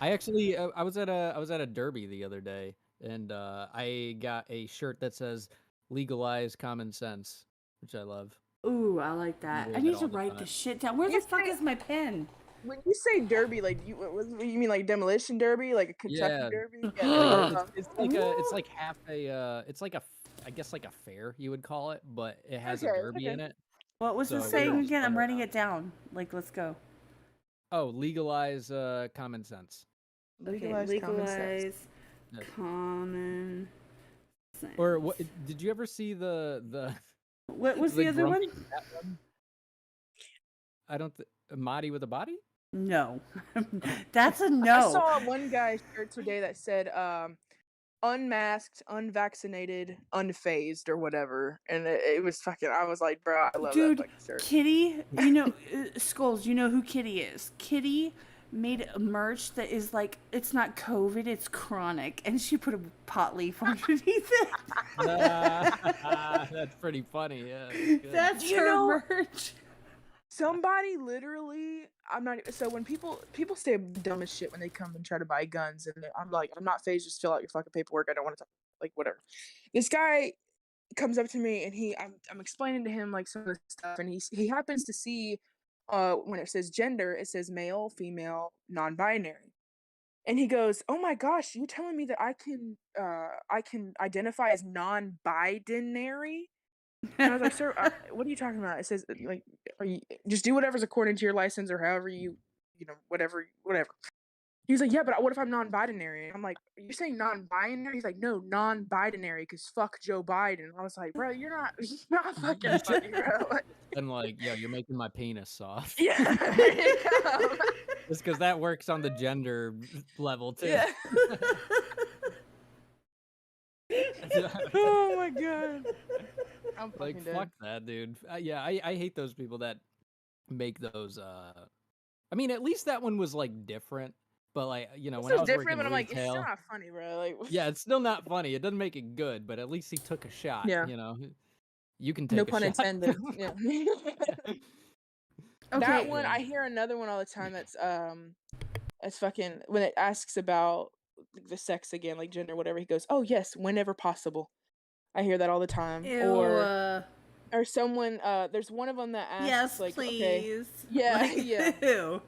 I actually, I was at a derby the other day, and I got a shirt that says "Legalize Common Sense," which I love.
Ooh, I like that.
wear
I
that
need
all
to
the
write
time.
this shit down. Where the
You
fuck
say-
is my pen?
When you say derby, like you mean like demolition derby, like a Kentucky
Yeah.
derby?
Ugh.
Yeah,
It's like half a it's like I guess like a fair you would call it, but it has
Okay,
a derby in
okay.
it.
What was
So
the
we're
saying
just
again? I'm
running
writing
around.
it down. Like, let's go.
Oh, legalize common sense.
Okay,
Legalize common sense.
legalize
Yes.
common sense.
Or what? Did you ever see the
What was the other one?
Grumpy Cat one? I don't. Madi with a body?
No. That's a
I
no.
saw one guy's shirt today that said, unmasked, unvaccinated, unfazed, or whatever. And it was fucking. I was like, bro, I love
Dude,
that fucking shirt.
Kitty, you know, Skullz, you know who Kitty is. Kitty made a merch that is like, it's not COVID, it's chronic. And she put a pot leaf underneath it.
That's pretty funny. Yeah,
That's
You
her
know-
merch.
Somebody literally, I'm not. So when people say dumb as shit when they come and try to buy guns, and I'm like, I'm not phased. Just fill out your fucking paperwork. I don't want to talk. Like whatever. This guy comes up to me and I'm explaining to him like some of the stuff, and he happens to see when it says gender, it says male, female, non-binary, and he goes, "Oh my gosh, you telling me that I can identify as non-binary?" And I was like, "Sir, what are you talking about?" It says like, "Are you just do whatever's according to your license or however you know whatever." He's like, "Yeah, but what if I'm non-binary?" And I'm like, "Are you saying non-binary?" He's like, "No, non-binary, because fuck Joe Biden." I was like, "Bro, you're not fucking funny, bro." Like,
And like, yo, you're making my penis soft.
yeah.
Just because that works on the gender level too.
Yeah. Oh my god. I'm
Like,
fucking
fuck
dead.
that, dude. Yeah, I hate those people that make those. I mean, at least that one was like different. But like, you know,
This
when I
is
was
different,
working
but I'm like, it's
retail,
still not funny, bro. Like,
yeah, it's still not funny. It doesn't make it good, but at least he took a shot.
Yeah.
You know, you can take
no
a
pun
shot.
intended. Yeah.
Okay.
That one, I hear another one all the time. That's fucking when it asks about the sex again, like gender, whatever. He goes, "Oh yes, whenever possible." I hear that all the time.
Ew,
Or someone. There's one of them that asks,
yes,
like,
please.
okay, yeah,
Like,
yeah.
ew.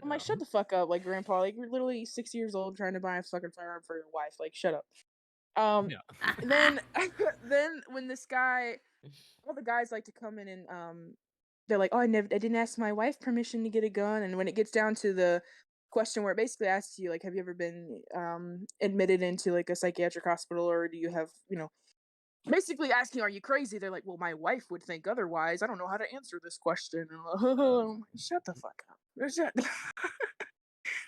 I'm like, shut the fuck up, like grandpa. Like you're literally 6 years old trying to buy a fucking firearm for your wife. Like, shut up.
Yeah.
Then when this guy, all the guys like to come in and they're like, "Oh, I didn't ask my wife permission to get a gun." And when it gets down to the question where it basically asks you like, have you ever been admitted into like a psychiatric hospital, or do you have, you know, basically asking, are you crazy? They're like, well, my wife would think otherwise. I don't know how to answer this question. And I'm like, shut the fuck up.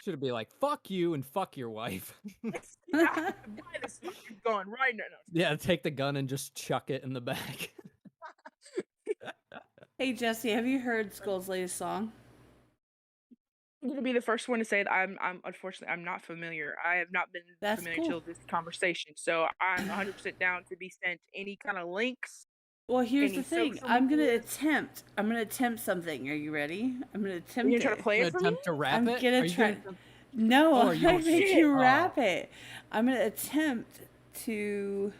Should it be like, fuck you and fuck your wife?
Yeah, buy this fucking gun right now.
Yeah, take the gun and just chuck it in the back.
Hey, Jesse, have you heard Skull's latest song?
I'm gonna be the first one to say that I'm unfortunately I'm not familiar. I have not been
That's
familiar
cool.
till this conversation, so I'm 100% down to be sent any kind of links.
Well, here's
Any
the thing.
social
I'm gonna
media?
attempt something. Are you ready? I'm gonna attempt
You
it.
gonna try to play it for me?
Attempt to rap
I'm
it?
gonna
Are you
try.
gonna-
No,
Oh,
I'm
are you
gonna
gonna
make
sing
you
it?
rap
Oh.
it. I'm gonna attempt to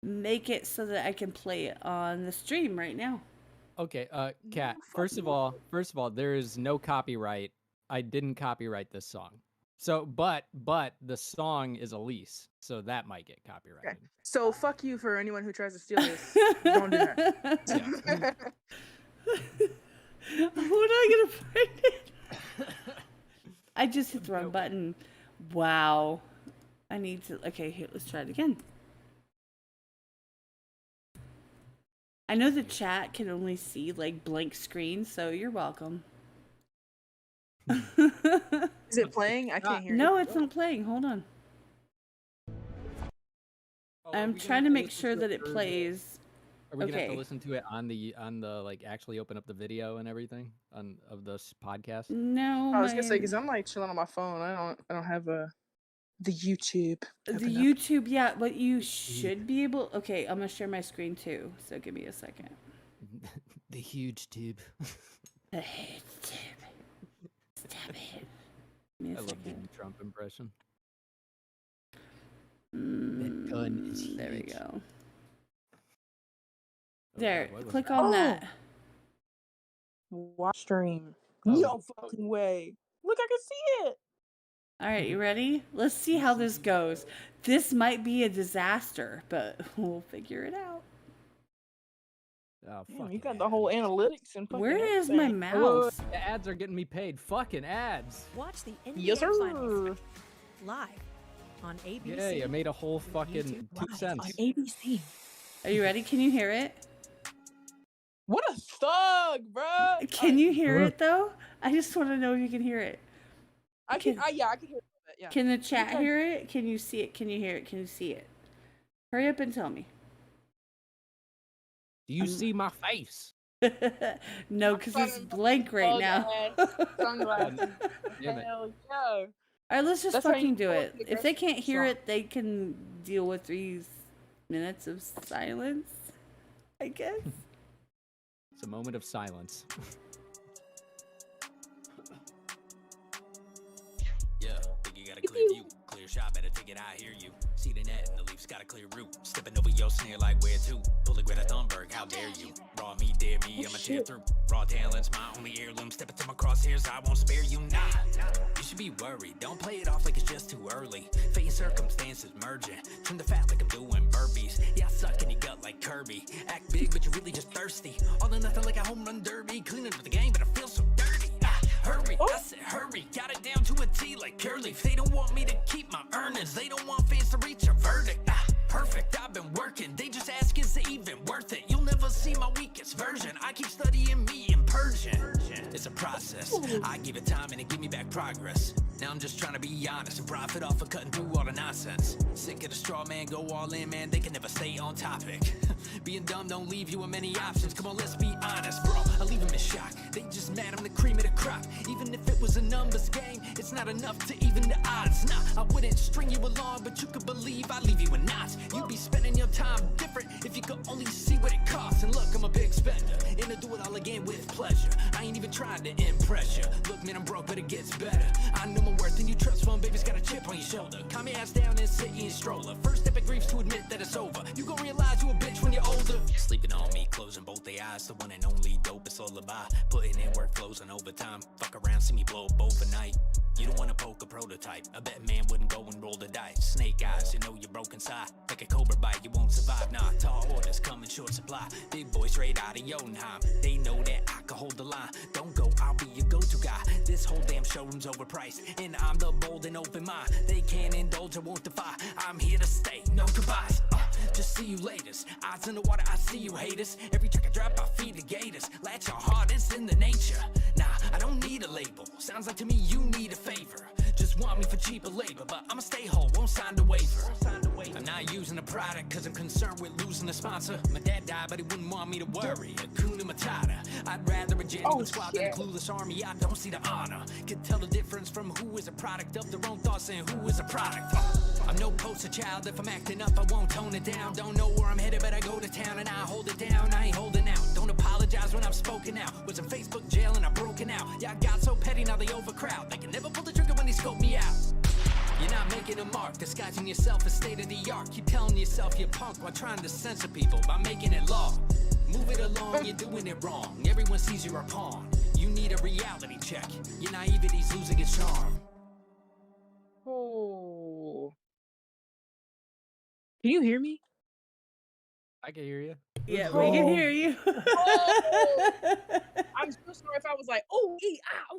make it so that I can play it on the stream right now.
Okay, Kat, first of all, there is no copyright. I didn't copyright this song. So, but the song is Elise, so that might get copyrighted.
Okay. So fuck you for anyone who tries to steal this. Don't do that.
Yeah.
What am I gonna find it? I just hit the wrong button. Wow. I need to. Okay, here, let's try it again. I know the chat can only see like blank screen, so you're welcome.
Is it playing? I can't hear
No,
it.
it's not playing. Hold on.
Oh,
I'm
are we
trying
gonna
to make
listen
sure
it
that it
through-
plays.
Are we gonna have
Okay.
to listen to it on the like actually open up the video and everything of this podcast?
No,
I was gonna say
my-
because I'm like chilling on my phone. I don't have the YouTube.
the
opened up.
YouTube, yeah, but you should be able. Okay, I'm gonna share my screen too. So give me a second.
The huge tube.
Stop it. Give me a
I love the
second.
Trump impression. That gun is
There we
huge.
go.
Oh,
There,
God, what was
click
that?
on
Oh!
that.
Watch stream.
Oh,
No fucking way. Look, I can see it.
All right, you ready? Let's see how this goes. This might be a disaster, but we'll figure it out.
Oh,
Damn, you
fucking
got the whole
ads.
analytics and fucking
Where is my
everything.
mouse?
The ads are getting me paid. Fucking ads.
Watch the NBA
Yes, sir.
Finals live on ABC.
Yay, I made a whole fucking
YouTube
2
Live
cents.
on ABC.
Are you ready? Can you hear it?
What a thug, bro.
Can you hear
Huh?
it though? I just want to know if you can hear it.
I can. Yeah, I can hear it. Yeah.
Can the chat
Okay.
hear it? Can you see it? Can you hear it? Can you see it? Hurry up and tell me.
Do you see my face?
No, because it's blank right now.
Sunglasses.
Damn it.
Hell yeah.
All right, let's just
That's how you
fucking do
know
it.
it's an
If they
aggressive
can't hear
song.
it, they can deal with 3 minutes of silence, I guess.
It's a moment of silence.
Yeah, think you got a clear view. Clear shot, better take it, I hear you. See the net and the leafs got a clear route. Stepping over your snare like where to? Pull a Greta Thunberg, how dare you? Raw me, dare me, I'ma tear through. Raw talent's my only heirloom. Step into my crosshairs, I won't spare you, nah. You should be worried, don't play it off like it's just too early. Fate and circumstances merging. Trim the fat like I'm doing burpees. Yeah, I suck in your gut like Kirby. Act big, but you're really just thirsty. All or nothing like a home run derby. Cleaning up the game, but I feel so dirty. Hurry, I said hurry, got it down to a T like Curly. They don't want me to keep my earnings, they don't want fans to reach a verdict. Perfect, I've been working, they just ask is it even worth it? You'll never see my weakest version, I keep studying me and purging. It's a process, I give it time and it give me back progress. Now I'm just trying to be honest and profit off of cutting through all the nonsense. Sick of the straw man, go all in man, they can never stay on topic. Being dumb don't leave you with many options, come on let's be honest bro, I leave them in shock. They just mad I'm the cream of the crop. Even if it was a numbers game, it's not enough to even the odds. Nah, I wouldn't string you along, but you could believe I leave you in knots. You'd be spending your time different if you could only see what it costs. And look, I'm a big spender, and I do it all again with pleasure. I ain't even trying to impress you. Look, man, I'm broke, but it gets better. I know my worth, and you trust fund, baby's got a chip on your shoulder. Calm your ass down and sit in your stroller. First step of grief's to admit that it's over. You gon' realize you a bitch when you're older. Sleeping on me, closing both their eyes. The one and only dope is lullaby. Putting in work, flows and overtime. Fuck around, see me blow up overnight. You don't wanna poke a prototype. I bet man wouldn't go and roll the dice. Snake eyes, you know you're broken side. Like a cobra bite, you won't survive. Nah, tall orders come in short supply. Big boys straight out of Jotunheim. They know that I can hold the line. Don't go, I'll be your go-to guy. This whole damn showroom's overpriced, and I'm the bold and open mind. They can't indulge, I won't defy. I'm here to stay, no goodbyes. Just see you laters. Eyes in the water, I see you haters. Every track I drop, I feed the gators. Latch your heart, it's in the nature. Nah, I don't need a label. Sounds like to me you need a favor. Just want me for cheaper labor, but I'ma stay whole, won't sign the waiver. I'm not using a product cause I'm concerned with losing a sponsor. My dad died, but he wouldn't want me to worry. Hakuna Matata. I'd rather a genuine squad than a clueless army. I don't see the honor. Can tell the difference from who is a product of their own thoughts and who is a product. I'm no poster child. If I'm acting up, I won't tone it down. Don't know where I'm headed, but I go to town and I hold it down. I ain't holding out. Don't apologize when I've spoken out. Was in Facebook jail and I'm broken out. Yeah, I got so petty, now they overcrowd. They can never pull the trigger when they scope me out. You're not making a mark, disguising yourself as state of the art. Keep telling yourself you're punk while trying to censor people by making it law. Move it along, you're doing it wrong. Everyone sees you're a pawn. You need a reality check. Your naivety's losing its charm.
Oh. Can you hear me?
I can hear you.
Yeah, we can hear you.
I'm so sorry if I was like, oh,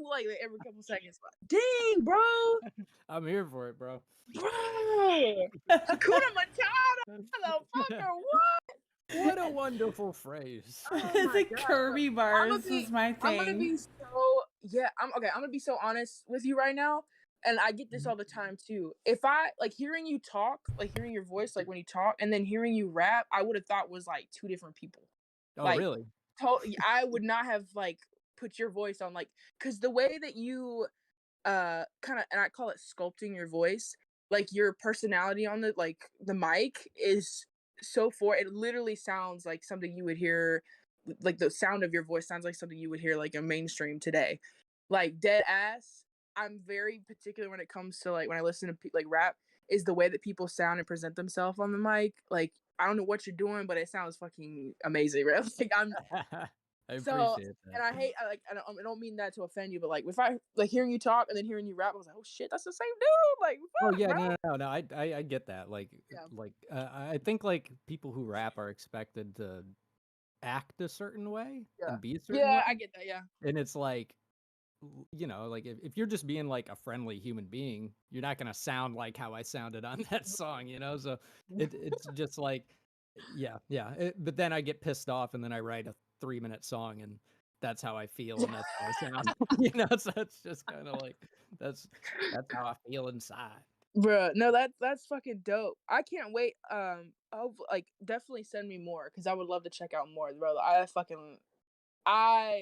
like every couple seconds. Dang, bro.
I'm here for it, bro.
Bro. Hakuna Matata. Motherfucker, what?
What a wonderful phrase.
Oh
The
my God,
Kirby
bro.
bars is my
I'm gonna
thing.
be I'm gonna be so honest with you right now. And I get this all the time too. If I like hearing you talk, like hearing your voice, like when you talk, and then hearing you rap, I would have thought was like two different people.
Oh,
Like,
really?
I would not have like put your voice on like, cause the way that you kind of, and I call it sculpting your voice, like your personality on the mic is so it literally sounds like something you would hear, like the sound of your voice sounds like something you would hear like a mainstream today, like dead ass. I'm very particular when it comes to like when I listen to like rap, is the way that people sound and present themselves on the mic. Like I don't know what you're doing, but it sounds fucking amazing, right? Like I'm
I
so,
appreciate that.
and I hate I don't mean that to offend you, but like if I like hearing you talk and then hearing you rap, I was like, oh shit, that's the same dude. Like,
Oh
fuck,
yeah,
bro.
no. I get that. Like,
Yeah.
I think like people who rap are expected to act a certain way
Yeah.
and be a certain
Yeah,
way,
I get that. Yeah.
and it's like, you know, like if you're just being like a friendly human being, you're not gonna sound like how I sounded on that song, you know. So it's just like, yeah. But then I get pissed off, and then I write a 3-minute song, and that's how I feel and that's how I sound. You know, so it's just kind of like that's how I feel inside.
Bruh, no, that's fucking dope. I can't wait. I'll like definitely send me more because I would love to check out more, bro. I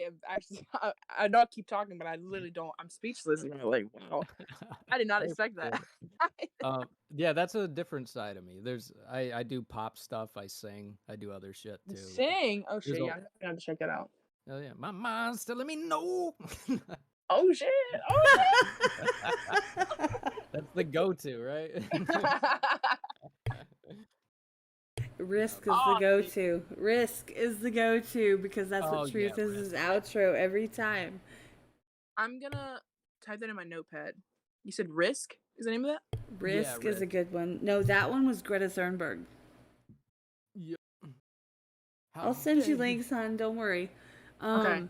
am actually I know I keep talking, but I literally don't. I'm speechless. And I'm like, wow, I did not
I
expect that.
appreciate it. Yeah, that's a different side of me. I do pop stuff, I sing, I do other shit too.
Sing? Oh
There's
shit, yeah, I'm gonna have to check that out.
Oh yeah, my mind's telling me no.
Oh shit! Oh
That's the go-to, right?
Risk is the go-to. Risk is the go-to because that's
Oh,
what Truth
yeah,
is his outro every time.
I'm gonna type that in my notepad. You said Risk is the name of that?
Risk is a
Risk.
good one. No, that one was Greta Thunberg.
Yep.
I'll send you links, hon. Don't worry.
Okay.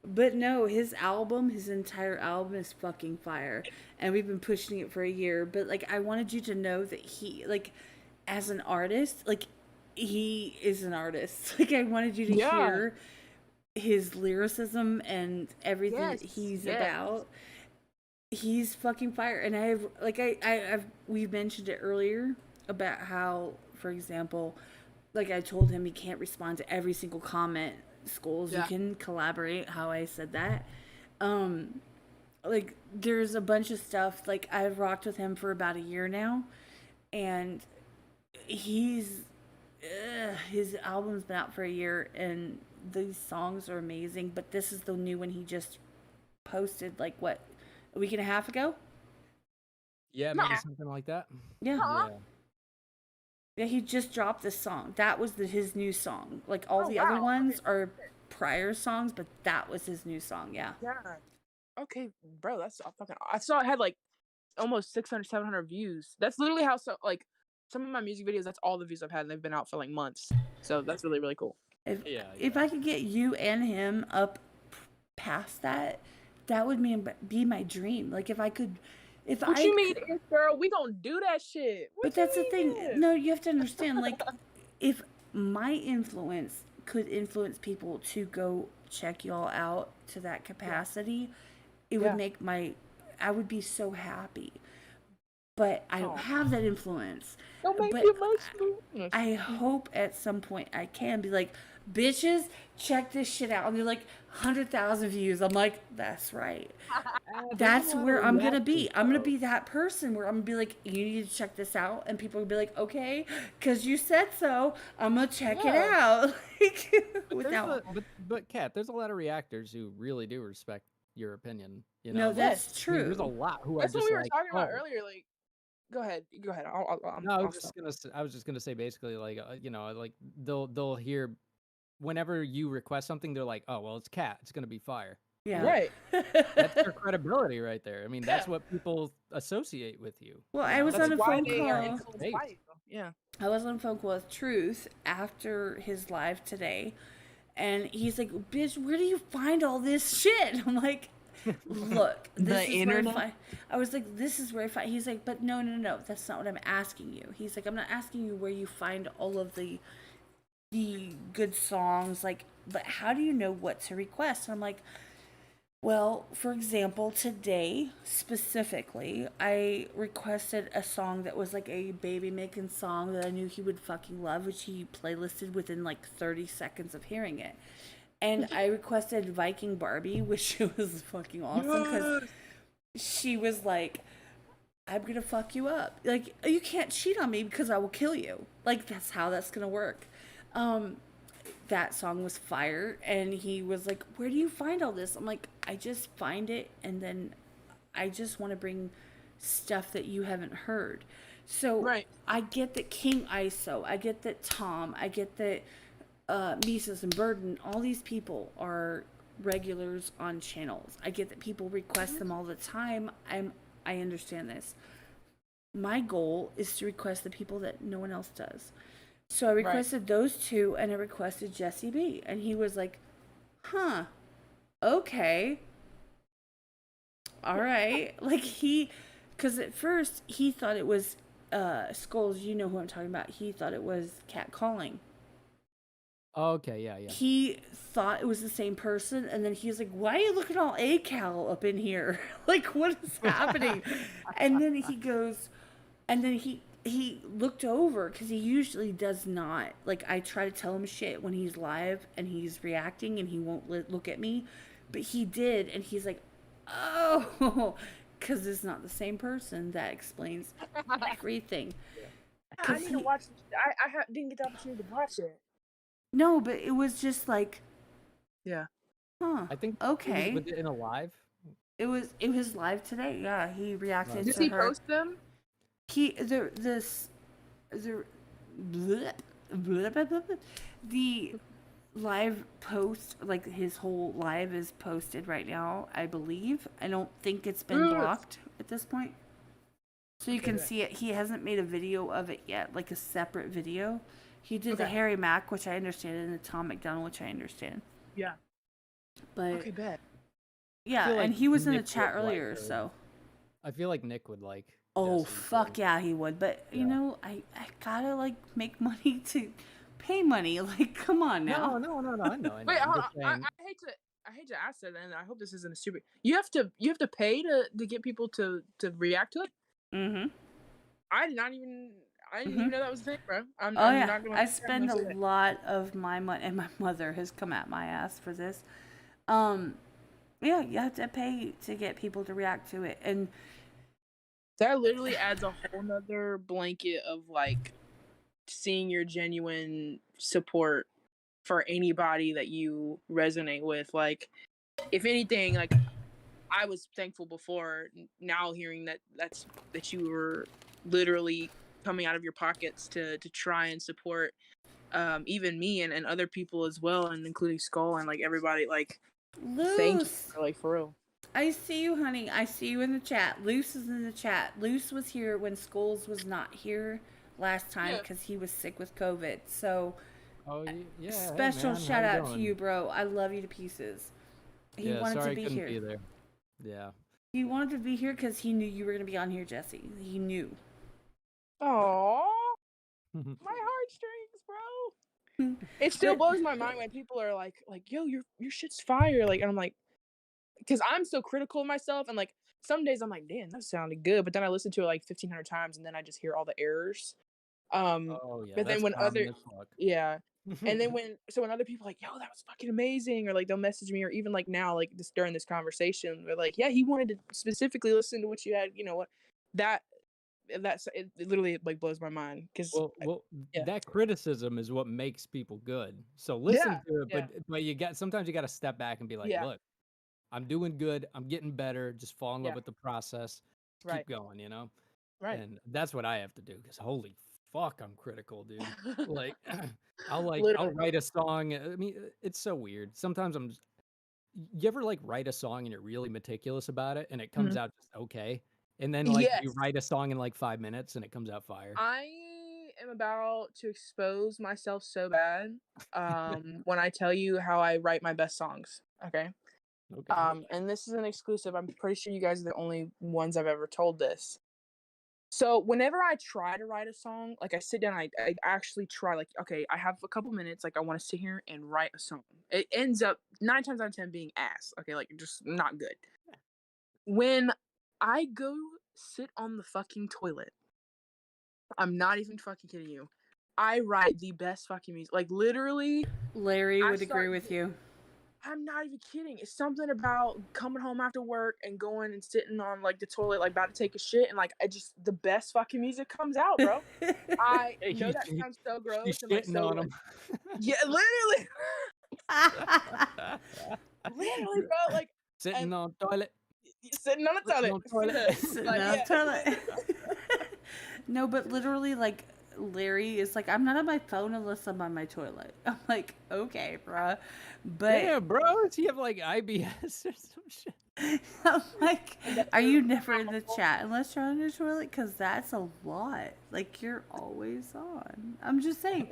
But no, his entire album is fucking fire. And we've been pushing it for a year. But, like, I wanted you to know that he, like, as an artist, like, he is an artist. Like, I wanted you to hear his lyricism and everything that he's about. He's fucking fire. And we've mentioned it earlier about how, for example, like I told him he can't respond to every single comment. Skullz, you can collaborate how I said that. Like there's a bunch of stuff, like I've rocked with him for about a year now, and his album's been out for a year and these songs are amazing, but this is the new one he just posted like what, a week and a half ago?
Yeah, maybe something like that.
Yeah. Yeah, he just dropped this song. That was his new song. Like all the other ones are prior songs, but that was his new song. Yeah.
Yeah. Okay, bro, that's fucking. I saw it had like almost 600, 700 views. That's literally how some of my music videos. That's all the views I've had, and they've been out for like months. So that's really really cool.
If I could get you and him up past that, that would be my dream. Like if I could.
What you mean, girl? We gonna do that shit.
But that's the thing. No, you have to understand. Like, if my influence could influence people to go check y'all out to that capacity, it would make I would be so happy. But I don't have that influence.
Don't make me emotional.
I hope at some point I can be like, bitches, check this shit out. And they're like, 100,000 views. I'm like, that's right. That's where I'm going to be. I'm going to be that person where I'm going to be like, you need to check this out. And people will be like, okay, because you said so. I'm going to check it out.
But Kat, there's a lot of reactors who really do respect your opinion. You know?
No, that's true.
I mean, there's a lot who
that's
are just
what we were talking about earlier. Like, go ahead.
I was just gonna say basically like you know, like they'll hear whenever you request something, they're like, oh well, it's Kat, it's gonna be fire.
Yeah.
Right.
That's your credibility right there. I mean, that's what people associate with you.
Well, I was on a phone call.
Yeah.
I was on a phone call with Truth after his live today, and he's like, bitch, where do you find all this shit? I'm like, look, this is internet. Where I was like, this is where I find. He's like, but no, that's not what I'm asking you. He's like, I'm not asking you where you find all of the good songs, like, but how do you know what to request? And I'm like, well, for example, today specifically, I requested a song that was like a baby making song that I knew he would fucking love, which he playlisted within like 30 seconds of hearing it. And I requested Viking Barbie, which was fucking awesome because she was like, I'm going to fuck you up. Like, you can't cheat on me because I will kill you. Like, that's how that's going to work. That song was fire. And he was like, where do you find all this? I'm like, I just find it. And then I just want to bring stuff that you haven't heard. So I get that King ISO. I get that Tom. I get that Mises and Burden, all these people are regulars on channels. I get that people request them all the time. I understand this. My goal is to request the people that no one else does. So I requested those two, and I requested Jessie B, and he was like, huh, okay, all right. Like because at first he thought it was Skullz, you know who I'm talking about. He thought it was Cat Calling.
Okay, yeah, yeah.
He thought it was the same person, and then he's like, "Why are you looking all ACAL up in here? Like, what is happening?" And then he goes, and then he looked over because he usually does not. Like, I try to tell him shit when he's live and he's reacting, and he won't look at me, but he did, and he's like, "Oh," because it's not the same person. That explains everything.
I need to watch. Didn't get the opportunity to watch it.
No, but it was just like,
Yeah.
huh?
I think
Okay.
was it in a live?
It was live today. Yeah, he reacted
Did
to
he
her.
post them?
The live post, like his whole live is posted right now, I believe. I don't think it's been blocked at this point. So you can see it. He hasn't made a video of it yet, like a separate video. He did the Harry Mack, which I understand, and the Tom McDonald, which I understand.
Yeah.
But
Okay, bet.
yeah,
like
and he was in the
Nick
chat
would like
earlier,
her.
so.
I feel like Nick would like.
Oh,
Jessie,
fuck
so-
yeah, he would. But, you
Yeah.
know, I gotta, like, make money to pay money. Like, come on now.
No, I know.
Wait,
I'm
hold
just
on.
saying-
I hate to ask that, and I hope this isn't a stupid. You have to pay to get people to react to it.
Mm-hmm.
I didn't even know that was a thing, bro. I'm
Oh,
I'm
yeah.
not gonna
I spend
say
a
that.
lot of my money, and my mother has come at my ass for this. Yeah, you have to pay to get people to react to it. And
That literally adds a whole nother blanket of like seeing your genuine support for anybody that you resonate with. Like, if anything, like I was thankful before. Now hearing that you were literally coming out of your pockets to try and support even me and other people as well, and including Skull and like everybody. Like, thank you,
Luce,
like for real.
I see you, honey. I see you in the chat. Luce is in the chat. Luce was here when Skullz was not here last time
Yeah.
because he was sick with COVID. So,
Oh yeah. hey,
special
man, how
shout
you
out to
doing?
you, bro. I love you to pieces. He
Yeah,
wanted
sorry
to be
I couldn't
here.
be there. Yeah.
He wanted to be here because he knew you were going to be on here, Jessie. He knew.
Aww, my heartstrings, bro. It still blows my mind when people are like, yo, your shit's fire. Like, and I'm like, because I'm so critical of myself, and like some days I'm like, damn, that sounded good, but then I listen to it like 1,500 times, and then I just hear all the errors.
Oh yeah.
But then
that's
when
common
other
as fuck.
yeah, and then when other people are like, yo, that was fucking amazing, or like they'll message me, or even like now, like this during this conversation, they're like, yeah, he wanted to specifically listen to what you had, you know what, that's it literally like blows my mind because
Well,
yeah.
that criticism is what makes people good. So listen to it,
yeah.
but sometimes you got to step back and be like,
Yeah.
look, I'm doing good. I'm getting better. Just fall in love
Yeah.
with the process.
Right.
Keep going, you know?
Right.
And that's what I have to do because holy fuck, I'm critical, dude. Like, I'll
Literally.
write a song. I mean, it's so weird. Sometimes you ever like write a song and you're really meticulous about it and it comes out just okay. And then like you
Yes.
write a song in like 5 minutes and it comes out fire.
I am about to expose myself so bad when I tell you how I write my best songs. Okay.
Okay.
And this is an exclusive. I'm pretty sure you guys are the only ones I've ever told this. So whenever I try to write a song, like I sit down, I actually try, like, okay, I have a couple minutes, like I want to sit here and write a song. It ends up 9 times out of 10 being ass. Okay, like just not good. When I go sit on the fucking toilet, I'm not even fucking kidding you, I write the best fucking music. Like literally,
Larry
I
would agree
start-
with you.
I'm not even kidding. It's something about coming home after work and going and sitting on like the toilet, like about to take a shit, and like the best fucking music comes out, bro. I
Hey,
know that
you-
sounds so
You
gross and like
shitting
so
on
like,
them.
yeah, literally, bro. Like
Sitting
and-
on toilet.
sitting on the
Sitting
toilet.
on toilet.
Sitting
Like,
on the
yeah.
toilet. No, but literally, like, Larry is like, I'm not on my phone unless I'm on my toilet. I'm like, okay, bruh. But
Damn, bro. Does he have like IBS or some shit?
I'm like, are you never in the chat unless you're on your toilet? Because that's a lot. Like, you're always on. I'm just saying.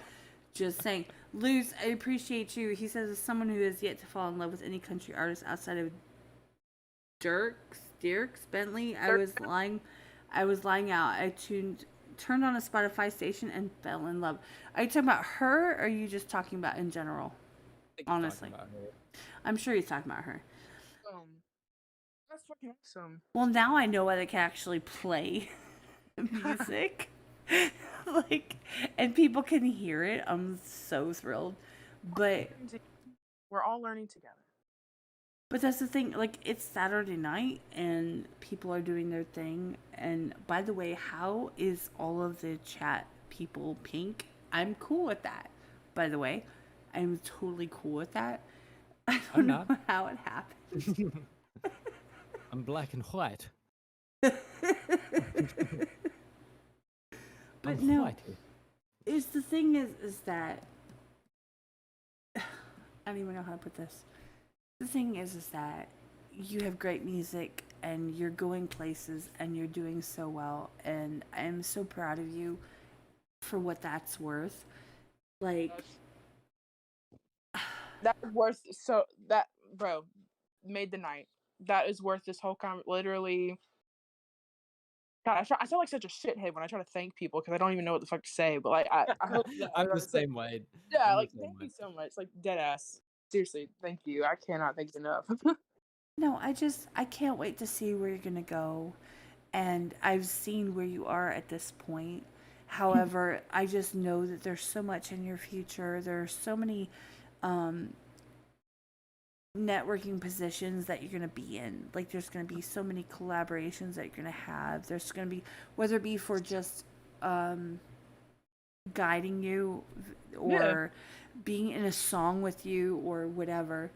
Just saying. Luz, I appreciate you. He says, as someone who has yet to fall in love with any country artist outside of Dirks Bentley, I was lying out. I tuned turned on a Spotify station and fell in love. Are you talking about her, or are you just talking about in general?
I think he's
Honestly,
talking about her.
I'm sure he's talking about her.
That's fucking awesome.
Well, now I know I can actually play music, like, and people can hear it. I'm so thrilled. But
We're all learning together.
that's the thing. Like, it's Saturday night, and people are doing their thing. And by the way, how is all of the chat people pink? I'm cool with that. By the way, I'm totally cool with that. I don't know how it happened.
I'm black and white.
But
I'm
no,
white.
is the thing is that I don't even know how to put this. The thing is that you have great music and you're going places and you're doing so well, and I am so proud of you for what that's worth. Like,
That's worth that, bro, made the night. That is worth this whole literally. God, I sound like such a shithead when I try to thank people because I don't even know what the fuck to say. But like, I hope
I'm the same way.
Yeah, like thank you so much. Like dead ass. Seriously, thank you. I cannot thank you enough.
no, I can't wait to see where you're gonna go, and I've seen where you are at this point. However, I just know that there's so much in your future. There are so many networking positions that you're going to be in. Like, there's going to be so many collaborations that you're going to have. There's going to be, whether it be for just guiding you or being in a song with you or whatever.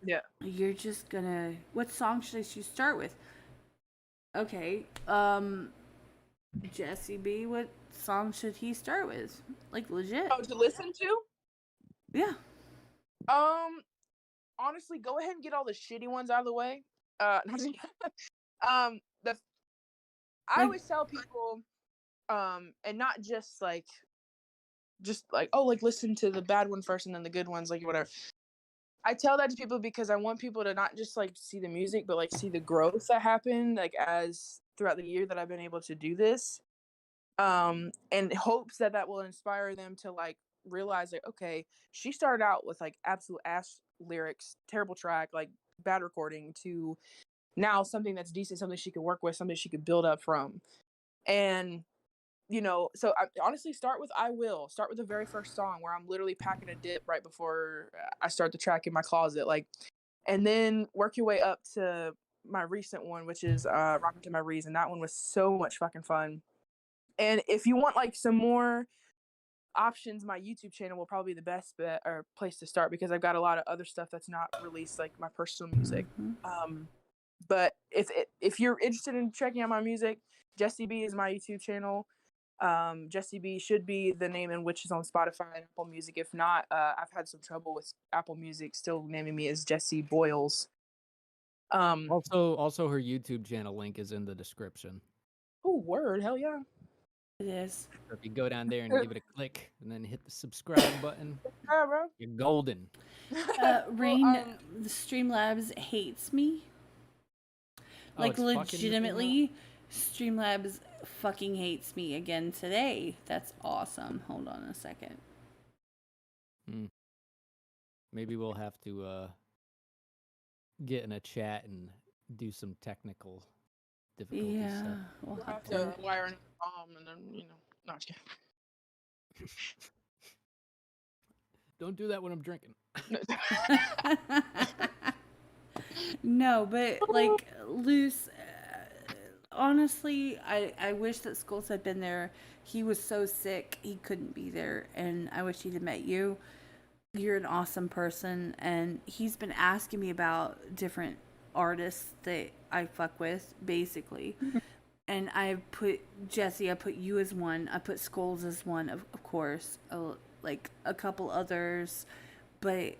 Yeah.
You're just going to, what song should I start with? Okay. Jessie B, what song should he start with? Like, legit.
Oh, to listen to?
Yeah.
Honestly, go ahead and get all the shitty ones out of the way. I always tell people, and not just like, oh, like listen to the bad one first and then the good ones, like whatever. I tell that to people because I want people to not just like see the music, but like see the growth that happened, like as throughout the year that I've been able to do this, and hopes that will inspire them to like realize like, okay, she started out with like absolute ass lyrics, terrible track, like bad recording, to now something that's decent, something she could work with, something she could build up from. And so I honestly start with the very first song where I'm literally packing a dip right before I start the track in my closet, like, and then work your way up to my recent one, which is Rockin' to My Reason. That one was so much fucking fun. And if you want like some more options, my YouTube channel will probably be the best bet or place to start because I've got a lot of other stuff that's not released, like my personal music. But if you're interested in checking out my music, Jessie B is my YouTube channel. Jessie B should be the name in which is on Spotify and Apple Music. If not, I've had some trouble with Apple Music still naming me as Jessie Boyles.
Also her YouTube channel link is in the description.
Oh, word, hell yeah.
It is.
So if you go down there and give it a click and then hit the subscribe button,
Yeah, bro.
you're golden.
Rain, the Streamlabs hates me. Like, legitimately, Streamlabs fucking hates me again today. That's awesome. Hold on a second.
Maybe we'll have to get in a chat and do some technical difficulty stuff.
Yeah, we'll have
to wire in a bomb and then, no, just kidding.
Don't do that when I'm drinking.
No, but like, Luce, honestly, I wish that Skullz had been there. He was so sick, he couldn't be there, and I wish he'd have met you. You're an awesome person, and he's been asking me about different artists that I fuck with, basically. And I put Jessie, I put you as one, I put Skullz as one, of course, like a couple others, but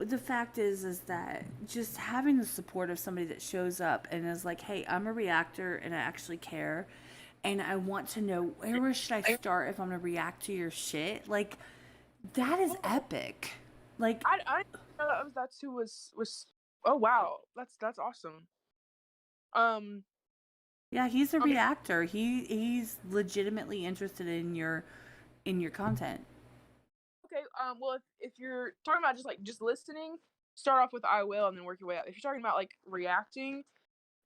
the fact is that just having the support of somebody that shows up and is like, hey, I'm a reactor and I actually care, and I want to know where should I start if I'm gonna react to your shit, like, that is epic. Like,
I know that's who was. Oh wow, that's awesome.
Yeah, he's a
Okay.
reactor. He's legitimately interested in your content.
Okay. Well, if you're talking about just listening, start off with I Will and then work your way up. If you're talking about like reacting,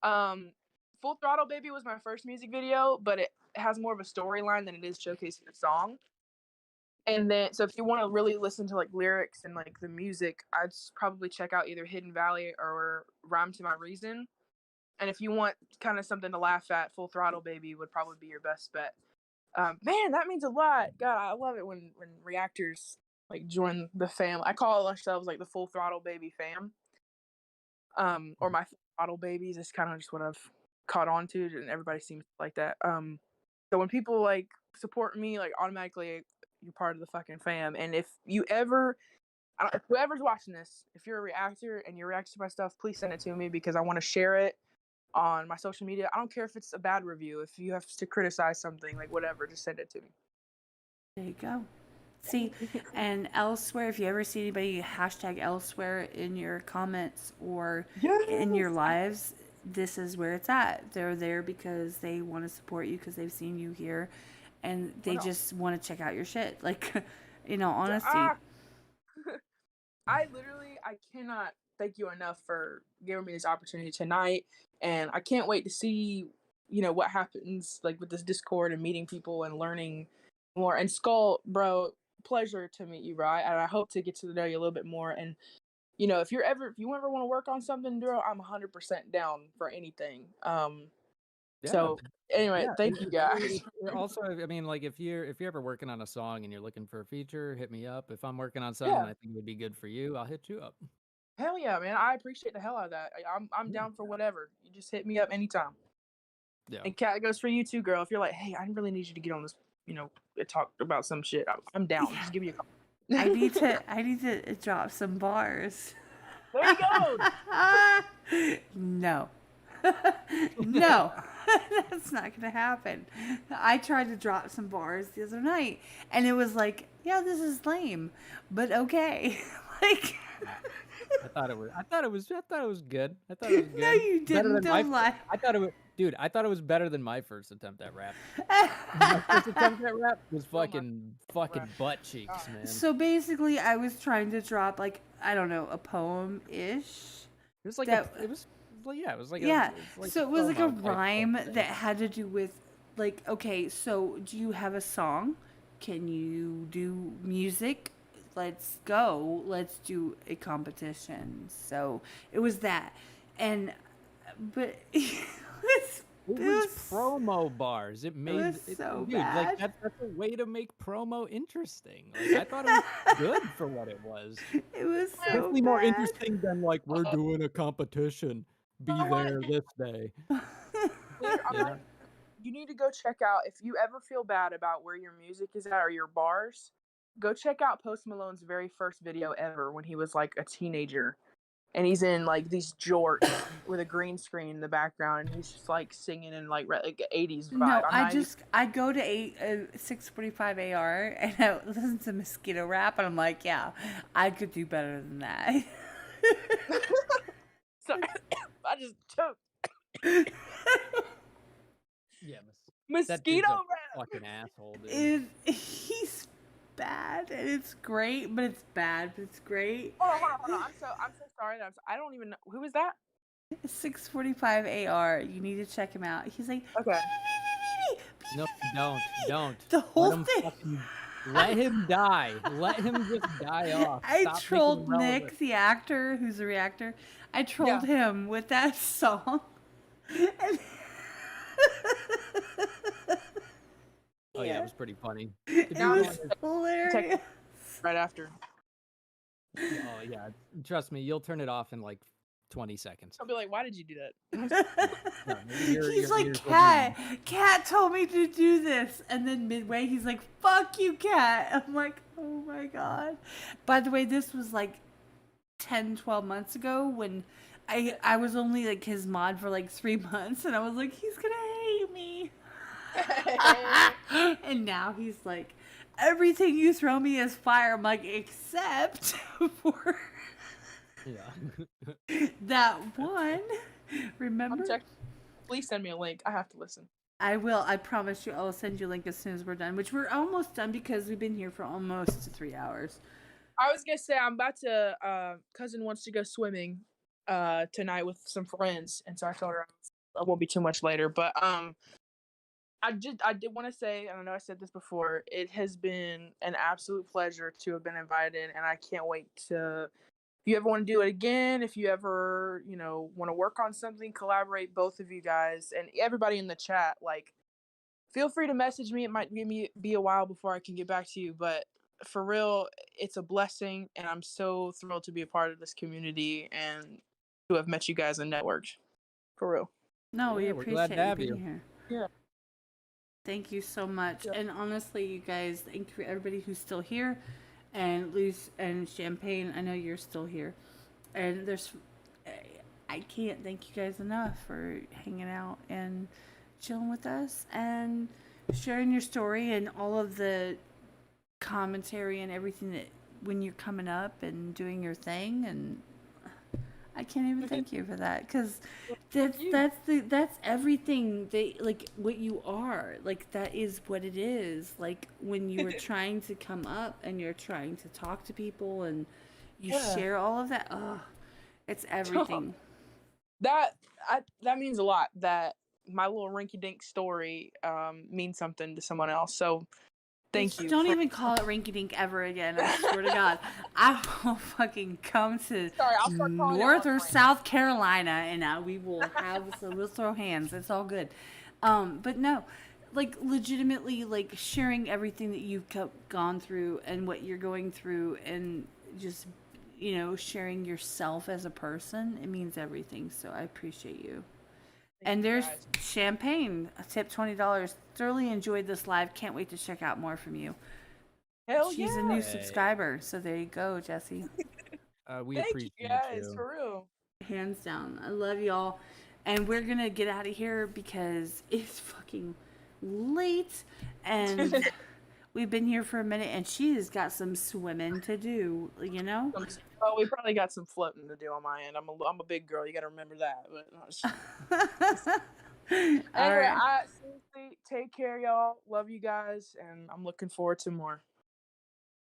Full Throttle Baby was my first music video, but it has more of a storyline than it is showcasing a song. And then, so if you want to really listen to like lyrics and like the music, I'd probably check out either Hidden Valley or Rhyme to My Reason. And if you want kind of something to laugh at, Full Throttle Baby would probably be your best bet. Man, that means a lot. God, I love it when reactors like join the fam. I call ourselves like the Full Throttle Baby fam. Or my Full Throttle Babies is kind of just what I've caught on to, and everybody seems like that. So when people like support me, like automatically you're part of the fucking fam. And if you ever, if whoever's watching this, if you're a reactor and you react to my stuff, please send it to me because I want to share it on my social media. I don't care if it's a bad review. If you have to criticize something, like whatever, just send it to me.
There you go. See, and elsewhere, if you ever see anybody hashtag elsewhere in your comments or in your lives, this is where it's at. They're there because they want to support you because they've seen you here and they just want to check out your shit. Like, you know, honesty.
I cannot thank you enough for giving me this opportunity tonight. And I can't wait to see, you know, what happens like with this Discord and meeting people and learning more. And Skull, bro, pleasure to meet you, bro. And I hope to get to know you a little bit more. And, you know, if you ever want to work on something, bro, I'm 100% down for anything. So anyway, thank you guys.
Also, I mean, like if you're ever working on a song and you're looking for a feature, hit me up. If I'm working on something I think would be good for you, I'll hit you up.
Hell yeah, man! I appreciate the hell out of that. I'm down for whatever. You just hit me up anytime.
Yeah.
And Kat, it goes for you too, girl. If you're like, hey, I really need you to get on this, you know, talk about some shit, I'm down.
Yeah.
Just give me a call.
I need to drop some bars.
There you go.
No. No. That's not gonna happen. I tried to drop some bars the other night and it was like, yeah, this is lame, but okay. Like
I thought it was good. I thought it was good.
No, you didn't. Don't lie.
I thought it was better than my first attempt at rap. My first attempt at rap was fucking butt cheeks, man.
So basically, I was trying to drop like, I don't know, a poem-ish.
It was like
so it was like a rhyme that had to do with like, okay, so do you have a song? Can you do music? Let's go. Let's do a competition. So it was that. But it
was promo bars. It made
it so
dude,
bad.
like that's a way to make promo interesting. Like I thought it was good for what it was.
It was so
definitely
bad.
more interesting than like we're doing a competition. Be there this day.
You need to go check out, if you ever feel bad about where your music is at or your bars, go check out Post Malone's very first video ever when he was like a teenager. And he's in like these jorts with a green screen in the background, and he's just like singing in like 80s vibe.
No, I go to 645 AR and I listen to Mosquito Rap, and I'm like, yeah, I could do better than that.
Sorry, I just choked.
Yeah,
Mosquito Rap.
Fucking asshole, dude.
He's bad and it's great, but it's bad, but it's great.
Hold on. I'm so sorry. I don't even know who is that.
645 AR. You need to check him out. He's like,
okay.
No, don't.
The whole thing.
Let him die. Let him just die off.
I trolled Nick, the actor, who's a reactor. I trolled him with that song.
Oh yeah, it was pretty funny.
It was hilarious.
Right after.
Oh yeah, trust me, you'll turn it off in like 20 seconds.
I'll be like, why did you do that?
He's like, Kat told me to do this. And then midway, he's like, fuck you, Kat. I'm like, oh my God. By the way, this was like 10, 12 months ago when I was only like his mod for like 3 months. And I was like, he's going to hate me. And now he's like, everything you throw me is fire. I'm like, except for that one. Remember?
Please send me a link. I have to listen.
I will. I promise you. I'll send you a link as soon as we're done. Which we're almost done because we've been here for almost 3 hours.
I was gonna say I'm about to. Cousin wants to go swimming, tonight with some friends, and so I told her I won't be too much later. But I did want to say, and I know I said this before, it has been an absolute pleasure to have been invited, and I can't wait to. If you ever want to do it again, if you ever, want to work on something, collaborate, both of you guys, and everybody in the chat, like, feel free to message me. It might be a while before I can get back to you, but for real, it's a blessing, and I'm so thrilled to be a part of this community and to have met you guys and networked. For real.
No, we
we're glad
appreciate
to have
you being
you.
here.
Yeah.
Thank you so much.
Yeah.
And honestly, you guys, thank you for everybody who's still here. And Luce and Champagne, I know you're still here. And I can't thank you guys enough for hanging out and chilling with us and sharing your story and all of the commentary and everything that when you're coming up and doing your thing. And I can't even thank you for that, because that's everything like what you are, like that is what it is. Like when you were trying to come up and you're trying to talk to people and you share all of that, it's everything.
That means a lot, that my little rinky-dink story means something to someone else. So thank you.
Don't even call it rinky dink ever again. I swear to God, I will fucking come to North or South Carolina and we will we'll throw hands. It's all good. But no, like legitimately, like sharing everything that you've gone through and what you're going through, and just sharing yourself as a person. It means everything. So I appreciate you. And there's Champagne, a tip $20. Thoroughly enjoyed this live. Can't wait to check out more from you.
Hell
She's a new subscriber, so there you go, Jessie.
We
Thank
appreciate
you guys,
you.
for real.
Hands down. I love y'all. And we're going to get out of here because it's fucking late. And we've been here for a minute, and she has got some swimming to do,
Oh, we probably got some floating to do on my end. I'm a big girl. You got to remember that. But anyway,
right.
Seriously, take care, y'all. Love you guys, and I'm looking forward to more.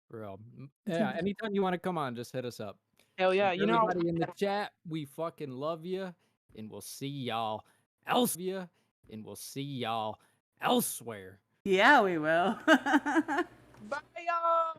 For real. Yeah, anytime you want to come on, just hit us up.
Hell yeah.
And everybody in the chat, we fucking love you, and we'll see y'all elsewhere.
Yeah, we will.
Bye, y'all.